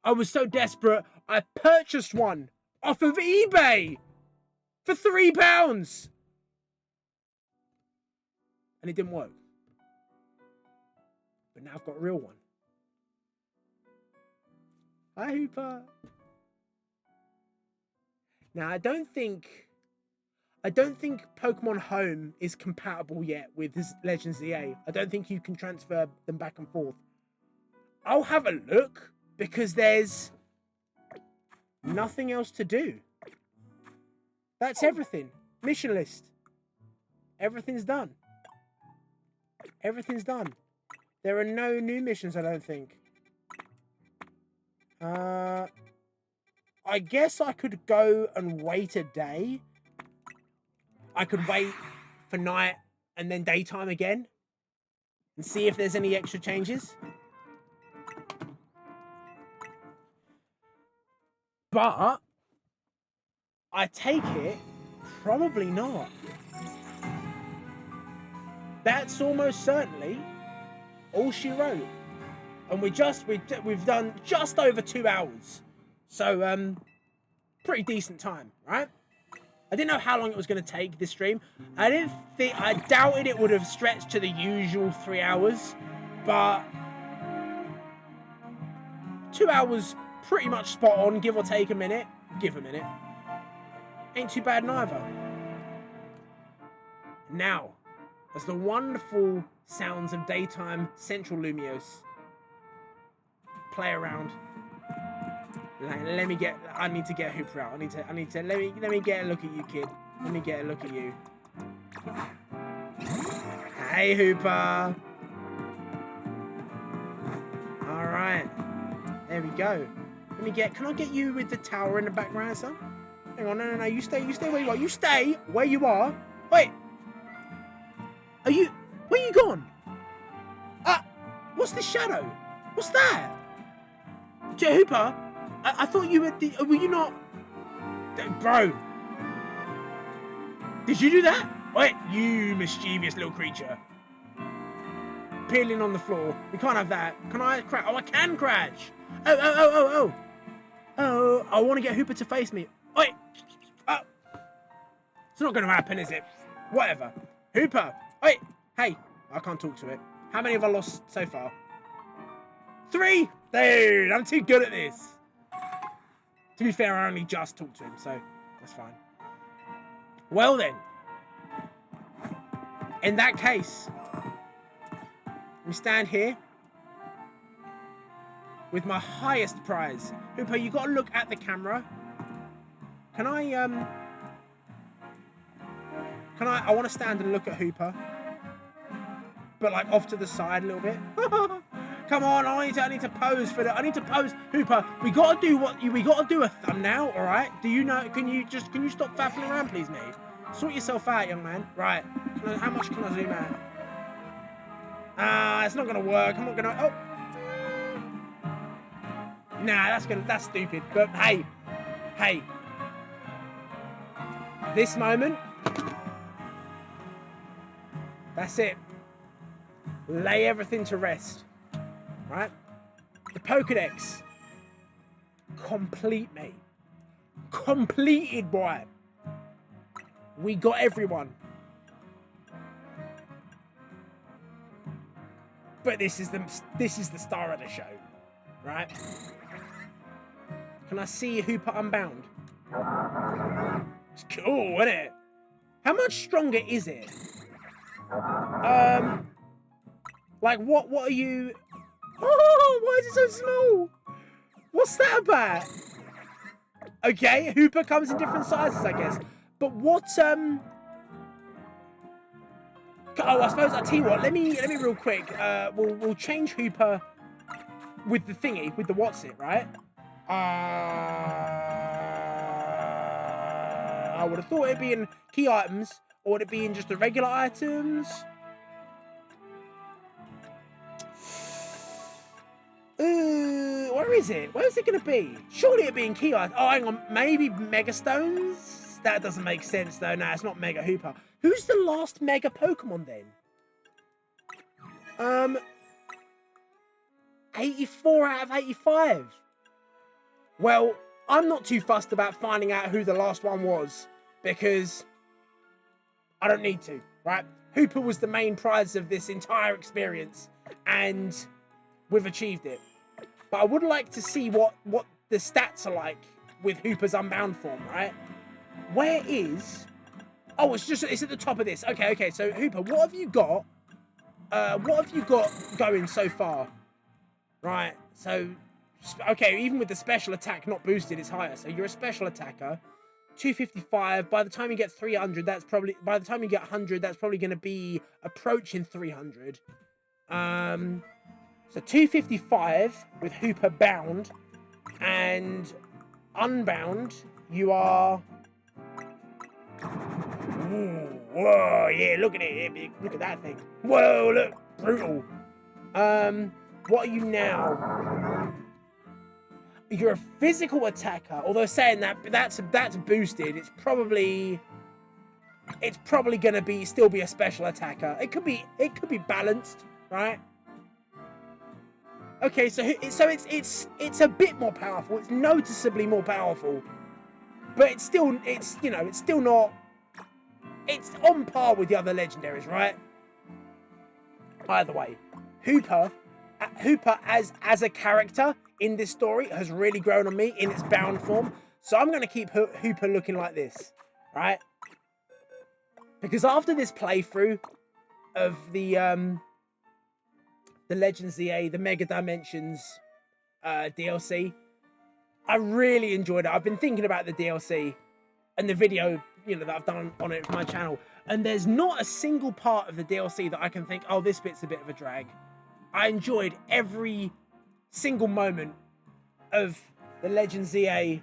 Speaker 1: I was so desperate, I purchased one off of eBay for £3. And it didn't work. But now I've got a real one. Hi, Hooper. Now, I don't think I don't think Pokemon Home is compatible yet with this Legends EA. I don't think you can transfer them back and forth. I'll have a look because there's nothing else to do. That's everything. Mission list. Everything's done. Everything's done. There are no new missions, I don't think. I guess I could go and wait a day. I could wait for night and then daytime again and see if there's any extra changes. But I take it probably not. That's almost certainly all she wrote. And we've done just over 2 hours. So pretty decent time, right? I didn't know how long it was going to take this stream. I doubted it would have stretched to the usual 3 hours, but 2 hours pretty much spot on, give or take a minute. Give a minute. Ain't too bad neither. Now, as the wonderful sounds of daytime Central Lumiose play around. Let me get. I need to get Hooper out. I need to. Let me get a look at you, kid. Let me get a look at you. Hey, Hooper. All right. There we go. Let me get. Can I get you with the tower in the background, son? Hang on. No. You stay. You stay where you are. You stay where you are. Wait. Are you? Where you gone? What's the shadow? What's that? Hooper. I thought you were were you not... Bro. Did you do that? Wait, you mischievous little creature. Peeling on the floor. We can't have that. Can I crash? Oh, I can crash. Oh. Oh, I want to get Hooper to face me. Wait. Oh. It's not going to happen, is it? Whatever. Hooper. Wait. Hey. I can't talk to it. How many have I lost so far? 3. Dude, I'm too good at this. To be fair, I only just talked to him, so that's fine. Well then, in that case, we stand here with my highest prize. Hooper, you got to look at the camera. Can I want to stand and look at Hooper, but like off to the side a little bit. Come on, I need to pose for I need to pose. Hooper, we gotta do a thumbnail, alright? Do you know, can you stop faffing around, please, mate? Sort yourself out, young man. Right. How much can I zoom out? It's not gonna work. I'm not gonna, Nah, that's stupid. But hey. This moment. That's it. Lay everything to rest. Right? The Pokédex. Complete, mate. Completed, boy. We got everyone. But this is the star of the show. Right? Can I see Hooper Unbound? It's cool, isn't it? How much stronger is it? Like what are you... Oh, why is it so small? What's that about? Okay, Hooper comes in different sizes, I guess. But what, Oh, I suppose, I'll tell you what, let me real quick, we'll change Hooper with the thingy, with the what's it, right? I would have thought it'd be in key items, or would it be in just the regular items? Where is it? Where is it going to be? Surely it'd be in key items. Oh, hang on, maybe Mega Stones? That doesn't make sense, though. No, it's not Mega Hooper. Who's the last Mega Pokemon, then? 84 out of 85. Well, I'm not too fussed about finding out who the last one was, because I don't need to, right? Hooper was the main prize of this entire experience, and we've achieved it. But I would like to see what the stats are like with Hooper's Unbound form, right? Where is... Oh, it's at the top of this. Okay, okay. So Hooper, what have you got? What have you got going so far? Right. So, okay, even with the special attack not boosted, it's higher. So you're a special attacker. 255. By the time you get 300, that's probably, by the time you get 100, that's probably going to be approaching 300. So 255 with Hooper bound, and unbound, you are... Ooh, whoa, yeah, look at it. Look at that thing. Whoa, look, brutal. What are you now? You're a physical attacker. Although saying that, that's boosted. It's probably gonna be still be a special attacker. It could be balanced, right? Okay, so it's a bit more powerful. It's noticeably more powerful, but it's still not. It's on par with the other legendaries, right? Either way, Hooper as a character in this story has really grown on me in its bound form. So I'm going to keep Hooper looking like this, right? Because after this playthrough of the Legends ZA, the Mega Dimensions DLC, I really enjoyed it. I've been thinking about the DLC and the video, that I've done on it for my channel, and there's not a single part of the DLC that I can think, oh, this bit's a bit of a drag. I enjoyed every single moment of the Legends ZA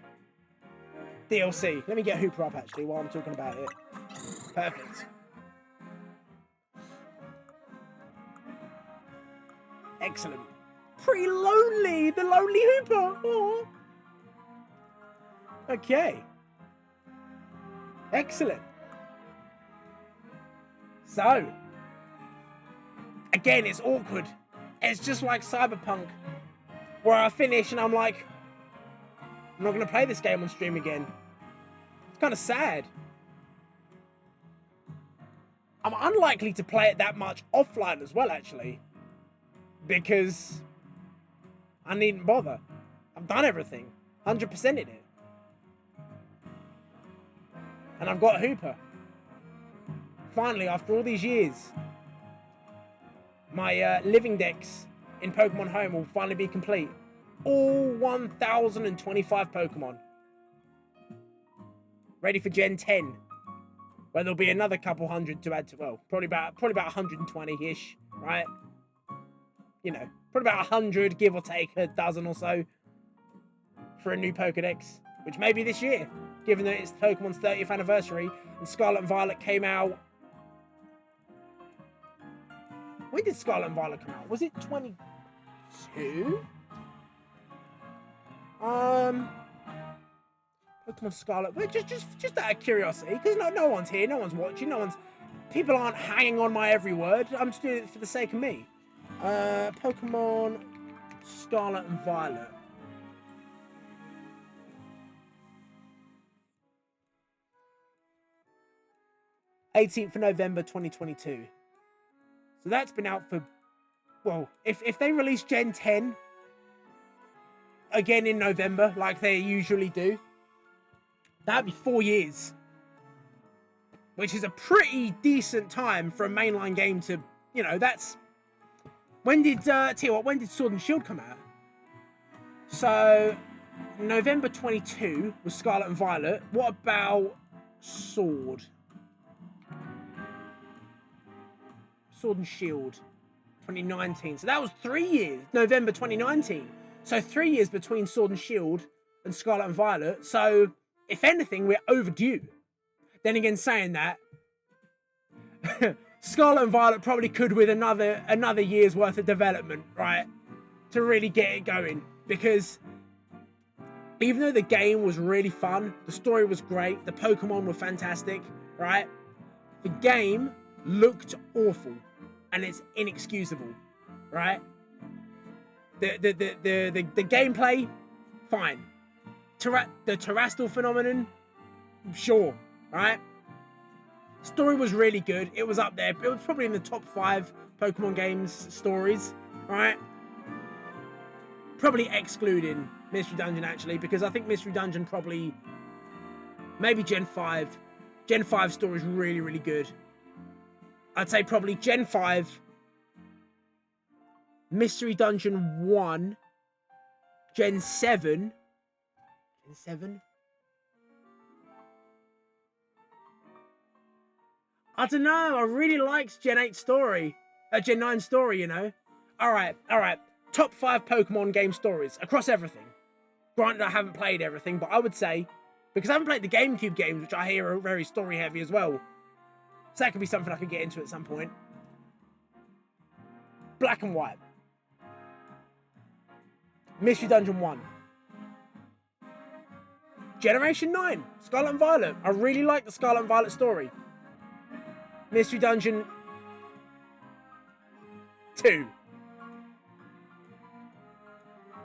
Speaker 1: DLC. Let me get Hooper up, actually, while I'm talking about it. Perfect. Excellent. Pretty lonely. The lonely Hooper. Aww. Okay. Excellent. So, again, it's awkward. It's just like Cyberpunk, where I finish and I'm like, I'm not going to play this game on stream again. It's kind of sad. I'm unlikely to play it that much offline as well, actually, because I needn't bother. I've done everything, 100%ed it. And I've got Hooper. Finally, after all these years, my living decks in Pokemon Home will finally be complete. All 1,025 Pokemon. Ready for Gen 10. Where there'll be another couple hundred to add to, well, probably about 120-ish, right? Probably about 100, give or take a dozen or so, for a new Pokedex, which may be this year, given that it's Pokemon's 30th anniversary, and Scarlet and Violet came out... When did Scarlet and Violet come out? Was it 22? Pokemon Scarlet. Well, just out of curiosity, because no one's here, no one's watching, people aren't hanging on my every word. I'm just doing it for the sake of me. Pokemon Scarlet and Violet. '18th of November 2022. So that's been out for, well, if they release Gen 10 again in November, like they usually do, that'd be 4 years. Which is a pretty decent time for a mainline game to, that's... When did Sword and Shield come out? So, November 22 was Scarlet and Violet. What about Sword? Sword and Shield, 2019. So that was 3 years, November 2019. So 3 years between Sword and Shield and Scarlet and Violet. So, if anything, we're overdue. Then again, saying that, Scarlet and Violet probably could with another year's worth of development, right? To really get it going. Because even though the game was really fun, the story was great, the Pokemon were fantastic, right? The game looked awful, and it's inexcusable, right? The gameplay, fine. The terrestrial phenomenon, sure, right? Story was really good. It was up there. It was probably in the top 5 Pokemon games stories, right? Probably excluding Mystery Dungeon, actually, because I think Mystery Dungeon probably, maybe Gen 5, Gen 5 story is really, really good. I'd say probably Gen 5, Mystery Dungeon 1, Gen 7. Gen 7? I don't know. I really liked Gen 8 story. Gen 9 story, you know. All right. Top 5 Pokemon game stories across everything. Granted, I haven't played everything, but I would say, because I haven't played the GameCube games, which I hear are very story heavy as well. So that could be something I could get into at some point. Black and White. Mystery Dungeon 1. Generation 9. Scarlet and Violet. I really like the Scarlet and Violet story. Mystery Dungeon 2.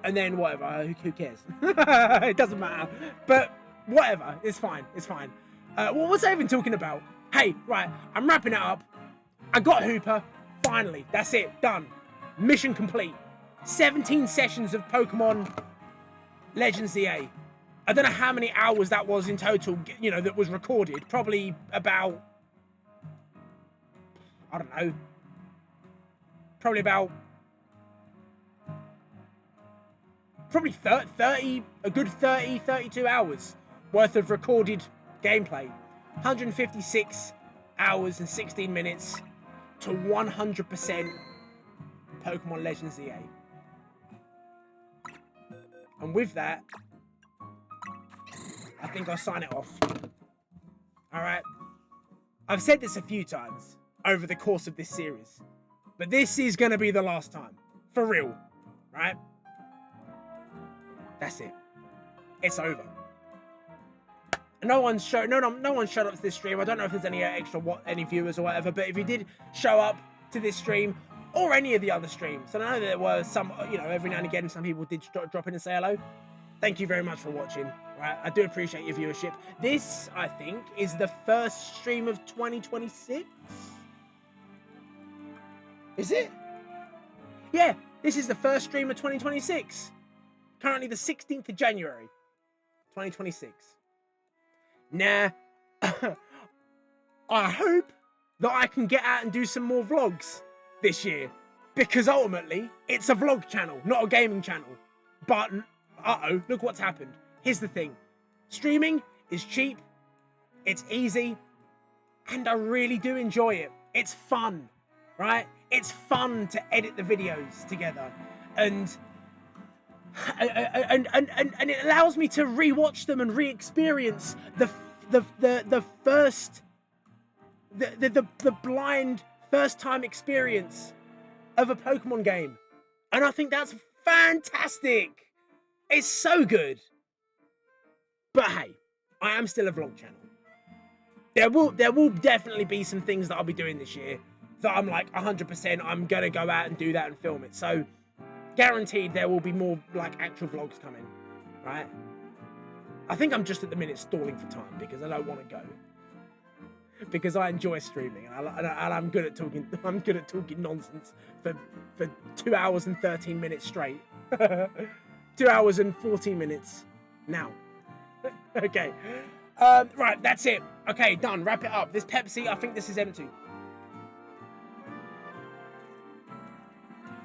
Speaker 1: And then whatever, who cares? It doesn't matter. But whatever, it's fine, it's fine. What was I even talking about? Hey, right, I'm wrapping it up. I got Hooper, finally, that's it, done. Mission complete. 17 sessions of Pokemon Legends EA. I don't know how many hours that was in total, you know, that was recorded. Probably about, I don't know, probably 30, a good 30, 32 hours worth of recorded gameplay. 156 hours and 16 minutes to 100% Pokemon Legends EA. And with that, I think I'll sign it off. Alright? I've said this a few times over the course of this series, but this is going to be the last time. For real. Right? That's it. It's over. No one showed up to this stream. I don't know if there's any any viewers or whatever, but if you did show up to this stream or any of the other streams, and I know there were some, you know, every now and again some people did drop in and say hello. Thank you very much for watching. Right, I do appreciate your viewership. This, I think, is the first stream of 2026. Is it? Yeah, this is the first stream of 2026. Currently the 16th of January, 2026. Now, I hope that I can get out and do some more vlogs this year. Because ultimately, it's a vlog channel, not a gaming channel. But, uh-oh, look what's happened. Here's the thing. Streaming is cheap, it's easy, and I really do enjoy it. It's fun, right? It's fun to edit the videos together. And it allows me to re-watch them and re-experience the blind first time experience of a Pokemon game, and I think that's fantastic. It's so good. But hey, I am still a vlog channel. There will definitely be some things that I'll be doing this year that I'm like 100% I'm gonna go out and do that and film it. So guaranteed there will be more like actual vlogs coming, right? I think I'm just at the minute stalling for time because I don't want to go. Because I enjoy streaming and I'm good at talking. I'm good at talking nonsense for 2 hours and 13 minutes straight. 2 hours and 14 minutes now. Okay, right, that's it. Okay, done. Wrap it up. This Pepsi, I think this is empty.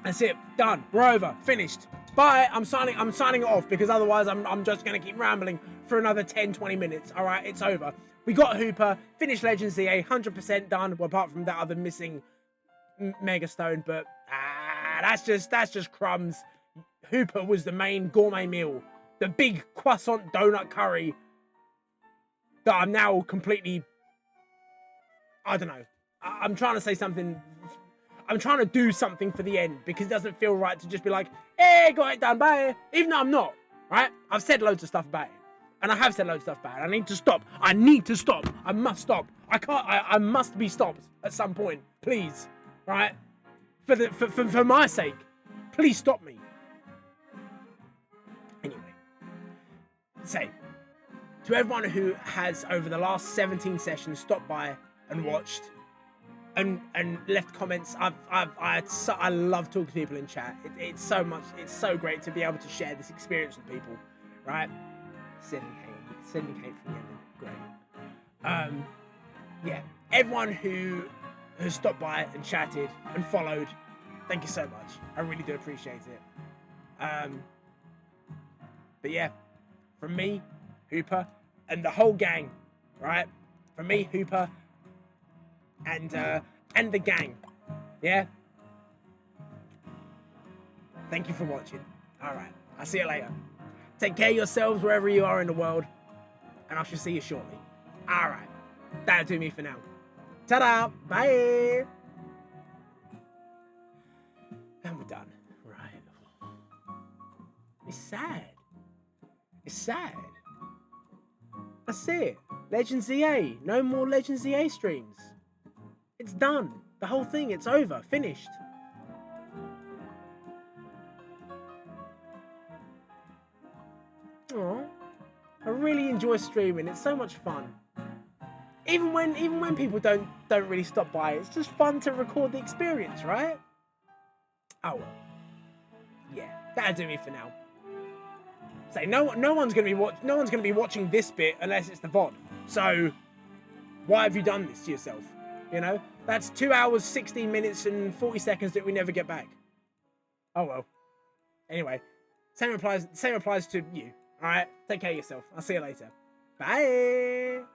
Speaker 1: That's it. Done. We're over. Finished. Bye. I'm signing it off because otherwise I'm just gonna keep rambling for another 10-20 minutes. All right, it's over. We got Hooper. Finished Legends EA. 100% done. Well, apart from that other missing Mega Stone, but that's just crumbs. Hooper was the main gourmet meal. The big croissant donut curry that I'm now completely, I don't know. I'm trying to say something. I'm trying to do something for the end because it doesn't feel right to just be like, hey, got it done, bye. Even though I'm not, right? I've said loads of stuff about it. And I have said loads of stuff about it. I need to stop. I need to stop. I must stop. I can't, I must be stopped at some point. Please. Right? For my sake. Please stop me. Anyway. So, to everyone who has, over the last 17 sessions, stopped by and watched and left comments, I love talking to people in chat. It's so great to be able to share this experience with people, right? Sending hate from Yemen, great. yeah, everyone who has stopped by and chatted and followed, thank you so much. I really do appreciate it. But yeah, from me, Hooper, and the whole gang, right? From me, Hooper, and the gang, yeah. Thank you for watching. All right, I'll see you later. Take care of yourselves wherever you are in the world, and I shall see you shortly. All right, that'll do me for now. Ta-da! Bye! And we're done. Right. It's sad. It's sad. That's it. Legends EA. No more Legends EA streams. It's done. The whole thing, it's over. Finished. Aww. I really enjoy streaming. It's so much fun. Even when people don't really stop by, it's just fun to record the experience, right? Oh well. Yeah, that'll do me for now. Say no one's gonna be watching this bit unless it's the VOD. So why have you done this to yourself? You know? That's 2 hours, 16 minutes, and 40 seconds that we never get back. Oh well. Anyway, same applies to you. Alright? Take care of yourself. I'll see you later. Bye.